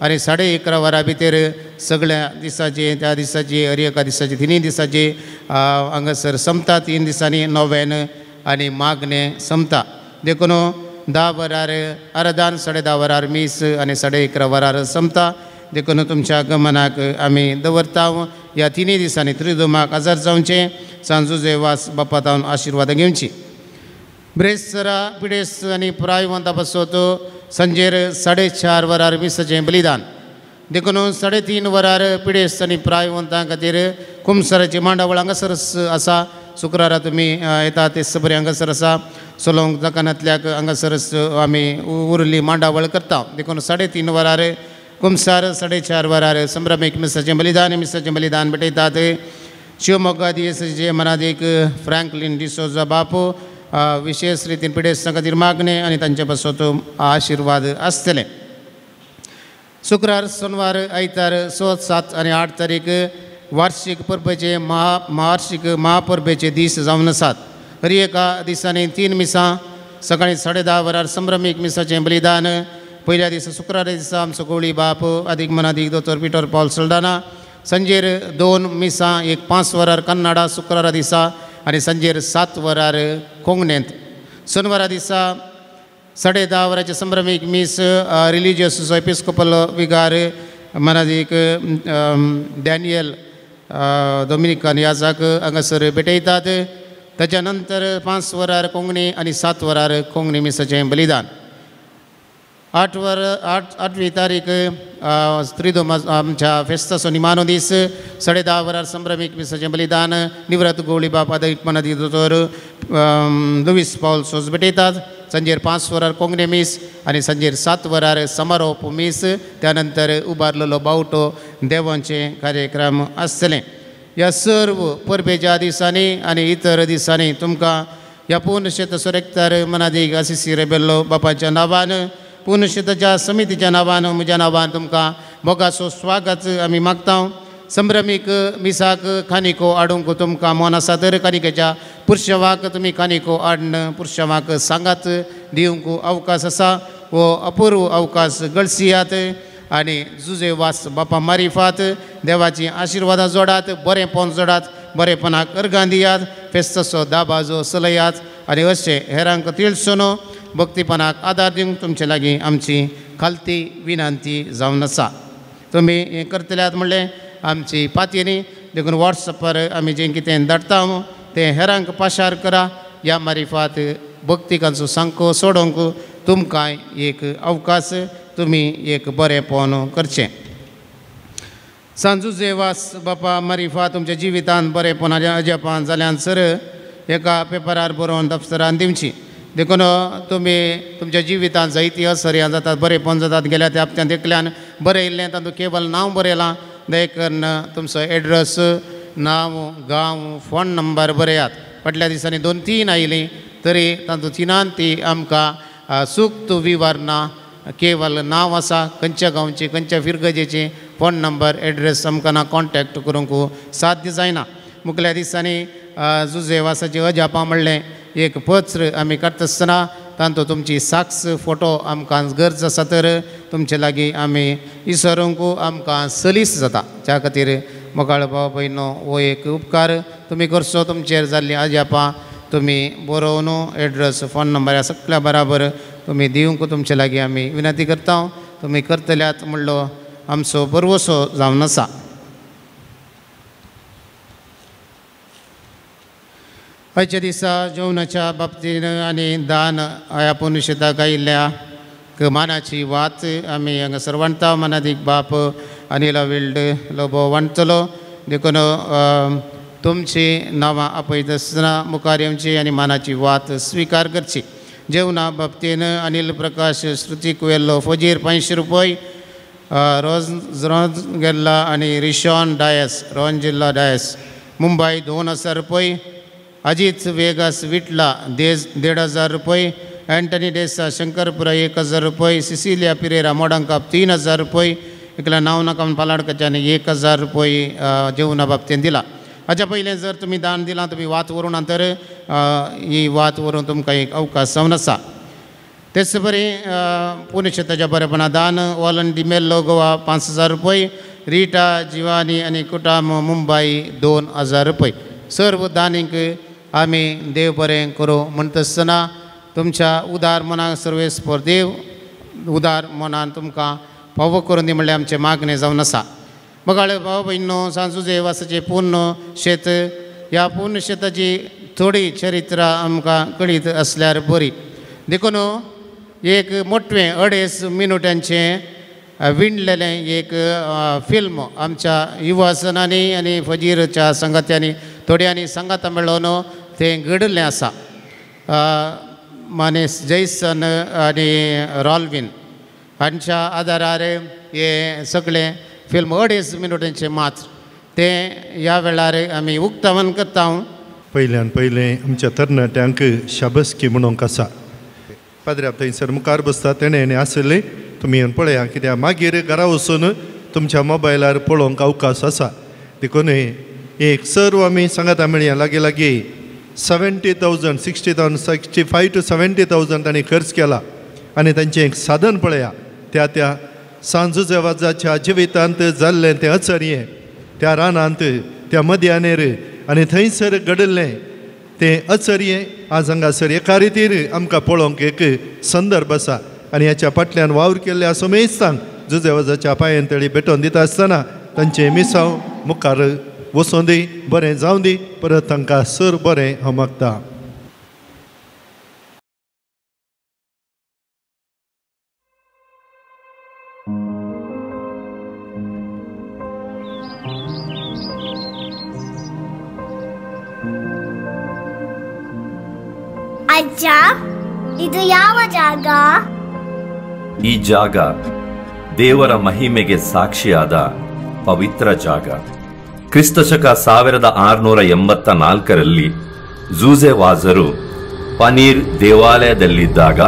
आनी 11:30 वरां भितर सगळ्या दिसाचे त्या दिसाची हरिएका दिसाची 3 दिसाची हांगासर संपता. 3 दिसांनी नोवेन आनी मागणे संपता. देखून 10 वरार आराधन, 10:30 वरार मीस आनी 11:30 वरार संपता. देखून तुमच्या गमनाक आमी दवरता. ह्या 3 दिसांनी त्रिदुमाक हजर जावचें. सांजुजे वास बापातावन आशिर्वाद घेवची. ब्रेस्तरा पिडेस आनी पुरायवंता पासत सांजेर 4:30 वरार मिसाचें बलिदान. देखून 3:30 वरार पिडेस आनी पुरायवंतां खातीर कुमसाराची मांडावळ हांगासर आसा. शुक्रारा तुमी येता तेच बरें हांगासर आसा. सोलोंग जकानांतल्याक हांगासर आमी उरली मांडावळ करता. देखून 3:30 वरार कुमसार, 4:30 वरार संभ्रमीक मिसाचें बलिदान भेटयतात. शिवमोगा दियेसाचे मनादीक फ्रँकलिन डिसोजा बापू विशेष रितीन पिडेसां खातीर मागणे आनी तांचे पासून आशिर्वाद आसतले. शुक्रार, सोनवार, आयतार 6, 7 आनी 8 तारीख वार्षिक परबेचे वार्षिक महापरबेचे दीस जावन आसात. हरिएका दिसांनी 3 मिसां. सकाळीं 10:30 वरार संभ्रमीक मिसाचें बलिदान. पयल्या दिसा शुक्रार दिसा आमचो गवळी बाप अदीक मनादीक दोतोर पिटर पॉल सल्डाना. सांजेर 2 मिसां, एक 5 वरार कन्नाडा शुक्रारा दिसा आनी सांजेर 7 वरार कोंगणेंत. सोनवारा दिसा 10:30 वरांचे संभ्रमीक मीस रिलिजियस एपिस्कोपल विगार मनादीक डॅनियल डॉमिनिकन याजाक हांगासर भेटयतात. ताच्या नंतर 5 वरार कोंगणी आनी 7 वरार कोंगणी मिसाचें बलिदान. 8वी तारीख त्रिदोम आमच्या फेस्ताचो निमानो दीस 10:30 वरार संभ्रमीक विसाचें बलिदान निवृत्त गवळी बाब आदायितपणादी दोतोर लुईस पावल सोज भेटयतात. सांजेर 5 वरार कोंगणे मीस आनी सांजेर 7 वरार समारोप मीस. त्यानंतर उबारलेलो बावटो देवांचे कार्यक्रम आसतले. ह्या सर्व परबेच्या दिसांनी आनी इतर दिसांनी तुमकां ह्या पुण्यशेत सुरेक्तार मनादीक आशिसी रेबेल्लो बापाच्या नांवान पुण्यशेताच्या समितीच्या नांवान म्हज्या नांवान तुमकां मोगाचो स्वागत आमी मागता. संभ्रमीक मिसाक खानिको हाडूंक तुमकां मन आसा तर कानिकेच्या पुरुशवाक तुमी खानिको हाडून पुरुशवाक सांगात दिवंक अवकाश आसा. वो अपूर्व अवकाश गळसियात आनी जुजे वास बापा मारिफात देवाची आशिर्वादां जोडात. बरेंपण जोडात. बरेपणाक अर्गां दियात. फेस्ताचो दाबाजो चलयात आनी अशें हेरांक तिळसोन भक्तीपणाक आदार दिवंक तुमचे लागीं आमची खालती विनंती जावन आसा. तुमी हें करतल्यात म्हणलें आमची पातयेनी देखून वॉट्सॅपार आमी जें कितें धाडटा तें हेरांक पाशार करा. ह्या मारिफात भक्तिकांचो सांको सोडोवंक तुमकां एक अवकाश तुमी एक बरेंपण करचें. सांजुजे वास बापा मारिफा तुमच्या जिवितांत बरेपणाच्या अजापान जाल्यांसर एका पेपरार बरोवन दफ्तरान दिवची. देखून तुमी तुमच्या जिवितांत जायती असर्यां जातात. बरेपण जातात. गेल्या त्या हप्त्यान एकल्यान बरयल्लें तातूंत केवल नांव बरयलां. देखून तुमचो एड्रेस नांव गांव फोन नंबर बरयात. फाटल्या दिसांनी 2-3 आयलीं तरी तातूंत तिनान ती आमकां सूक्त विवरना. केवल नांव आसा. खंयच्या गांवचें खंयच्या फिरगजेचें फोन नंबर एड्रेस आमकां ना कॉन्टॅक्ट करूंक साध्य जायना. मुखल्या दिसांनी जुजे वासाची अजापां म्हणलें एक पत्र आमी काडटा आसतना तातूंत तुमची साक्ष फोटो आमकां गरज आसा तर तुमचे लागीं आमी विसरूंक आमकां सलीस जाता. त्या खातीर मोगाळ भाव भयणो हो एक उपकार तुमी करचो. तुमचेर जाल्ली अजापां तुमी बरोवन एड्रेस फोन नंबर ह्या सगळ्या बराबर तुमी दिवंक तुमचे लागीं आमी विनंती करता. तुमी करतल्यात म्हणलो आमचो बरवसो जावन आसा. आयच्या दिसा जेवणाच्या बाबतीन आनी दान ह्या पुण्यशेताक आयिल्ल्या मानाची वात आमी हांगासर वांटता. मनादीक बाप अनिल विल्ड लोबो वांटतलो. देखून तुमची नांवां आपयता आसतना मुखार येवची आनी मानाची वात स्विकार करची. जेवणा बाबतीन अनिल प्रकाश श्रुती कुवेल्लो फजीर 500 रुपये. रोज गेल्ला आनी रिशॉन डायस रोहन जिल्ला डायस मुंबई 2000 रुपये. अजित वेगास विटला 1500 रुपये. एंटनी डेसा शंकरपुरा 1000 रुपये. सिसिलिया पिरेरा मोडांकाप 3000 रुपये. एकल्या नांव नाका पालाडकाच्यानी 1000 रुपये जेवणा बाबतीन दिला. हाच्या पयलें जर तुमी दान दिलां तुमी वात व्हरूं तर ही वात व्हरूं तुमकां एक अवकाश जावन आसा. तेच बरें पुण्यशेताच्या बरेपणा दान वॉलन डिमेल्लो गोवा 5000 रुपये. रिटा जिवानी आनी कुटाम मुंबई 2000 रुपये. सर्व दानीक आमी देव बरें करूं म्हणटा आसतना तुमच्या उदार मनाक सर्वेस्पर देव उदार मनान तुमकां फावो करून दी म्हणल्यार आमचें मागणें जावन आसा. मोगाळ भाव भयणो सांजुजे वासाचें पुण्य शेत ह्या पुण्य शेताची थोडी चरित्रां आमकां कळीत आसल्यार बरी. देखून एक मोठवें 2.5 मिनटांचें विणलेलें एक फिल्म आमच्या युवासनांनी आनी फजीरच्या संगात्यांनी थोड्यांनी सांगाता मेळोन तें घडलें आसा. मानेस जैसन आनी रॉल्विन हांच्या आदारार हे सगळें फिल्म 2.5 मिनटांचें मात्र तें ह्या वेळार आमी उक्तावण करता. पयल्यान पयलें आमच्या तरणाट्यांक शाबसकी म्हणूंक आसा. पाद्र्या थंयसर मुखार बसता तेणें आसले तुमी येवन पळया कित्याक मागीर घरा वचून तुमच्या मोबायलार पळोवंक अवकाश आसा. देखून एक सर्व आमी सांगाता मेळया लागीं लागीं 70,000 60,000 65 to 70,000 तांणी खर्च केला. आनी तांचें एक साधन पळया त्या सांजुजे वाजाच्या जिवितांत जाल्लें तें अचर्यें त्या रानांत त्या मद्यानेर आनी थंयसर घडलें तें अचर्यें आज हांगासर एका रितीर आमकां पळोवंक एक संदर्भ आसा. आनी ह्याच्या फाटल्यान वावर केल्ल्या सोमेस्तांक जुजेवाजाच्या पांयतळी भेटोवन दिता आसतना तांचें मिसांव मुखार वचूं दी. बरें जावं दी. परत तांकां सर बरें हांव मागता. ಅಜ್ಜ, ಇದು ಯಾವ ಜಾಗ? ಈ ಜಾಗ ದೇವರ ಮಹಿಮೆಗೆ ಸಾಕ್ಷಿಯಾದ ಪವಿತ್ರ ಜಾಗ. ಕ್ರಿಸ್ತಶಕ 1684ರಲ್ಲಿ ಜೂಜೆವಾಜರು ಪನೀರ್ ದೇವಾಲಯದಲ್ಲಿದ್ದಾಗ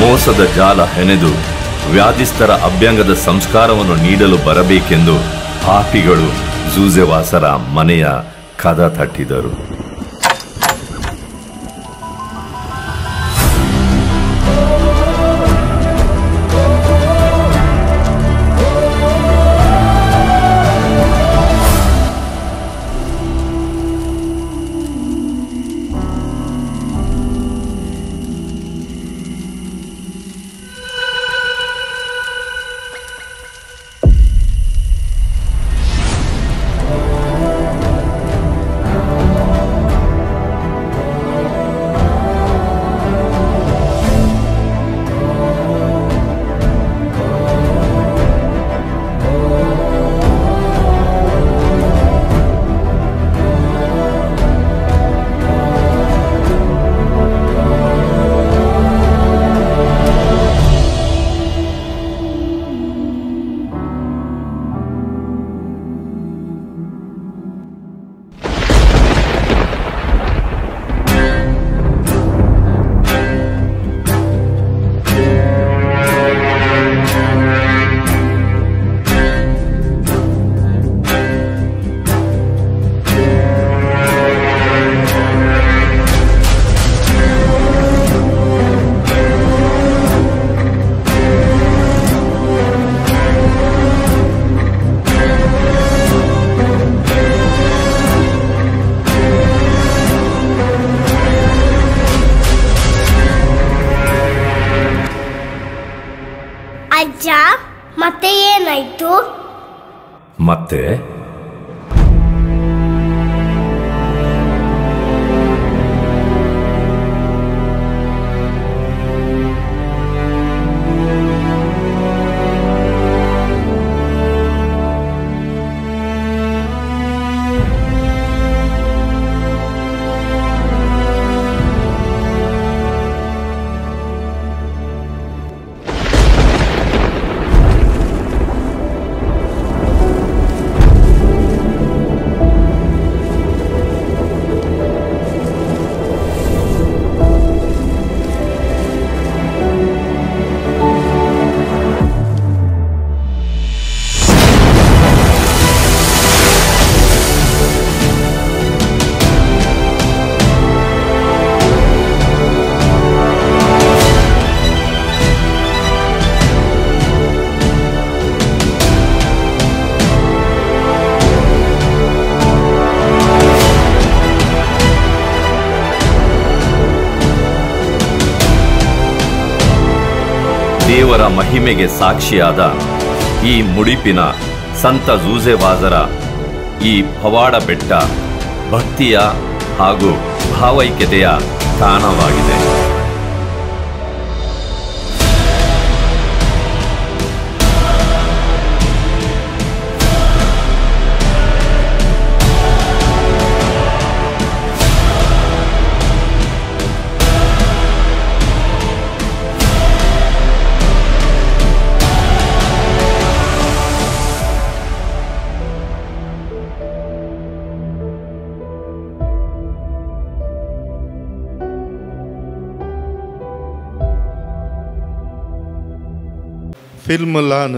ಮೋಸದ ಜಾಲ ಹೆಣೆದು ವ್ಯಾಧಿಸ್ಥರ ಅಭ್ಯಂಗದ ಸಂಸ್ಕಾರವನ್ನು ನೀಡಲು ಬರಬೇಕೆಂದು ಪಾಪಿಗಳು ಜೂಜೆವಾಸರ ಮನೆಯ ಕದ ತಟ್ಟಿದರು. ಅಜ್ಜ, ಮತ್ತೆ ಏನಾಯ್ತು? ಮತ್ತೆ ದೇವರ ಮಹಿಮೆಗೆ ಸಾಕ್ಷಿಯಾದ ಈ ಮುಡಿಪಿನ ಸಂತ ಜೂಜೆವಾಜರ ಈ ಪವಾಡ ಬೆಟ್ಟ ಭಕ್ತಿಯ ಹಾಗೂ ಭಾವೈಕ್ಯತೆಯ ತಾಣವಾಗಿದೆ. फिल्म ल्हान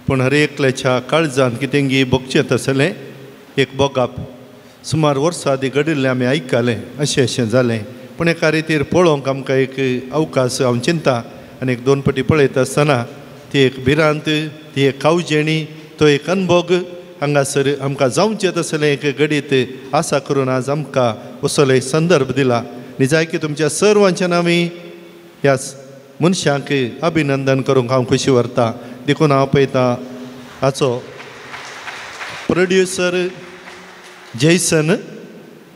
पूण हर एकल्याच्या काळजांत कितेंगी भोगचें तसलें एक बोगाप सुमार वर्सां आदीं घडिल्लें आमी आयकलें अशें जालें पुणेकार रितीर पळोवंक आमकां एक अवकाश हांव चिंता आनी एक 2 फावटी पळयता आसतना ती एक भिरांत, ती एक कावजेणी, तो एक अनभोग हांगासर आमकां जावचें तसलें एक घडीत आसा करून आज आमकां असलो एक संदर्भ दिला. निजाय की तुमच्या सर्वांच्या नांवी ह्या मनशांक अभिनंदन करूंक हांव खुशी व्हरतां. देखून हांव पळयतां हाचो प्रोड्युसर जैसन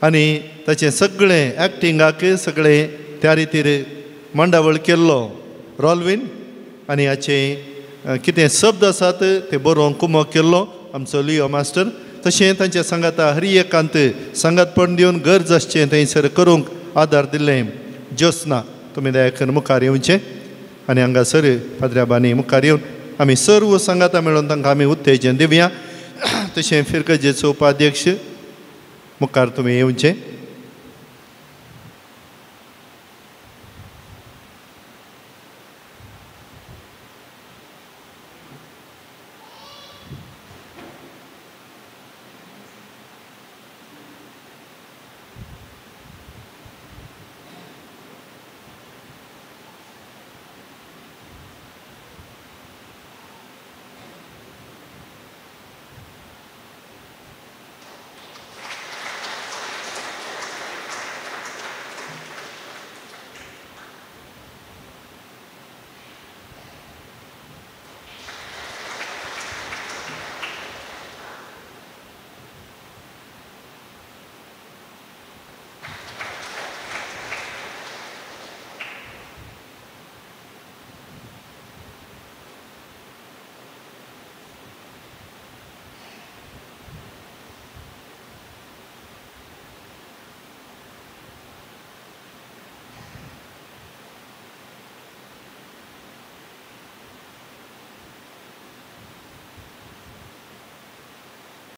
आनी ताचें सगळें एक्टिंगाक सगळें त्या रितीर मंडावळ केल्लो रॉल्विन आनी हाचे कितें शब्द आसात ते बरोवंक कुमो केल्लो आमचो लिओ मास्टर. तशें तांच्या सांगाता हरियकांत सांगातपण दिवन गरज आसचें थंयसर करूंक आदार दिल्लें ज्योत्स्ना. तुमी दया करून मुखार येवचें आनी हांगासर पाद्र्याबानी मुखार येवन आमी सर्व सांगाता मेळून तांकां आमी उत्तेजन दिवया. तशें फिरकजेचो उपाध्यक्ष मुखार तुमी येवचें.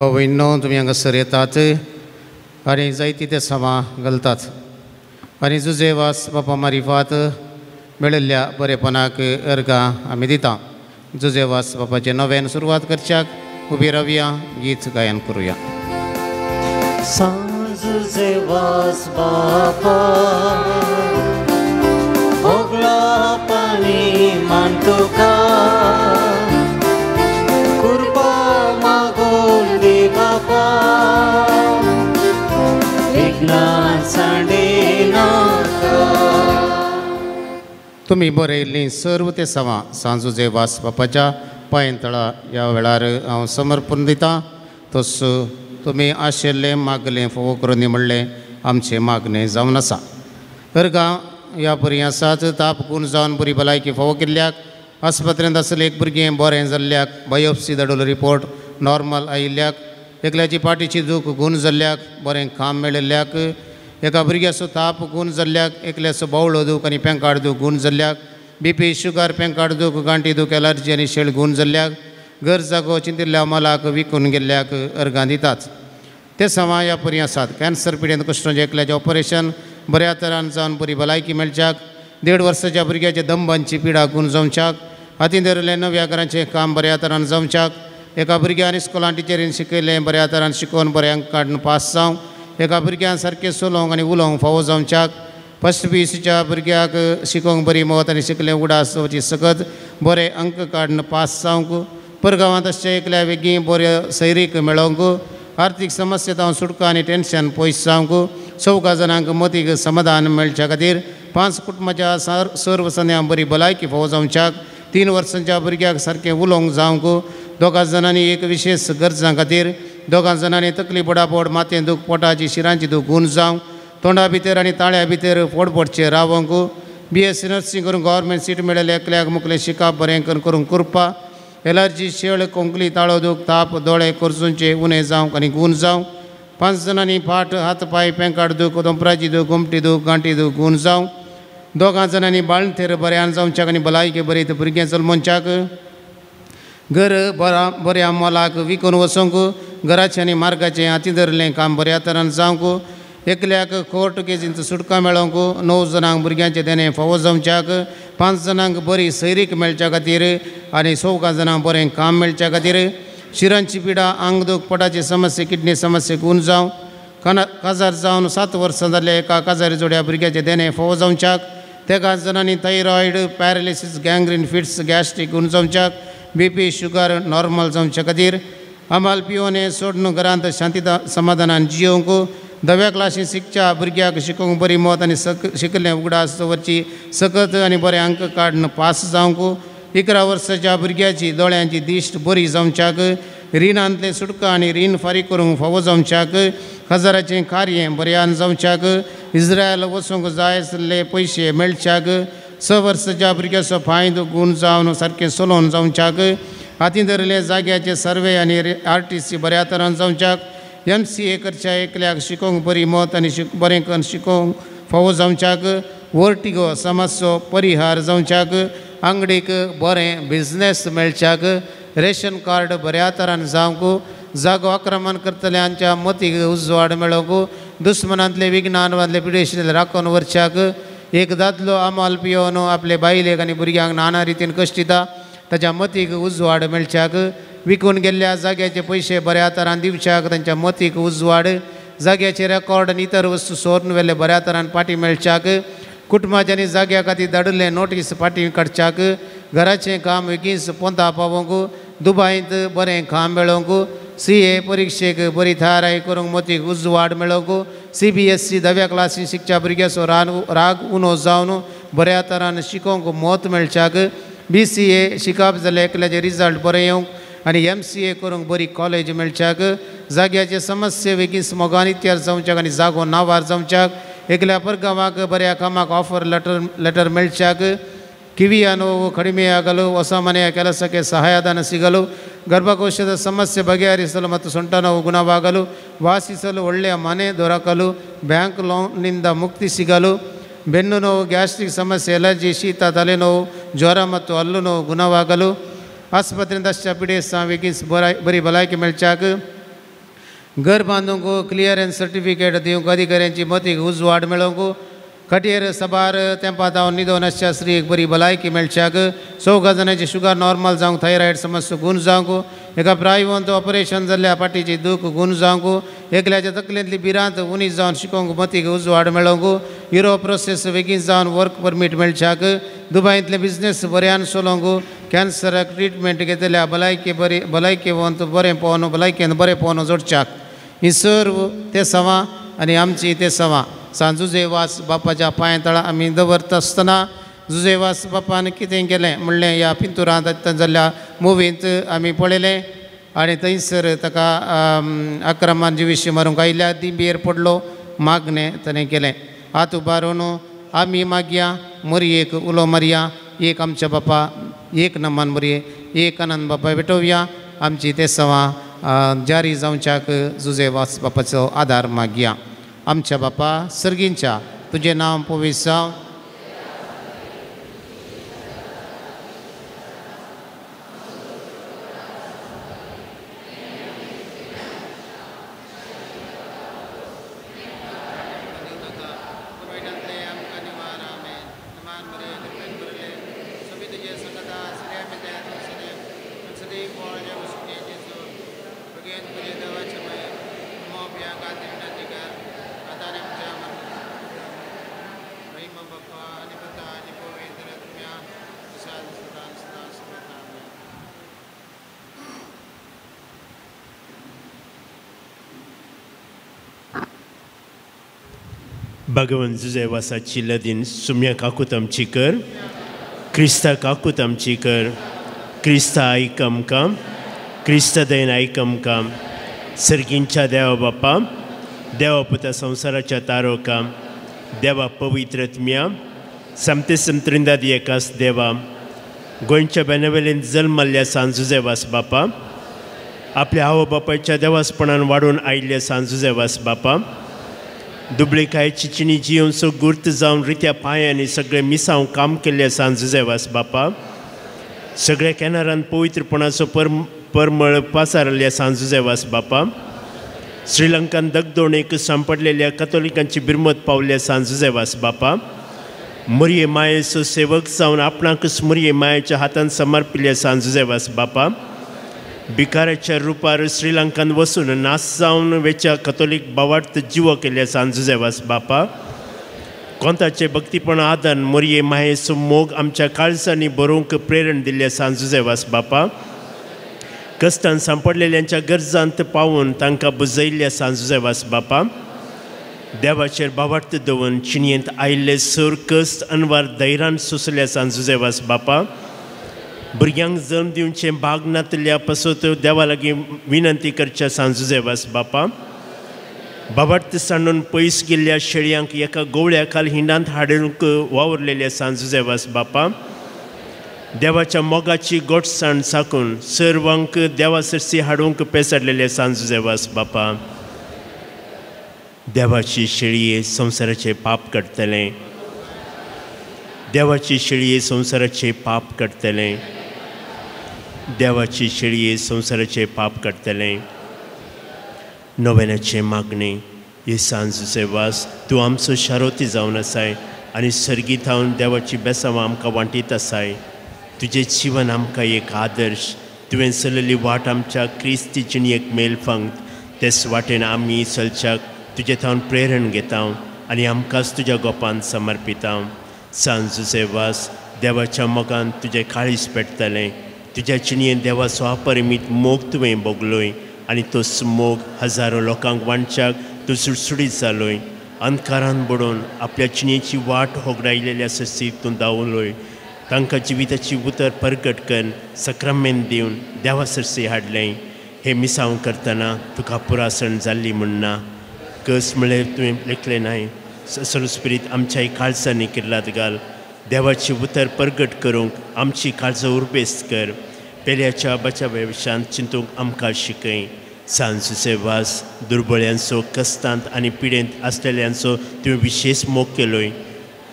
वयनो तुमी हांगासर येतात आनी जायती ते समा घालतात आनी जुजेवास बापा मारिफात मेळिल्ल्या बरेपणाक अर्गां आमी दिता. जुजेवास बापाचे नव्यान सुरवात करच्याक उबी रावया, गीत गायन करुया. जुजेवास बापा भोगला पाणी मान तुका तुमी बरयल्लीं सर्व ते सवां सांजुजे वास बापाच्या पांयतळा ह्या वेळार हांव समर्पण दितां. तस तुमी आशिल्लें मागलें फोव करून म्हणलें आमचें मागणें जावन आसा. अर्गां ह्या बरीं आसात. ताप गूण जावन बरी भलायकी फोव केल्ल्याक, आस्पत्रेंत आसलें एक भुरगें बरें जाल्ल्याक, बायोप्सी धाडलो रिपोर्ट नॉर्मल आयिल्ल्याक, एकल्याची पाटीची दूख गूण जाल्ल्याक, बरें काम मेळिल्ल्याक, एका भुरग्याचो ताप गूण जाल्ल्याक, एकल्याचो बावळो दूख आनी पेंकाड दूख गूण जाल्ल्याक, BP शुगर पेंकाड दूख गांठी दूख एलर्जी आनी शेळ गूण जाल्ल्याक, घर जागो चिंतिल्ल्या मालाक विकून गेल्ल्याक अर्गां दितात. ते सवां ह्या परी आसात. कॅन्सर पिडेंत कुश्टाचें एकल्याचें ऑपरेशन बऱ्या तरान जावन बरी भलायकी मेळच्याक, 1.5 वर्साच्या भुरग्याच्या दंबांची पिडा गूण जावच्याक, हातीन धरिल्लें नव्या घरांचें काम बऱ्या तरान जावच्याक, एका भुरग्यान इस्कॉलान टिचरीन शिकयलें बऱ्या तरान शिकोवन बरें अंक काडून पास जावं, एका भुरग्यान सारकें सोलोवंक आनी उलोवंक फावो जावच्याक, फस्ट PUCच्या भुरग्याक शिकोवंक बरी मत आनी शिकलें उडास वची सकत बरे अंक काडून पास जावंक, परगांवांत अशें एकल्या वेगळी बऱ्यो सैरीक मेळोवंक, आर्थीक समस्येंत सुटका आनी टेन्शन पयस जावंक, 14 जाणांक मतीक समाधान मेळच्या खातीर, 5 कुटुंबाच्या सर्व सन्यां बरी भलायकी फावो जावच्याक, 3 वर्सांच्या भुरग्याक सारकें उलोवंक जावंक, 2 जाणांनी एक विशेश गरजां खातीर, 2 जाणांनी तकली पडापड माथें दूख पोटाची शिरांची दूख गूण जावं, तोंडा भितर आनी ताळ्या भितर पोटपोटचें रावंक, BSc नर्सिंग करून गव्हर्मेंट सीट मेळिल्लें एकल्याक मुखलें शिकाप बरें करून करपा, एलर्जी शेळ कोंकली ताळो दूख ताप दोळे करचूंचे उणें जावंक आनी गूण जावं, 5 जाणांनी फाट हात पाय पेंकाड दूख दोंपराची दूख घुमटी दूख गांठी दूख गूण जावं, 2 जाणांनी बाळंथेर बऱ्यान जावच्याक आनी भलायकी बरी भुरगें जल्मोवच्याक, घर बऱ्या मोलाक विकून वचोंक, घराचें आनी मार्गाचें हातीन धरलें काम बऱ्या तरान जावंक, एकल्याक कोर्ट केसींचो सुटका मेळोवंक, 9 जाणांक भुरग्यांचें देणें फावो जावच्याक, 5 जाणांक बरी सैरीक मेळच्या खातीर आनी 14 जाणांक बरें काम मेळच्या खातीर, शिरांची पिडा आंग दूख पोटाची समस्या किडनी समस्या गूण जावं, काजार जावन 7 वर्सां जाले एका काजारी जोड्या भुरग्याचे देणे फोव जावच्याक, तेका जणांनी थायरॉयड, पॅरालिसीस, गँग्रीन फिट्स, गॅस्ट्रीक उण जावच्याक, BP शुगर नॉर्मल जावच्या खातीर आमाल पिवोने सोडून घरांत शांतीता समाधानान जियोंक, 10व्या क्लासीन शिकच्या भुरग्याक शिकोवंक बरी मोत आनी शिकलें उगडास दवरची, सकत आनी बरे अंक काडून पास जावंक, 11 वर्साच्या भुरग्याची दोळ्यांची दिश्ट बरी जावच्याक, रिणांतले सुटका आनी रीण फारीक करूंक फावो जावच्याक, हजाराचें कार्य बऱ्यान जावच्याक, इस्रायल वचूंक जाय आसले पयशे मेळच्याक, 6 वर्साच्या भुरग्याचो फायदो गूण जावन सारकें चलोवन जावच्याक, हातीन धरले जाग्याचे सर्वे आनी RTC बऱ्या तरान जावच्याक, MCA करच्या एकल्याक शिकोवंक बरी मोत आनी बरें करून शिकोवंक फावो जावच्याक, वर्टिगो समस्यो परिहार जावच्याक, अंगडीक बरें बिझनेस मेळच्याक, रेशन कार्ड बऱ्या तरान जावंक, जागो आक्रमण करतल्यांच्या मतीक उजवाड मेळोवंक, दुस्मनांतले विघ्नांवांतले पिडेशिल्ले राखून व्हरच्याक, एक दादलो आमाल पियोन आपले बायलेक आनी भुरग्यांक नाना रितीन कश्ट दिता ताच्या मतीक उजवाड मेळच्याक, विकून गेल्ल्या जाग्याचे पयशे बऱ्या तरान दिवच्याक तांच्या मतीक उजवाड, जाग्याचे रेकॉर्ड आनी इतर वस्तू सोरून व्हेल्ले बऱ्या तरान पाटी मेळच्याक, कुटुंबाच्यांनी जाग्या खातीर धाडिल्ले नोटीस पाटी काडच्याक, घराचें काम बेगीन पोंता पावोवंक, दुबायंत बरें काम मेळोवंक, CA परिक्षेक बरी थाराय करूंक मतीक उजवाड मेळोवंक, CBSE 10व्या क्लासीन शिकच्या भुरग्याचो राग उणो जावन बऱ्या तरान शिकोवंक मोत मेळच्याक, BCA शिकप जाल्यार एकल्याचे रिजल्ट बरें येवंक आनी MCA करूंक बरी कॉलेज मेळच्याक, जाग्याचे समस्या बेगीन मोगान इत्यार जावच्याक आनी जागो नावार जावच्याक, एकल्या परगांवाक बऱ्या कामाक ऑफर लेटर मेळच्याक, ಕಿವಿಯನ್ನು ಕಡಿಮೆಯಾಗಲು ಹೊಸ ಮನೆಯ ಕೆಲಸಕ್ಕೆ ಸಹಾಯಧನ ಸಿಗಲು ಗರ್ಭಕೋಶದ ಸಮಸ್ಯೆ ಬಗೆಹರಿಸಲು ಮತ್ತು ಸೊಂಟ ನೋವು ಗುಣವಾಗಲು ವಾಸಿಸಲು ಒಳ್ಳೆಯ ಮನೆ ದೊರಕಲು ಬ್ಯಾಂಕ್ ಲೋನ್ನಿಂದ ಮುಕ್ತಿ ಸಿಗಲು ಬೆನ್ನು ನೋವು ಗ್ಯಾಸ್ಟ್ರಿಕ್ ಸಮಸ್ಯೆ ಎಲರ್ಜಿ ಶೀತ ತಲೆನೋವು ಜ್ವರ ಮತ್ತು ಹಲ್ಲು ನೋವು ಗುಣವಾಗಲು ಆಸ್ಪತ್ರೆಯಿಂದ पिडेस बरी भलायकी मेळच्याक घर बांदूंक क्लियरन्स सर्टिफिकेट दिवंक अधिकाऱ्यांची मतीक उजवाड मेळोवंक कटेर सबार तेंपा जावन निधन आसच्या स्त्रीक बरी भलायकी मेळच्याक 14 जाणांची शुगर नॉर्मल जावंक थायरॉयड समस्या गूण जावंक एका प्रायवंत ऑपरेशन जाल्ल्या पाटीची दूख गूण जावंक एकल्याच्या तकलेंतली भिरांत उणी जावन शिकोवंक मतीक उजवाड मेळोवंक युरोप प्रोसेस बेगीन जावन वर्क परमीट मेळच्याक दुबयंतले बिझनेस बऱ्यान चलोवंक कॅन्सराक ट्रिटमेंट घेतल्या भलायकेवंत बरें पोवन भलायकेन बरें पोवन जोडच्याक ही सर्व ते सवां आनी आमची ते सवां सांजुजेवास बापाच्या पांय तळा आमी दवरता आसतना जुजेवास बापान कितें केलें म्हणलें ह्या पिंतुरांत जाल्ल्या मुवींत आमी पळयलें आनी थंयसर ताका आक्रमण जिवीशी मारूंक आयिल्ल्या दिंबेर पडलो मागणें ताणें केलें हात उबारून आमी मागया मरयेक उलो मारया एक आमच्या बापा एक नमान मरये एक आनंद बापा भेटोवया आमची ते सवां जारी जावच्याक जुजेवास बापाचो आदार मागया आमच्या बापा सर्गींच्या तुजें नांव पवित्र जावं भगवंत जुजेवासाची लदीन सुम्या काकूत आमची कर क्रिस्ता काकूत आमची कर क्रिस्ता आयक आमकां क्रिस्ता दयन आयक आमकां सर्गींच्या देवा बापा देवा पुता संवसाराच्या तारोका देवा पवित्रत्म्या समते संत्रिंदाद एकास देवा गोंयच्या बेनवेलेन जल्मल्ल्या सांजुजेवास बापा आपल्या आवय बापायच्या देवासपणान वाडून आयिल्ल्या सांजुजेवास बापा दुबळेकायची चिनी जिवन सो गुर्त जावन रित्या पांयांनी सगळे मिसांव काम केल्ल्या सांजुजेवास बापा सगळ्या केनारान पवित्रपणाचो परमळ पासारल्या सांजुजेवास बापा श्रीलंकान दगदोणेक सांपडलेल्या कथोलिकांची बिरमत पावल्या सांजुजेवास बापा मरये मायेचो सेवक जावन आपणाकच मरये मायेच्या हातान समर्पिल्ल्या सांजुजेवास बापा भिकाऱ्याच्या रुपार श्रीलंकान वचून नास जावन वेच्या कथोलीक बावार्थ जिवो केल्या सांजुजेवास बापा कोंताचे भक्तीपण आदान मोरये मायेचो मोग आमच्या काळजांनी बरोवंक प्रेरण दिल्ल्या सांजुजेवास बापा कश्टान सांपडलेल्यांच्या गरजांत पावून तांकां बुजयल्ल्या सांजुजेवास बापा देवाचेर बावार्थ दवरून चिणयेंत आयिल्ले सर कश्ट अनवार धैर्यान सोंसल्या सांजुजेवास बापा भुरग्यांक जल्म दिवचे भाग नातल्या पासत देवा लागीं विनंती करच्या सांजुजेवास बापा बाबार्थ सांडून पयस गेल्ल्या शेळयांक एका गवळ्या खाल हिंडांत हाडूंक वावरलेल्या सांजुजेवास बापा देवाच्या मोगाची गोठसाण साकून सर्वांक देवा सरसी हाडूंक पेसाडलेले सांजुजेवास बापा देवाची शेळये संवसाराचे पाप काडटले देवाची शेळये संवसाराचे पाप काडटले देवाची शेळये संवसाराचे पाप काडटले नोवेनाचे मागणे हे सांजुजेवास तूं आमचो शारोती जावन आसाय आनी सर्गीत हांव देवाची बेसांवां आमकां वांटीत आसाय तुजें जीवन आमकां एक आदर्श तुवें चलयली वाट आमच्या क्रिस्ती जिणयेक मेलफंग तेच वाटेन आमी चलच्याक तुजे थावन प्रेरण घेता आनी आमकांच तुज्या गोपान समर्पिता सांजुजेवास देवाच्या मोगान तुजें काळीज पेटतलें तुज्या चिणयेन देवाचो अपरिमीत मोग तुवें भोगलोय आनी तोच मोग हजारो लोकांक वांच्याक तूं सुटसुटीत जालोय अंधकारान बुडोवन आपल्या चिणयेची वाट होगडायलेल्या ससीक तूं दावलोय तांकां जिविताची उतर परगट करून सक्रामेंत दिवन देवा सरसी हाडलें हे मिसांव करतना तुका पुरासण जाल्ली म्हणना कस म्हळ्यार तुवें लेखलें नाय संस्कृत आमच्याय काळजांनी किर्लात घाल देवाची उतर परगट करूंक आमची काळजां उर्बेस्त कर पेल्याच्या बचाव्या विशयान चिंतूंक आमकां शिकय सांजुजेवास दुर्बळ्यांचो कश्टांत आनी पिडेंत आसलेल्यांचो तुवें विशेश मोग केलोय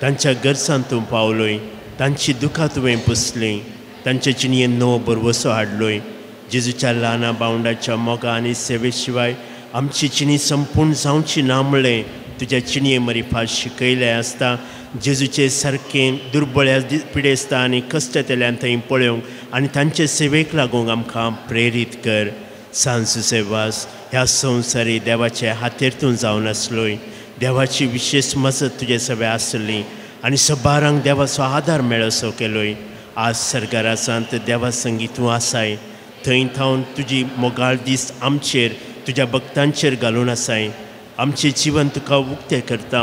तांच्या गरजांत तूं पावलोय तांची दुखां तुवें पुसलीं तांचे चिणयेन नवो बरवसो हाडलोय जेजूच्या ल्हाना बावंडाच्या मोगा आनी सेवे शिवाय आमची चिणी संपूर्ण जावची ना म्हणलें तुज्या चिणये मरिफा शिकयलें आसता जेजूचे सारकें दुर्बळ्या पिडेस्ता आनी कश्टतेल्यान थंय पळोवंक आनी तांचे सेवेक लागूंक आमकां प्रेरीत कर सांजुजेवास ह्या संवसारी देवाचे हातेर तूं जावन आसलोय देवाची विशेश मजत तुजे सवे आसली आनी सबारांक देवाचो आदार मेळसो केलोय आज सरकारासांत देवा संगी तूं आसाय थंय थावन तुजी मोगाळ दीस आमचेर तुज्या भक्तांचेर घालून आसाय आमचें जीवन तुका उक्तें करता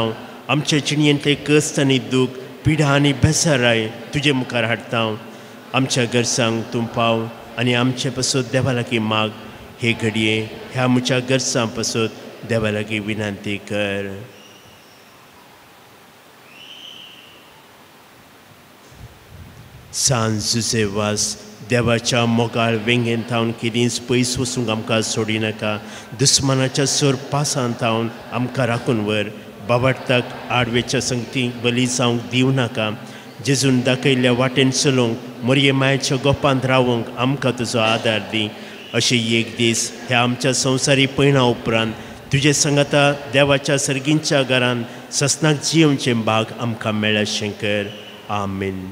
आमचे चिणयेंतले कश्ट आनी दूख पिडा आनी बेसाराय तुजे मुखार हाडटा आमच्या गरजांक तूं पाव आनी आमचे पासत देवा लागीं माग हे घडये ह्या म्हज्या गरजां पासत देवा लागीं विनंती कर सांजुजेवास देवाच्या मोगाळ वेंगेन थावन कितेंच पयस वचूंक आमकां सोडी नाका दुस्मानाच्या सर पासांत थावन आमकां राखून व्हर बाबार्थाक आडवेच्या संगतीक बली जावंक दिवं नाका जेजून दाखयल्ल्या वाटेन चलोवंक मोरये मायेच्या गोपांत रावंक आमकां तुजो आदार दी अशें एक दीस ह्या आमच्या संवसारी पैणा उपरांत तुजे संगता देवाच्या सर्गींच्या घरांत ससनाक जियोवचें भाग आमकां मेळ्ळें शंकर आमीन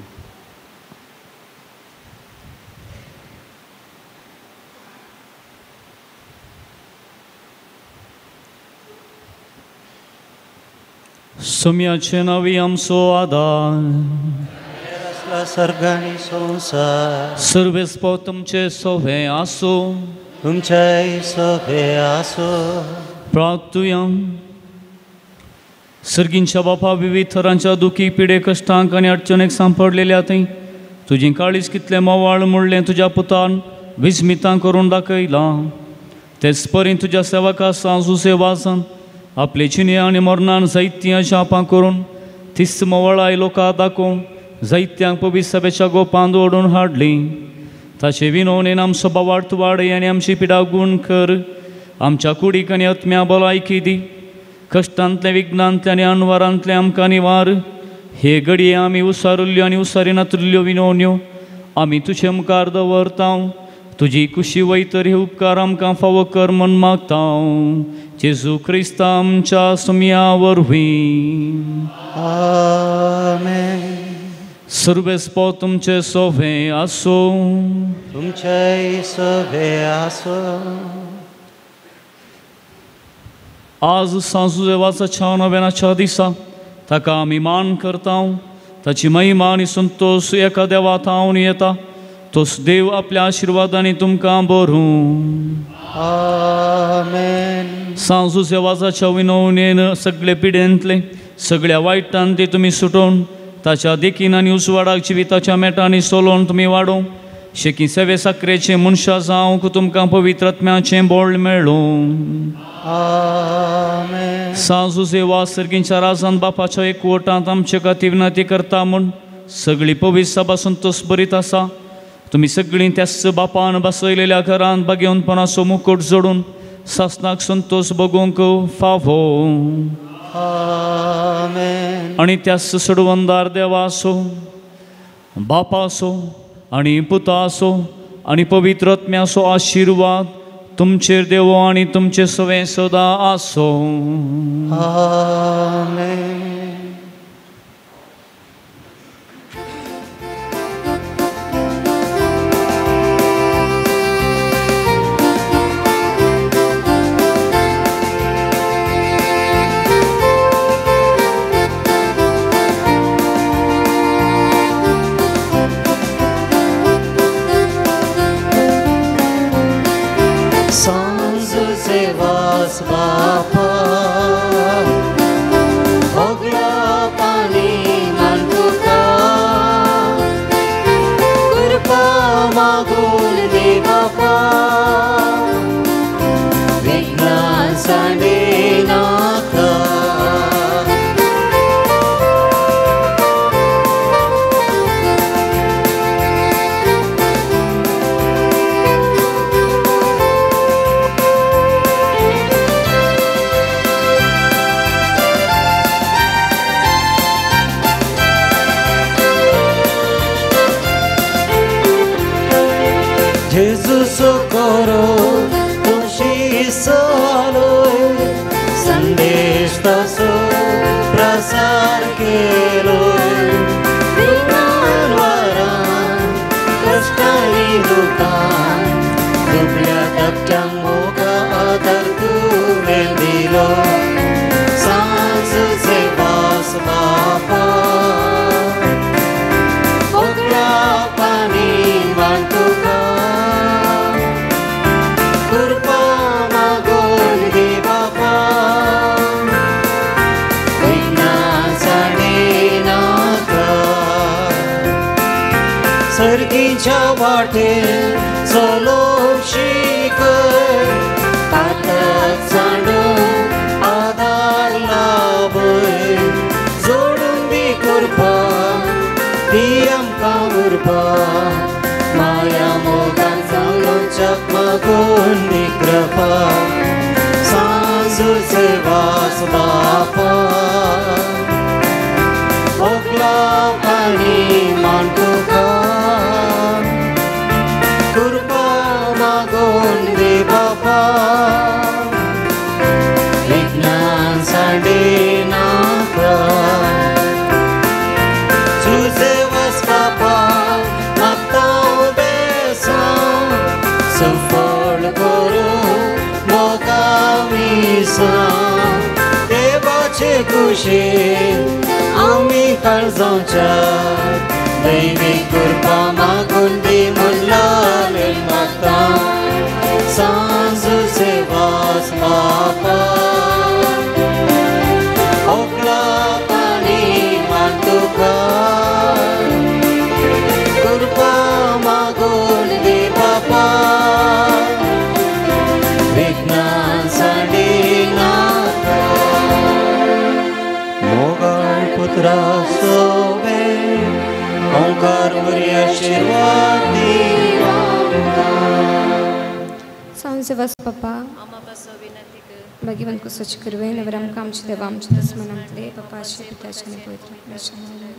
सोम्याचे नावी आमचो आदार सर्ग आनी संवसार सर्वेस्पो तुमचे सोवे आसो तुमचे सोवे आसो प्रार्थुया सर्गींच्या बापा विविध थरांच्या दुखी पिडे कश्टांक आनी अडचणेक सांपडलेल्या थंय तुजी काळीज कितलें मोवाळ म्हणलें तुज्या पुतान विस्मितां करून दाखयलां तेच परी तुज्या सेवका सांजुजेवासान आपले चिने आनी मरणान जायत्या शापां करून तिस्त मोवळाय लोकां दाखोवन जायत्यांक पवित्र सभेच्या गोपांत ओडून हाडली ताचे विनोवणेन आमचो बावार्थ वाडय आनी आमची पिडा गूण कर आमच्या कुडीक आनी आत्म्या भलायकी दी कश्टांतले विघ्नांतले आनी अनवरांतले आमकां निवार हे घडये आमी उसारिल्ल्यो आनी उसारिनातल्यो विनोवण्यो आमी तुजे मुखार दवरता तुजी कुशी वयतर हे उपकार आमकां फावो कर म्हण मागता जेजू क्रिस्ता आमच्या सुमया वरवीं आमेन सर्वेस्पो तुमचे सोवे आसो. तुमचे सोवे आसो. आज सांजू देवाच्या नव्यानाच्या दिसा ताका आमी मान करता. ताची महिमा आनी संतोष एका देवा थावन येता. तोच देव आपल्या आशिर्वादांनी तुमकां भरूं. आमेन. सांजू देवाच्या विनवणेन सगळे पिडेंतले सगळ्या वायटान ते तुमी सुटोवन ताच्या देखीन आनी उसवाडाक जिविताच्या मेटांनी सोलोवन तुमी वाडोवं. शेकी सेवे साकरेचे मनशां जावंक तुमकां पवित्र आत्म्याचें बोळ मेळ्ळों. आमेन. सांजू सेवा सर्गींच्या राजान बापाच्या एकवटांत आमचे खातीर विनंती करता म्हूण सगळी पवित्र सभा संतोष बरीत आसा. तुमी सगळीं त्याच बापान बसयलेल्या घरांत बागेवनपणाचो मुकुट जोडून सासनाक संतोष भोगूंक फावो. आमेन. आनी त्याच सडवंदार देवा आसो, बापा आसो आनी पुता आसो आनी पवित्र आत्म्याचो आशिर्वाद तुमचेर देवो आनी तुमचे सवे सदा आसो. आमेन. बापा भोगला पाणी मानतुका कृपा मागून दे बापा विघ्न सांडे नाका. Jesus socorro, तुझी सोलोय संदेश तसो प्रसार केलोय. विघ्नांवरां कष्टांनी दुखां दुबळ्या धाकट्यांक मोगा आदार तुवें दिलो. सांजूचे वास बापा भोगला पाणी मानतुका कृपा मागून दे बापा विघ्न सांडे नाका. सर्गीच्या वाटेर चलोवंक शिकय पातळ सांडून आदार लाभय. जोडून दी कृपा दी आमकां उरपा माया मोगान सांगून चकमकून दी कृपा. सांजूचे वास बापा भोगला पाणी मानतुका कृपा मागून दे बापा विघ्नां सांडे नाका. तुझे वास बापा मागता बेसां सफळ करूं मोगामी सां. देवाचे कुशीन आमी काळजांच्या दैवीक कृपा मागून दी म्हूण लालें मागता. सांजूचे वास बापा भोगला पाणी मानतुका कृपा मागून दे बापा विघ्नां सांडे नाका. मोगाळ पुत्रा सोवे ओंकार बरी आशिर्वाद दी. सांजे वास बापा बागीवन को सच करवे नवरम काम देवा आमचे दसमनांतले बापाचे पिताचे आणि पवित्र आत्म्याचे नावाने.